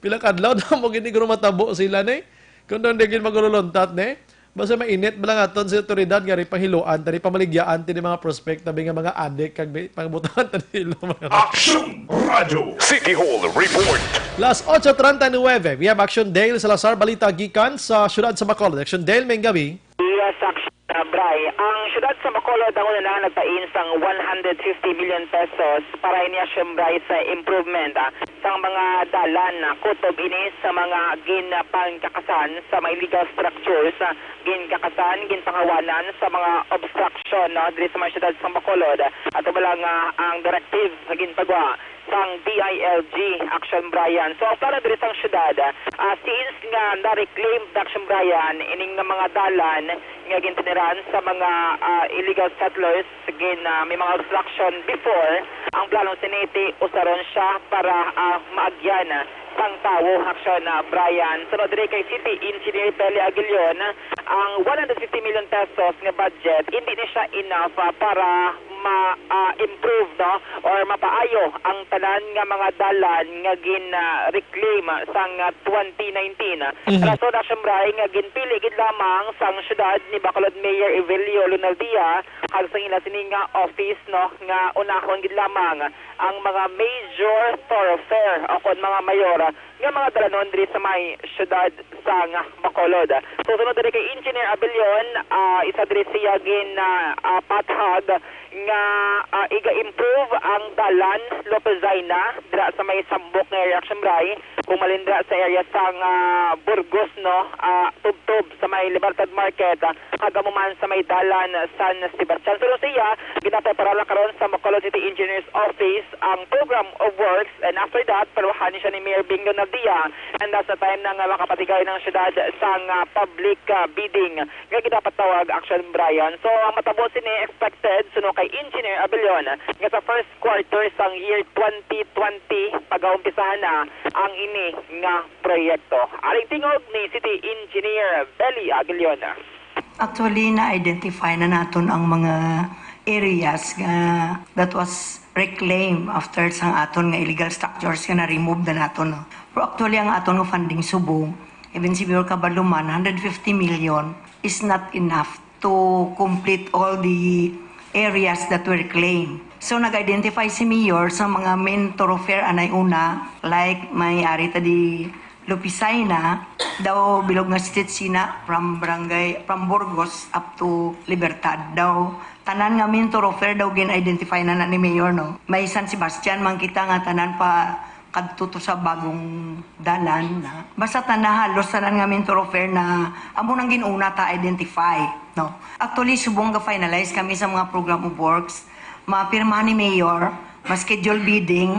Pila kadlaw na mo gini matabo sila ni. Kung doon digin magululuntat ne, basta mainit bala nga ton sa otoridad nga ri pahiluan tani pamaligyaan tini mga prospect tabi nga mga adik kag pangbutan tani mga Action Radio City Hall Report. Las 8:39, we have Action Dale Salazar balita gikan sa syudad sa Bacolod. Action Dale may gabi. Yes, Action Bray. Ang syudad sa Bacolod ang una na nagpain sang 150 million pesos para niya Bray sa improvement sa mga dalan kutob ini sa mga ginpangkakasan sa mga illegal structures, ginkasan, ginpangawanan sa mga obstruction diri sa mga syudad sa Bacolod at wala nga ang directive sa ginpagawa sang DILG Action Brian. So para diri sang syudad, since nga na-reclaim Action Brian ining nga mga dalan nga gintineran sa mga illegal settlers may mga obstruction before, ang planong siniti usaron siya para maagyan sang tawo Action Brian. Sunod diri kay City Engineer Pele Aguilion, ang 150 million pesos nga budget hindi ni siya enough para ma-improve or mapaayo ang tanan nga mga dalan nga gin-reclaim sang 2019. Rason na siyempre nga ginpili gid lamang sang syudad ni Bacolod Mayor Evelio Lunaldia kag sang ila sini nga office nga unahon gid lamang ang mga major thoroughfare o kon mga mayor nga mga dalanon diri sa may syudad sang Bacolod. So sunod diri kay Engineer Abelion, isa diri siya pathag nga iga-improve ang dalan Lopezina dira sa may Sambok nga area Bray, kung malindra sa area sang Burgos tubtob sa may Libertad Market kagamuman sa may dalan San Sebastian. So siya ginapepara lang karon sa Bacolod City Engineers Office ang program of works, and after that paruhanin siya ni Mayor Bingo Dia, and that's the time nang makapatigay ng syudad sang public bidding nga dapat tawag Action Brian. So ang matabo sini expected suno kay Engineer Abelon nga sa first quarter sang year 2020 pag-umpisahan na ang ini nga proyekto. Aling tingog ni City Engineer Belly Aguilion. Actually, na-identify na naton ang mga areas that was reclaimed after sang aton nga illegal structures nga na-remove na naton. No? Pero actually, ang aton nga funding subong, even si Mayor Cabaluman, 150 million is not enough to complete all the areas that were reclaimed. So, nag-identify si Mayor sa mga main thoroughfare anay una, like may ari tadi Lupisay na, daw bilog nga street sina from Burgos up to Libertad. Daw, tanan nga min thoroughfare daw gin-identify na ni Mayor, no? May San Sebastian, man kita nga tanan pa kadtuto sa bagong dalan. Na. Basta tanan halos tanan nga min thoroughfare na amo nang ginuna ta identify, no? Actually, subong ga finalize kami sa mga program of works. Mapirmahan ni Mayor, ma-schedule bidding.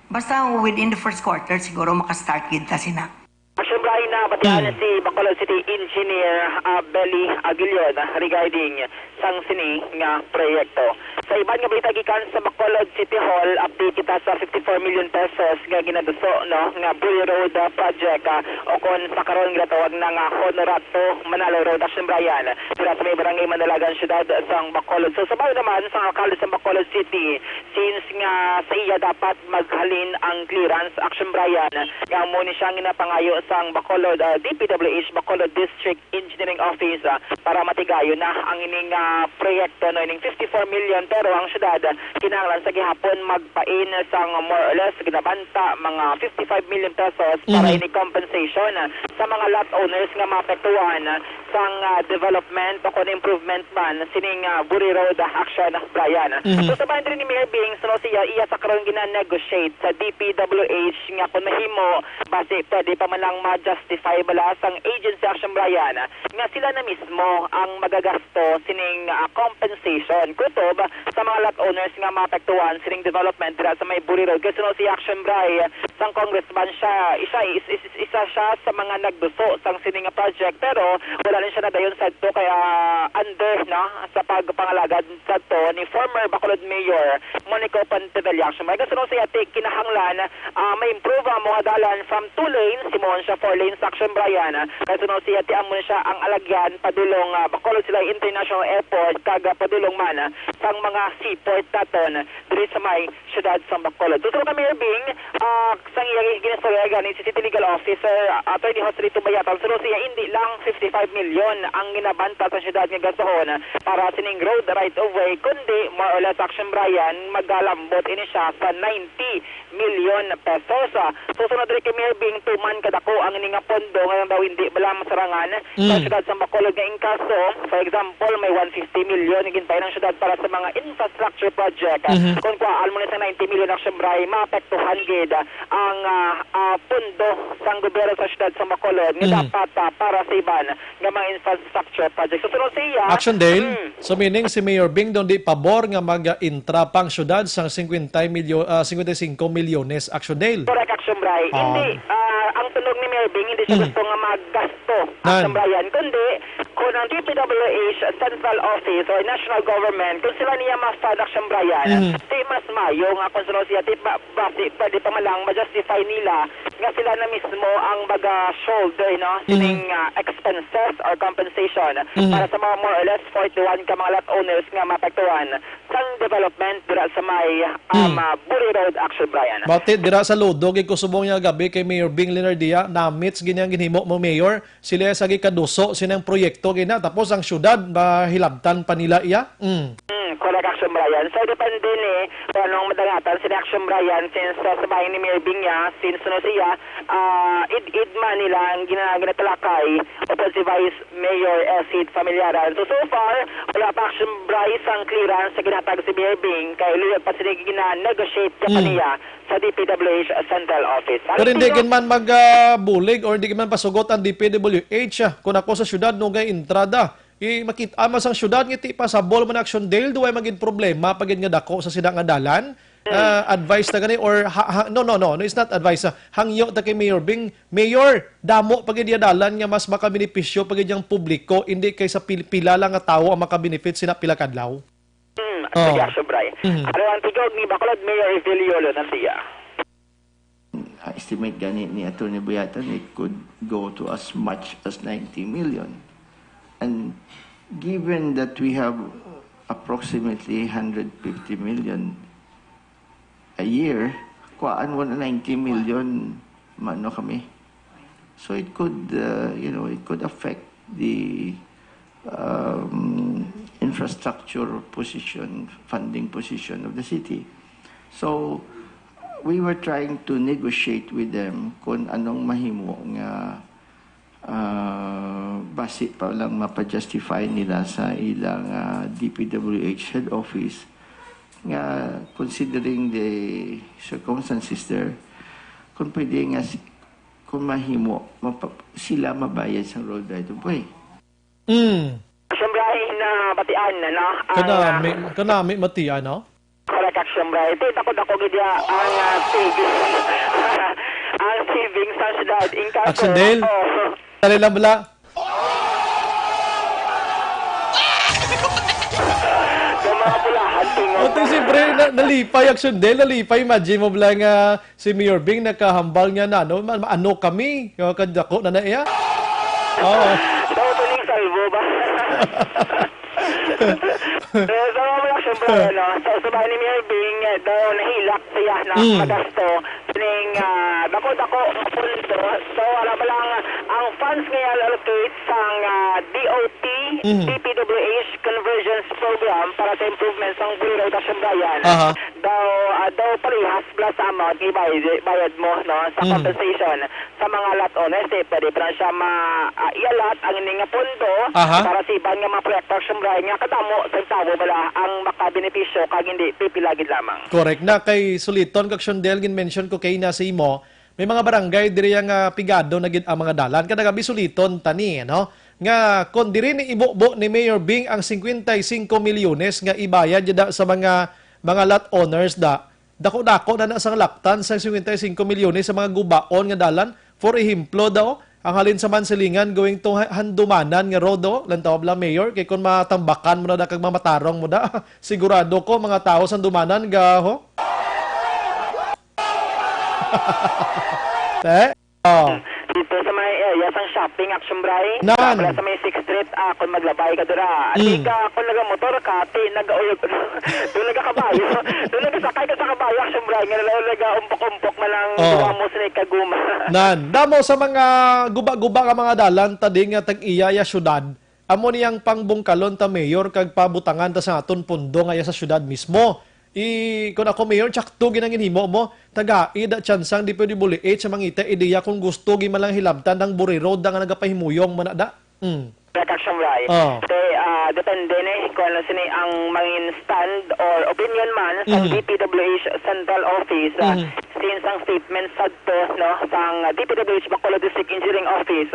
Basta within the first quarter, siguro makastart kita sina. Action Brian na batihan si Bacolod City Engineer Belly Aguilion regarding sang sini nga proyekto. Sa iban nga balita gikan sa Bacolod City Hall, update kita sa 54 million pesos nga ginaduso no nga Bully Road project o kon sa karon ginatawag na nga Honorato Manalo Road. Action Brian sila sa may barangay Mandalagan syudad sang Bacolod. So sabay naman sa alkalde sa Bacolod City, since nga sa iya dapat maghalin ang clearance, Action Brian nga mo ni siyang ginapangayo sang Bacolod DPWH Bacolod District Engineering Office para matigayo na ang ining proyekto no ining 54 million, pero ang syudad kinahanglan sa gihapon magpain sang more or less ginabanta mga 55 million pesos para ini compensation sa mga lot owners nga maapektuhan sang development o kon improvement man sining Buri Road Action Brian. So sa bahin rin ni Mayor Bing, so iya sa karon gina-negotiate sa DPWH nga kung mahimo base pwede pa man lang ma-justify bala sang agency Action Brian nga sila na mismo ang magagasto sining compensation kutob sa mga lot owners nga maapektuhan sining development dira sa may Buri Road. Kasi si Action Brian sang congressman siya, isa siya sa mga nagduso sang sining project, pero wala rin siya na dayon sa to kaya under na sa pagpangalagad sa to ni former Bacolod Mayor Monico Pantevilla. Action Brian. Kasi siya kinahanglan ma-improve ang mga dalan from 2 lanes, simon siya 4 lanes Action Brian. Kasi siya tiam mo siya ang alagyan padulong Bacolod sila International Airport kaga padulong man sang mga seaport taton diri sa may syudad sa Bacolod. Tuturo kami Bing sang iya ginastorya ni City Legal Officer Attorney Jose Bayatan. So siya hindi lang 55 million ang ginabanta sa syudad nga gasahon para sining road right of way, kundi more or less Action Brian magalambot ini siya sa 90 million pesos. Susunod rin kay Mayor Bing, tuman kadako ang ini nga pondo ngayon daw hindi bala masarangan sa syudad sa Bacolod nga inkaso. For example, may 150 million ginpay ng syudad para sa mga infrastructure project. Kung kuhaan mo na sa 90 million Action Brian, maapektuhan gid ang pondo sang gobyerno sa syudad sa Bacolod nga dapat para sa iban nga mga infrastructure project. Susunod siya Action Dale. So meaning si Mayor Bing doon di pabor nga mag-intra pang syudad sang 55 milyones Action Dale. Correct Action Brian. Hindi ang tunog ni Mayor Bing hindi siya gusto nga maggasto Action Brian, kundi kung ang DPWH Central Office or National Government, kung sila niya ma-fund Action Brian, di mas mayo nga kung sino siya, pwede pa malang ma-justify nila nga sila na mismo ang baga-shoulder, no? Sining expenses or compensation para sa mga more or less 41 ka mga lot owners nga mapektuhan sang development dira sa may Buri Road Action Brian. Bakit dira sa Lodog ikusubong niya gabi kay Mayor Bing Linardia na meets ganyang ginhimo mo Mayor, sila sa gikaduso sinang proyekto gina tapos ang syudad mahilabtan pa nila iya. Correct Action Brian. So depende ni anong madangatan si Action Brian since sa bahay ni Mayor Bing niya, since siya id man nila ang ginatalakay upon si Vice Mayor Sid Familiaran. So far wala pa Action Brian ang clearance sa ginatag si Mayor Bing kay luyag pa sila gina-negotiate ka niya sa DPWH Central Office. Pero hindi man magbulig or hindi man pasugot ang DPWH kung ako sa syudad nung gay entrada. Makita mas ang syudad ngiti pa sa ball man Action Dale duway maging problema pagid nga dako sa sidang nga dalan advice na gani or no, it's not advice. Hangyo ta kay Mayor Bing, Mayor, damo pag dalan nga mas makabenepisyo pag yang publiko, hindi kay sa pila lang nga tawo ang makabenefit sina pila kadlaw. Sige, sobray. Ano ang tigog ni Bacolod Mayor Eviliolo ng Tia? Estimate gani ni Atty. Buyatan, it could go to as much as 90 million. And given that we have approximately 150 million a year, kuhaan mo na 90 million mano kami. So it could, it could affect the infrastructure position, funding position of the city. So we were trying to negotiate with them kung anong mahimo nga base pa lang mapa-justify nila sa ilang DPWH head office nga considering the circumstances there, kung pwede nga kung mahimo sila mabayad sa road right of way. Siyempre na batian na, no? Kanami matian, no? Correct, siyempre. Ito ako gidya ang savings. Ang savings sa syudad. Action Dale? Tali lang bala? Ito siyempre, nalipay, Action Dale, nalipay. Imagine mo bala nga si Mayor Bing nakahambal nga na, ano kami? Kadako na iya? Oo. Daw ito ning salvo ba? So, wala siyempre, no? So, bahay ni Mayor Bing, daw nahilak siya na magasto ning dako-dako pundo. So, alam mo lang, ang funds ngayon allocate sang DOT, DPWH Convergence Program para sa improvements ng Bureau of Bayan. Daw parehas plus amount ibayad mo, no, sa compensation sa mga lot owners. Pwede pa siya ialat ang ining pundo para sa ibang nga mga proyekto siyempre nga kadamo sa tao bala ang makabenepisyo kag hindi pipilagid lamang. Correct na kay Suliton kag Shondel gin-mention ko kay na sa imo. May mga barangay diri nga pigado na gid ang mga dalan kada gabi Suliton tani, no? Nga kon diri ni ibubo ni Mayor Bing ang 55 milyones nga ibayad jada sa mga lot owners dako-dako na sang laktan sa 55 milyones sa mga gubaon nga dalan. For ehemplo daw, ang halin sa Mansilingan going to Handumanan nga road lantaw bla Mayor kay kun matambakan mo na kag mamatarong mo sigurado ko mga tao sa Handumanan gaho. Dito sa may area sang shopping Action Bray, sa may 6th Street, kung maglabay ka dira. Di ka, kung nagamotor ka, nag-uyog, doon nagakabayo, doon nagasakay ka sa kabayo Action Bray, nga nag-umpok-umpok malang duwa mo sa kaguma. Damo sa mga guba-guba ka mga dalan, tading nga tag-iyaya syudad, amo niyang pangbungkalon ta Mayor, kag pabutangan ta sa aton pundo nga sa syudad mismo. Kung ako Mayor, tsakto ginangin himo mo, taga-ida chansang di pwede buliit sa mangita ideya kung gusto gimalang hilabtan ng Buri Road nga nagapahimuyong manada. Action Bray. Depende kung ano sini ang mangin stand or opinion man sa DPWH Central Office. Since ang statement sa no, sang DPWH Bacolod District Engineering Office,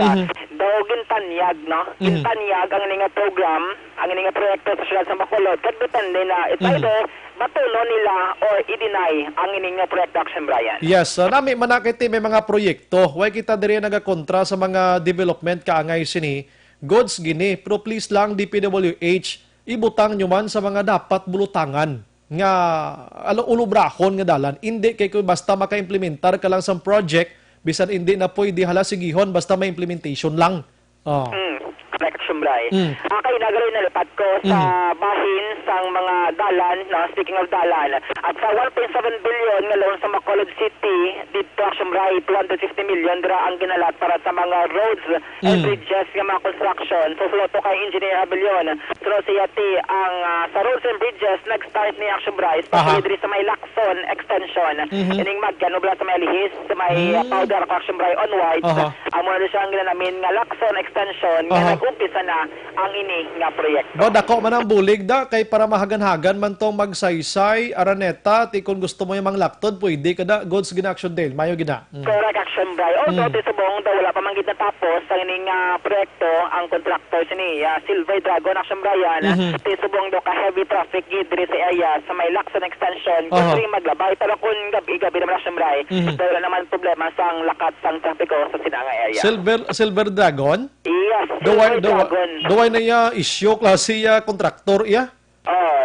daw gintanyag, no? Gintanyag ang nga program, ang nga proyekto sa siyudad sa Bacolod. Kag depende na, it's either matulo nila or i-deny ang ining proyekto Action Brian. Yes, nami manakiti may mga proyekto. Way kita diri nagakontra sa mga development kaangay sini. Goods gini, pero please lang DPWH, ibutang nyo man sa mga dapat bulutangan nga ulubrahon nga dalan. Hindi kay basta maka-implementar ka lang sa project, bisan hindi na pwede hala sigihon basta may implementation lang. Action Brian. Kay nagaloy na lipat ko sa bahin sang mga dalan, no? Speaking of dalan, at sa 1.7 billion nga loan sa Bacolod City, dito Action Brian, 250 million dra ang ginalat para sa mga roads and bridges nga mga construction. So floto kay Engineer Abelion. So siya ang sa roads and bridges nag-start ni Action Brian, especially sa may Lacson extension. Ining magkano bla sa may Lihis, sa may powder Action Brian onwards. Amo na siya ang ginanamin nga Lacson extension nga mag-umpisa na ang ini nga proyekto. Ba, dako man ang bulig da, kay para mahagan-hagan man tong magsaysay, araneta, ti kung gusto mo yung mga laktod, pwede ka da, goods gina action Dale, mayo gina. Correct action, Bray. Although, tisubong daw wala pa man gid natapos ang ining proyekto, ang contractor ni Silver Dragon action, Brian, tisubong daw ka heavy traffic gid diri sa area sa may Lacson extension, kung maglabay, pero kung gabi naman action, Bray, wala naman problema sa ang lakat sang trapiko sa sinanga area. Silver Dragon? Yes, Silver Dragon. Daway na ya issue klase ya kontraktor ya.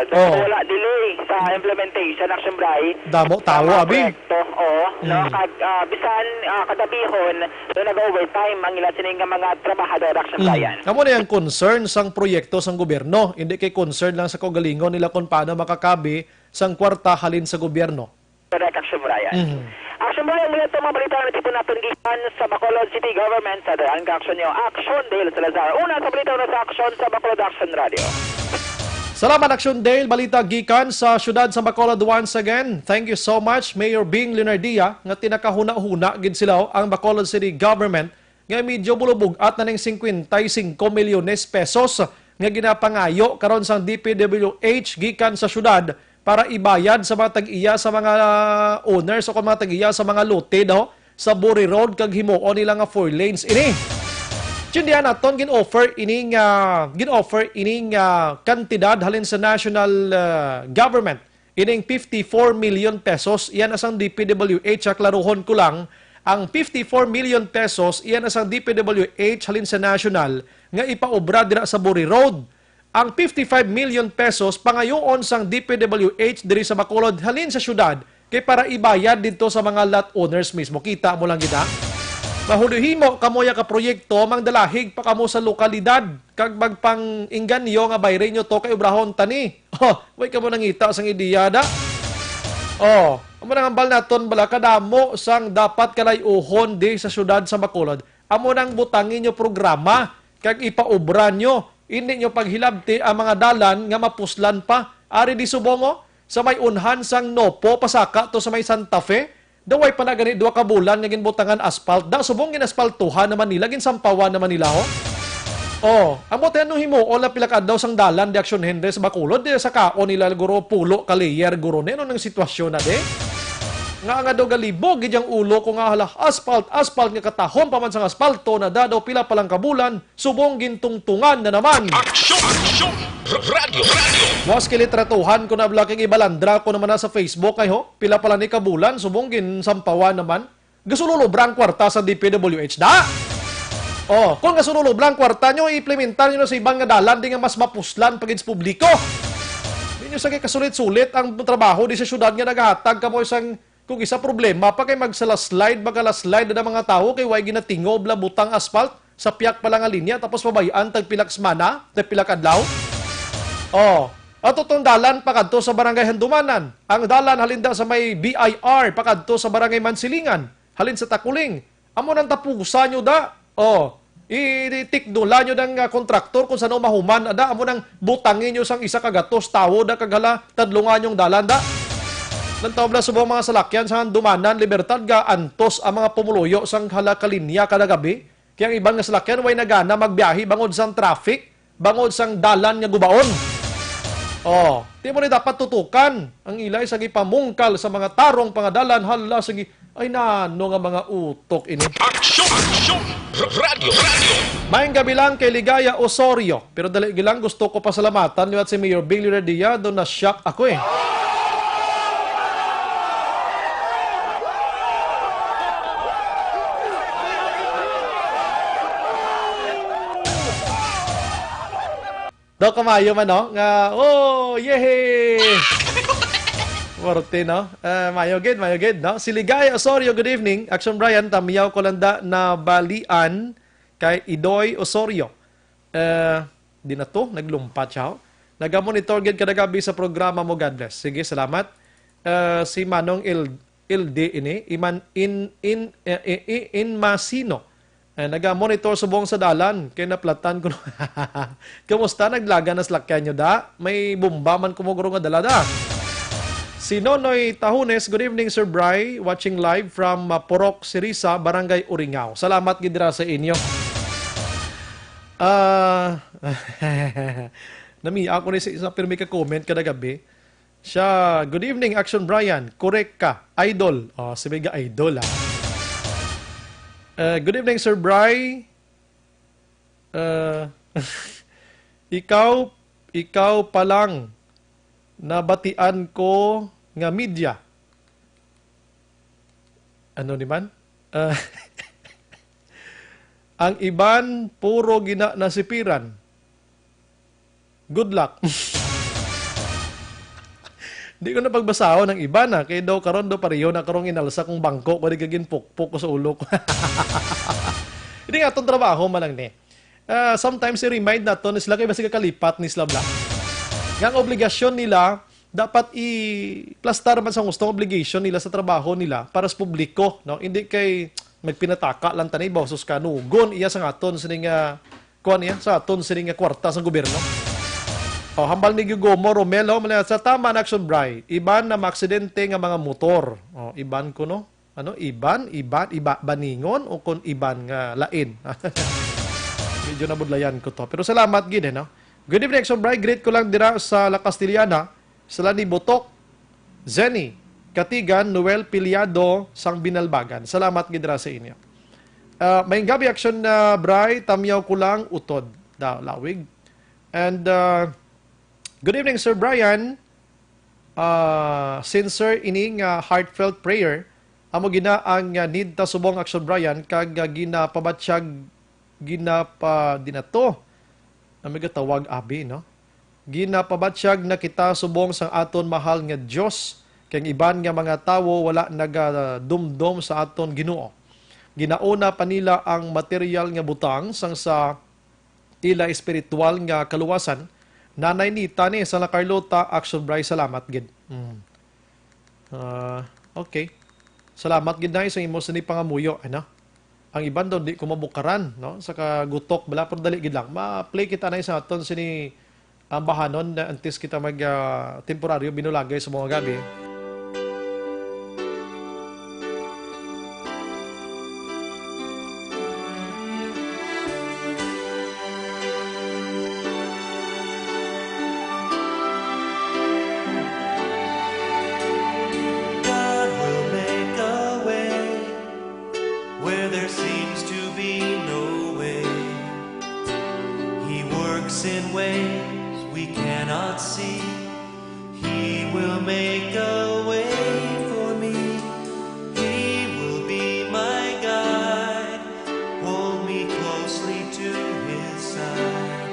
Wala delay sa implementation action, Bray. Damo tawo abi. Proyekto, no, bisan kadabihon no nag-overtime ang ila sining mga trabahador action, Brian. Amo na yung concern sang proyekto sang gobyerno, hindi kay concern lang sa kagalingon nila kung paano makakabi sang kwarta halin sa gobyerno. Correct action, Brian. Action, Brian, mula itong mga balita na tipo natin gihan sa Bacolod City Government sa daan ka-action nyo. Action, Dale Salazar. Una sa balita na sa action sa Bacolod Action Radio. Salamat Action Dale, balita gikan sa syudad sa Bacolod once again. Thank you so much Mayor Bing Leonardia nga tinakahuna-huna gid sila ang Bacolod City Government nga medyo bulubog at naning 55 milyones pesos nga ginapangayo karon sang DPWH gikan sa syudad para ibayad sa mga tag-iya sa mga owners o mga tag-iya sa mga lote daw sa Buri Road kag himuon nila nga 4 lanes ini. Diyan naton gin-offer ining kantidad halin sa national government ining 54 million pesos. Iyan asang DPWH, klaruhon ko lang, ang 54 million pesos iyan asang DPWH halin sa national nga ipaobra dira sa Buri Road. Ang 55 million pesos pangayoon sang DPWH diri sa Bacolod halin sa syudad kay para ibayad dito sa mga lot owners mismo. Kita mo lang gina. Mahulihimo kamoya ka proyekto mangdalahig pa kamo sa lokalidad kag magpang inganyo nga bayre nyo to kay obrahon tani. Way kamo nangita sang ideya da. Amo nang ambal naton bala kadamo sang dapat kalayuhon di sa syudad sa Bacolod. Amo nang butangin nyo programa kag ipaobra nyo. Hindi nyo paghilabti ang mga dalan nga mapuslan pa. Ari di subongo sa may unhan sang Nopo pasaka to sa may Santa Fe. Daway pa na ganit 2 ka bulan nga ginbutangan asphalt. Da subong ginaspaltuhan naman nila, ginsampawan naman nila amo tayo nung himo o pila ka daw sang dalan di Action Henry sa Bacolod di sa kaon nila guro pulo ka layer guro neno nang sitwasyon na de. Nga daw galibog gidyang ulo ko nga hala asphalt nga katahom pa man sang asfalto na daw pila pa lang kabulan subong gintungtungan na naman. Action! Radio! Mas kilitratuhan ko na blaking ibalandra ko naman na sa Facebook ay pila pala ni kabulan subong ginsampawan naman. Gasululubrang kwarta sa DPWH da. Kung gasululubrang kwarta nyo implementar nyo sa ibang nga dalan di nga mas mapuslan pagins publiko. Di nyo sagay kasulit-sulit ang trabaho di sa syudad nga naghatag kamo isang kung isa problema pa kay magsala-slide magala-slide na mga tao kay way ginatingob la butang asphalt sa piyak pa lang nga linya tapos pabayaan tag pilak semana tag pilak adlaw. Ato tong dalan pakadto sa barangay Handumanan. Ang dalan halinda sa may BIR pakadto sa barangay Mansilingan. Halin sa Takuling. Amo nang tapusan nyo da. Itikdula nyo ng kontraktor kung saan mahuman. Da, amo nang butangin nyo sang isa kagatos tawo da kagala tadlungan yung dalan da. Nantaw na subong mga salakyan sa Handumanan, Libertad ga antos ang mga pumuluyo sang halakalinya kada gabi. Kaya ang ibang nga salakyan way nagana magbiyahe bangod sang traffic, bangod sang dalan nga gubaon. Di mo ni dapat tutukan ang ilay sa gipamungkal sa mga tarong pangadalan hala sa ay nano nga mga utok ini. Action! Radio! Maayong gabi lang kay Ligaya Osorio. Pero dali gilang gusto ko pasalamatan liwat si Mayor Bing Leonardia doon na shock ako Daw kamayo man nga yehey! Forte mayo gid no. Si Ligaya Osorio, good evening. Action Brian, tamiyaw ko landa na balian kay Idoy Osorio. Di na to, naglumpat siya. Nagamonitor gid kada gabi sa programa mo, God bless. Sige, salamat. Si Manong LD ini, in Masino. Naga-monitor subong sa dalan, kaya naplatan ko. Kamusta? Naglaga na slakyan nyo da? May bomba man kumuguro nga dala da. Si Nonoy Tahunes, good evening Sir Bry, watching live from Porok, Sirisa, Barangay Uringao. Salamat gidra sa inyo. Namiya ako rin sa isa pero may ka-comment kada gabi. Siya, good evening, Action Brian. Correct ka. Idol. Si Mega Idol, good evening, Sir Bry. Ikaw pa lang nabatian ko nga media. Ano naman? Ang iban, puro gina nasipiran. Good luck. Di ko na pagbasahon ng iba na. Kaya daw karon do pariyo na karong inalsa kong bangko. Kaya gagin pukpuk ko sa ulo ko. Hindi nga itong trabaho malang ni. Sometimes i-remind na to. Sila kayo basi kakalipat ni Slabla. Ang obligasyon nila, dapat i-plastar man sa gustong obligation nila sa trabaho nila para sa publiko. No? Hindi kay magpinataka lang tanay ba sus kanugon iya sa aton sining kuan iya sa aton sining kwarta sa gobyerno. Hambal ni Gugomo Romelo sa tama na Action Bry. Iban na maaksidente nga mga motor. Iban ko no. Ano iba baningon o kun iban nga lain. Medyo nabudlayan ko to. Pero salamat gid no. Good evening Action Bry. Great ko lang dira sa La Castellana. Sila ni Botok, Zenny, Katigan, Noel Piliado, sang Binalbagan. Salamat gidra sa inyo. May gabi Action na Bry, tamyaw ko lang utod. Lawig. And good evening Sir Brian. Sincere ining heartfelt prayer. Amo gina ang need ta subong Action Brian kag ginapabatsyag dinato. Amiga tawag abi no. Ginapabatsyag na kita subong sang aton mahal nga Dios kay iban nga mga tawo wala nagadumdum sa aton Ginoo. Ginauna pa nila ang material nga butang sang sa ila espiritual nga kaluwasan. Nanay ni Tani sa La Carlota Action Bry salamat gid. Okay. Salamat gid na sa imo sa ni pangamuyo ano. Ang iban daw di ko mabukaran no sa kagutok bala pero dali gid lang. Ma-play kita na sa aton sini ang bahanon na antes kita mag temporaryo binulagay sa mga gabi. God will make a way where there seems to be no way. He works in ways we cannot see. He will make a way for me. He will be my guide. Hold me closely to his side.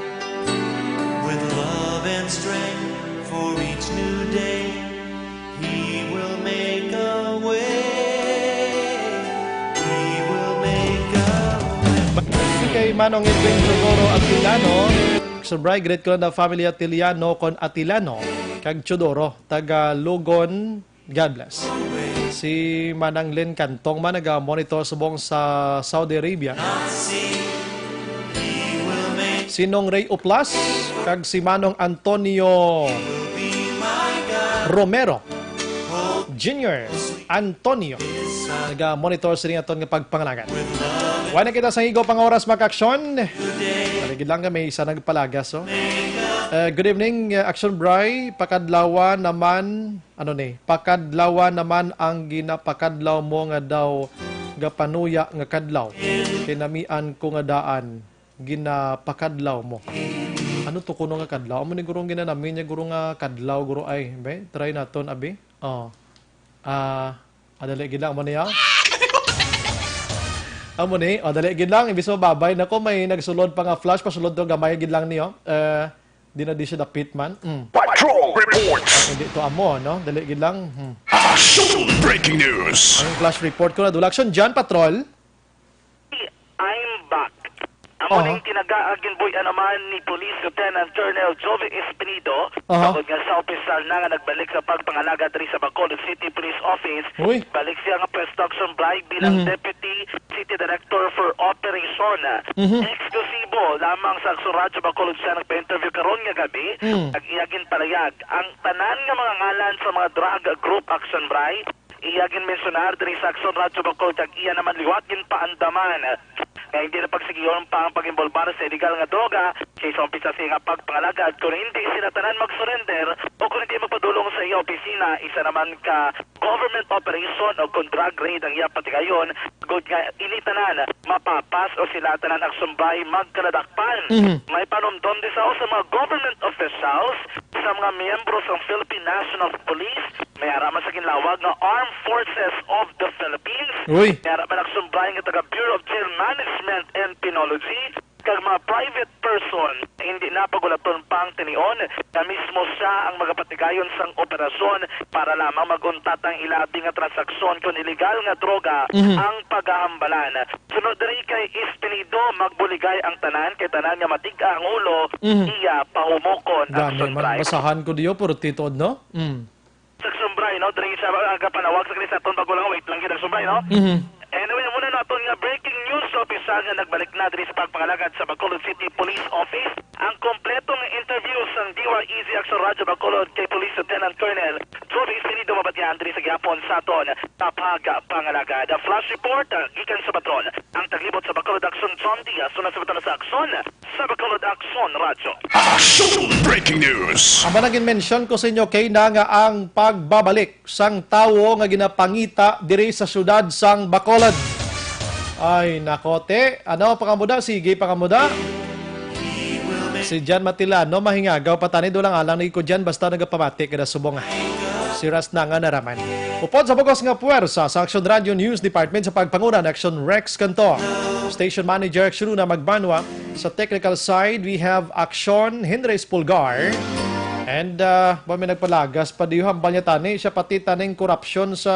With love and strength for each new day, he will make a way. He will make a way. Kay Manong Edwin Chodoro Atilano, Sir Bry, great ko na family Atiliano kon Atilano, kag Chodoro, taga Lugon, God bless. Si Manang Len Cantong man naga-monitor subong sa Saudi Arabia. Sinong Ray Uplas, kag si Manong Antonio Romero Junior Antonio, naga-monitor sa aton nga pagpangalagan. Wala kita sa higo pang oras makaksyon. Paligid lang kami isa nagpalagas. Good evening, Action Bry. Pakadlawa naman, pakadlawa naman ang ginapakadlaw mo nga daw gapanuya nga kadlaw. Kinamian ko nga daan, ginapakadlaw mo. Ano to kuno nga kadlaw? Amo ni gurong ginanamin niya guro nga kadlaw, guro ay. Try naton, abi. Adali gid lang mo niya. Amo ni, dali gid lang ibis mo babay nako may nagsulod pa nga flash pasulod to gamay gid lang niyo. Di na di siya dapit man. Patrol reports. Hindi to amo no, dali gid lang. Breaking news. Ang flash report ko na dula action John Patrol. I'm back. Amo ning ginbuyan naman ni Police Lieutenant Colonel Jovi Espinido tungod nga sa opisyal na nga nagbalik sa pagpangalaga diri sa Bacolod City Police Office. Balik siya nga press Action Bry bilang Deputy City Director for Operation. Eksklusibo lamang sa Action Radio Bacolod siya nagpa-interview karon nga gabi. Iyagin palayag ang tanan nga mga ngalan sa mga drug group Action Bry. Iyagin mensionar diri sa Action Radio Bacolod iya naman liwat gin paandaman Kaya hindi na pagsigiyon pa ang pag-involbar sa illegal nga droga kaysa umpisa siya nga pagpangalagad kung hindi sila tanan mag-surrender o kung hindi magpadulong sa iya opisina, isa naman ka government operation o kung drug raid ang iya patigayon, good nga initanan, mapapas o sila tanan agsumbay magkaladakpan. May panumdom din sa mga government officials, sa mga miyembro sa Philippine National Police, may araman sa kinlawag ng Armed Forces of the Philippines, Uy. may araman agsumbay ng taga Bureau of Jail Management and Penology, kag mga private person, hindi na pagulaton pang tinion na mismo siya ang magapatigayon sang operasyon para lamang maguntat ang ilabi nga transaksyon kung illegal nga droga ang paghahambalan. Sunod diri kay Espinido, magbuligay ang tanan kay tanan nga matiga ang ulo, iya pahumokon ang Gani, sunbray. masahan ko diyo, puro titod, no? Sa sumbray, no? Diri sa aga panawag sa kanisa ton bago lang, wait lang kita sumbray, no? Anyway, muna natin nga breaking news sa opisyal nga nagbalik na diri sa pagpangalagad sa Bacolod City Police Office. Ang kompletong interview sa DYEZ Action Radio Bacolod kay Police Lieutenant Colonel Joey Espinido mabatian diri sa gihapon sa aton pagpangalagad. Flash report gikan sa Patrol. Ang taglibot sa Bacolod Action John Diaz sunod sa batala sa Action sa Bacolod Action Radio. Breaking news. Aba naging mention ko sa inyo kay na nga ang pagbabalik sang tawo nga ginapangita diri sa syudad sang Bacolod. Ay, nakote. Ano, pangamuda? Sige, pangamuda. Si Jan Matilano, mahingagaw patani dolang alang na iko dyan basta nagapamati kada subong. Si Ras na nga naraman. Upod sa bugos nga puwersa sa Action Radio News Department sa pagpanguna ng Action Rex Cantor. Station Manager Shiruna Magbanwa. Sa technical side, we have Action Henrys Pulgar. And may nagpalagas pa diyo hambal niya tani. Siya pati taning korupsyon sa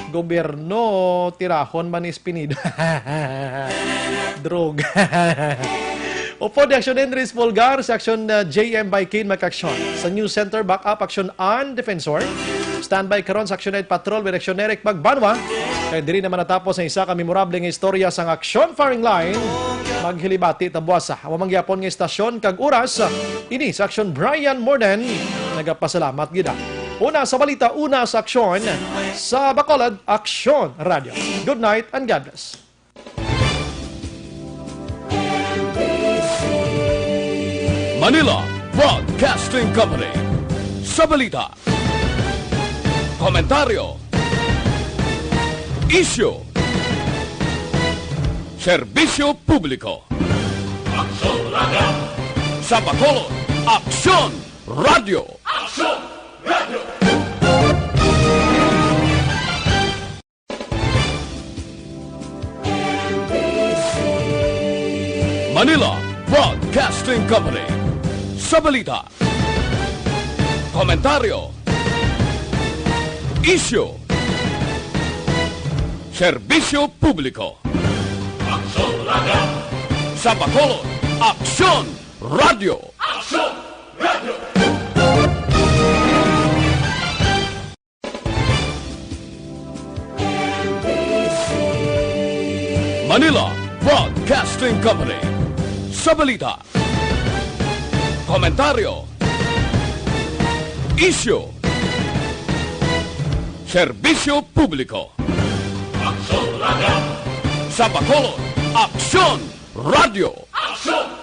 gobyerno. Tirahon man Espinido. Droga. Upo di Action Henrys Pulgar sa Action JM by Kane Macaction. Sa News Center, backup Action on Defensor. Standby karon sa Action Night Patrol with Action Eric Magbanwa. Kaya diri naman natapos ang isa ka memorable nga istorya sa Action Firing Line. Maghilibati tabuasa. Mamangyapon nga istasyon kag oras. Ini sa Action Brian Morden. Nagapasalamat gida. Una sa balita, una sa aksyon sa Bacolod Action Radio. Good night and God bless. Manila Broadcasting Company. Sa balita, komentaryo, isyu, serbisyo publiko. Aksyon Radio. Sa Bacolod, Aksyon Radio. Aksyon Radio. Manila Broadcasting Company. Sa balita, komentaryo, isyu, serbisyo publiko. Aksyon Radio. Sa Bacolod, Aksyon Radio. Aksyon Radio. Manila Broadcasting Company. Sa balita, komentaryo, isyu, serbisyo publiko. Aksyon Radio. Sa Bacolod, Aksyon Radio. Aksyon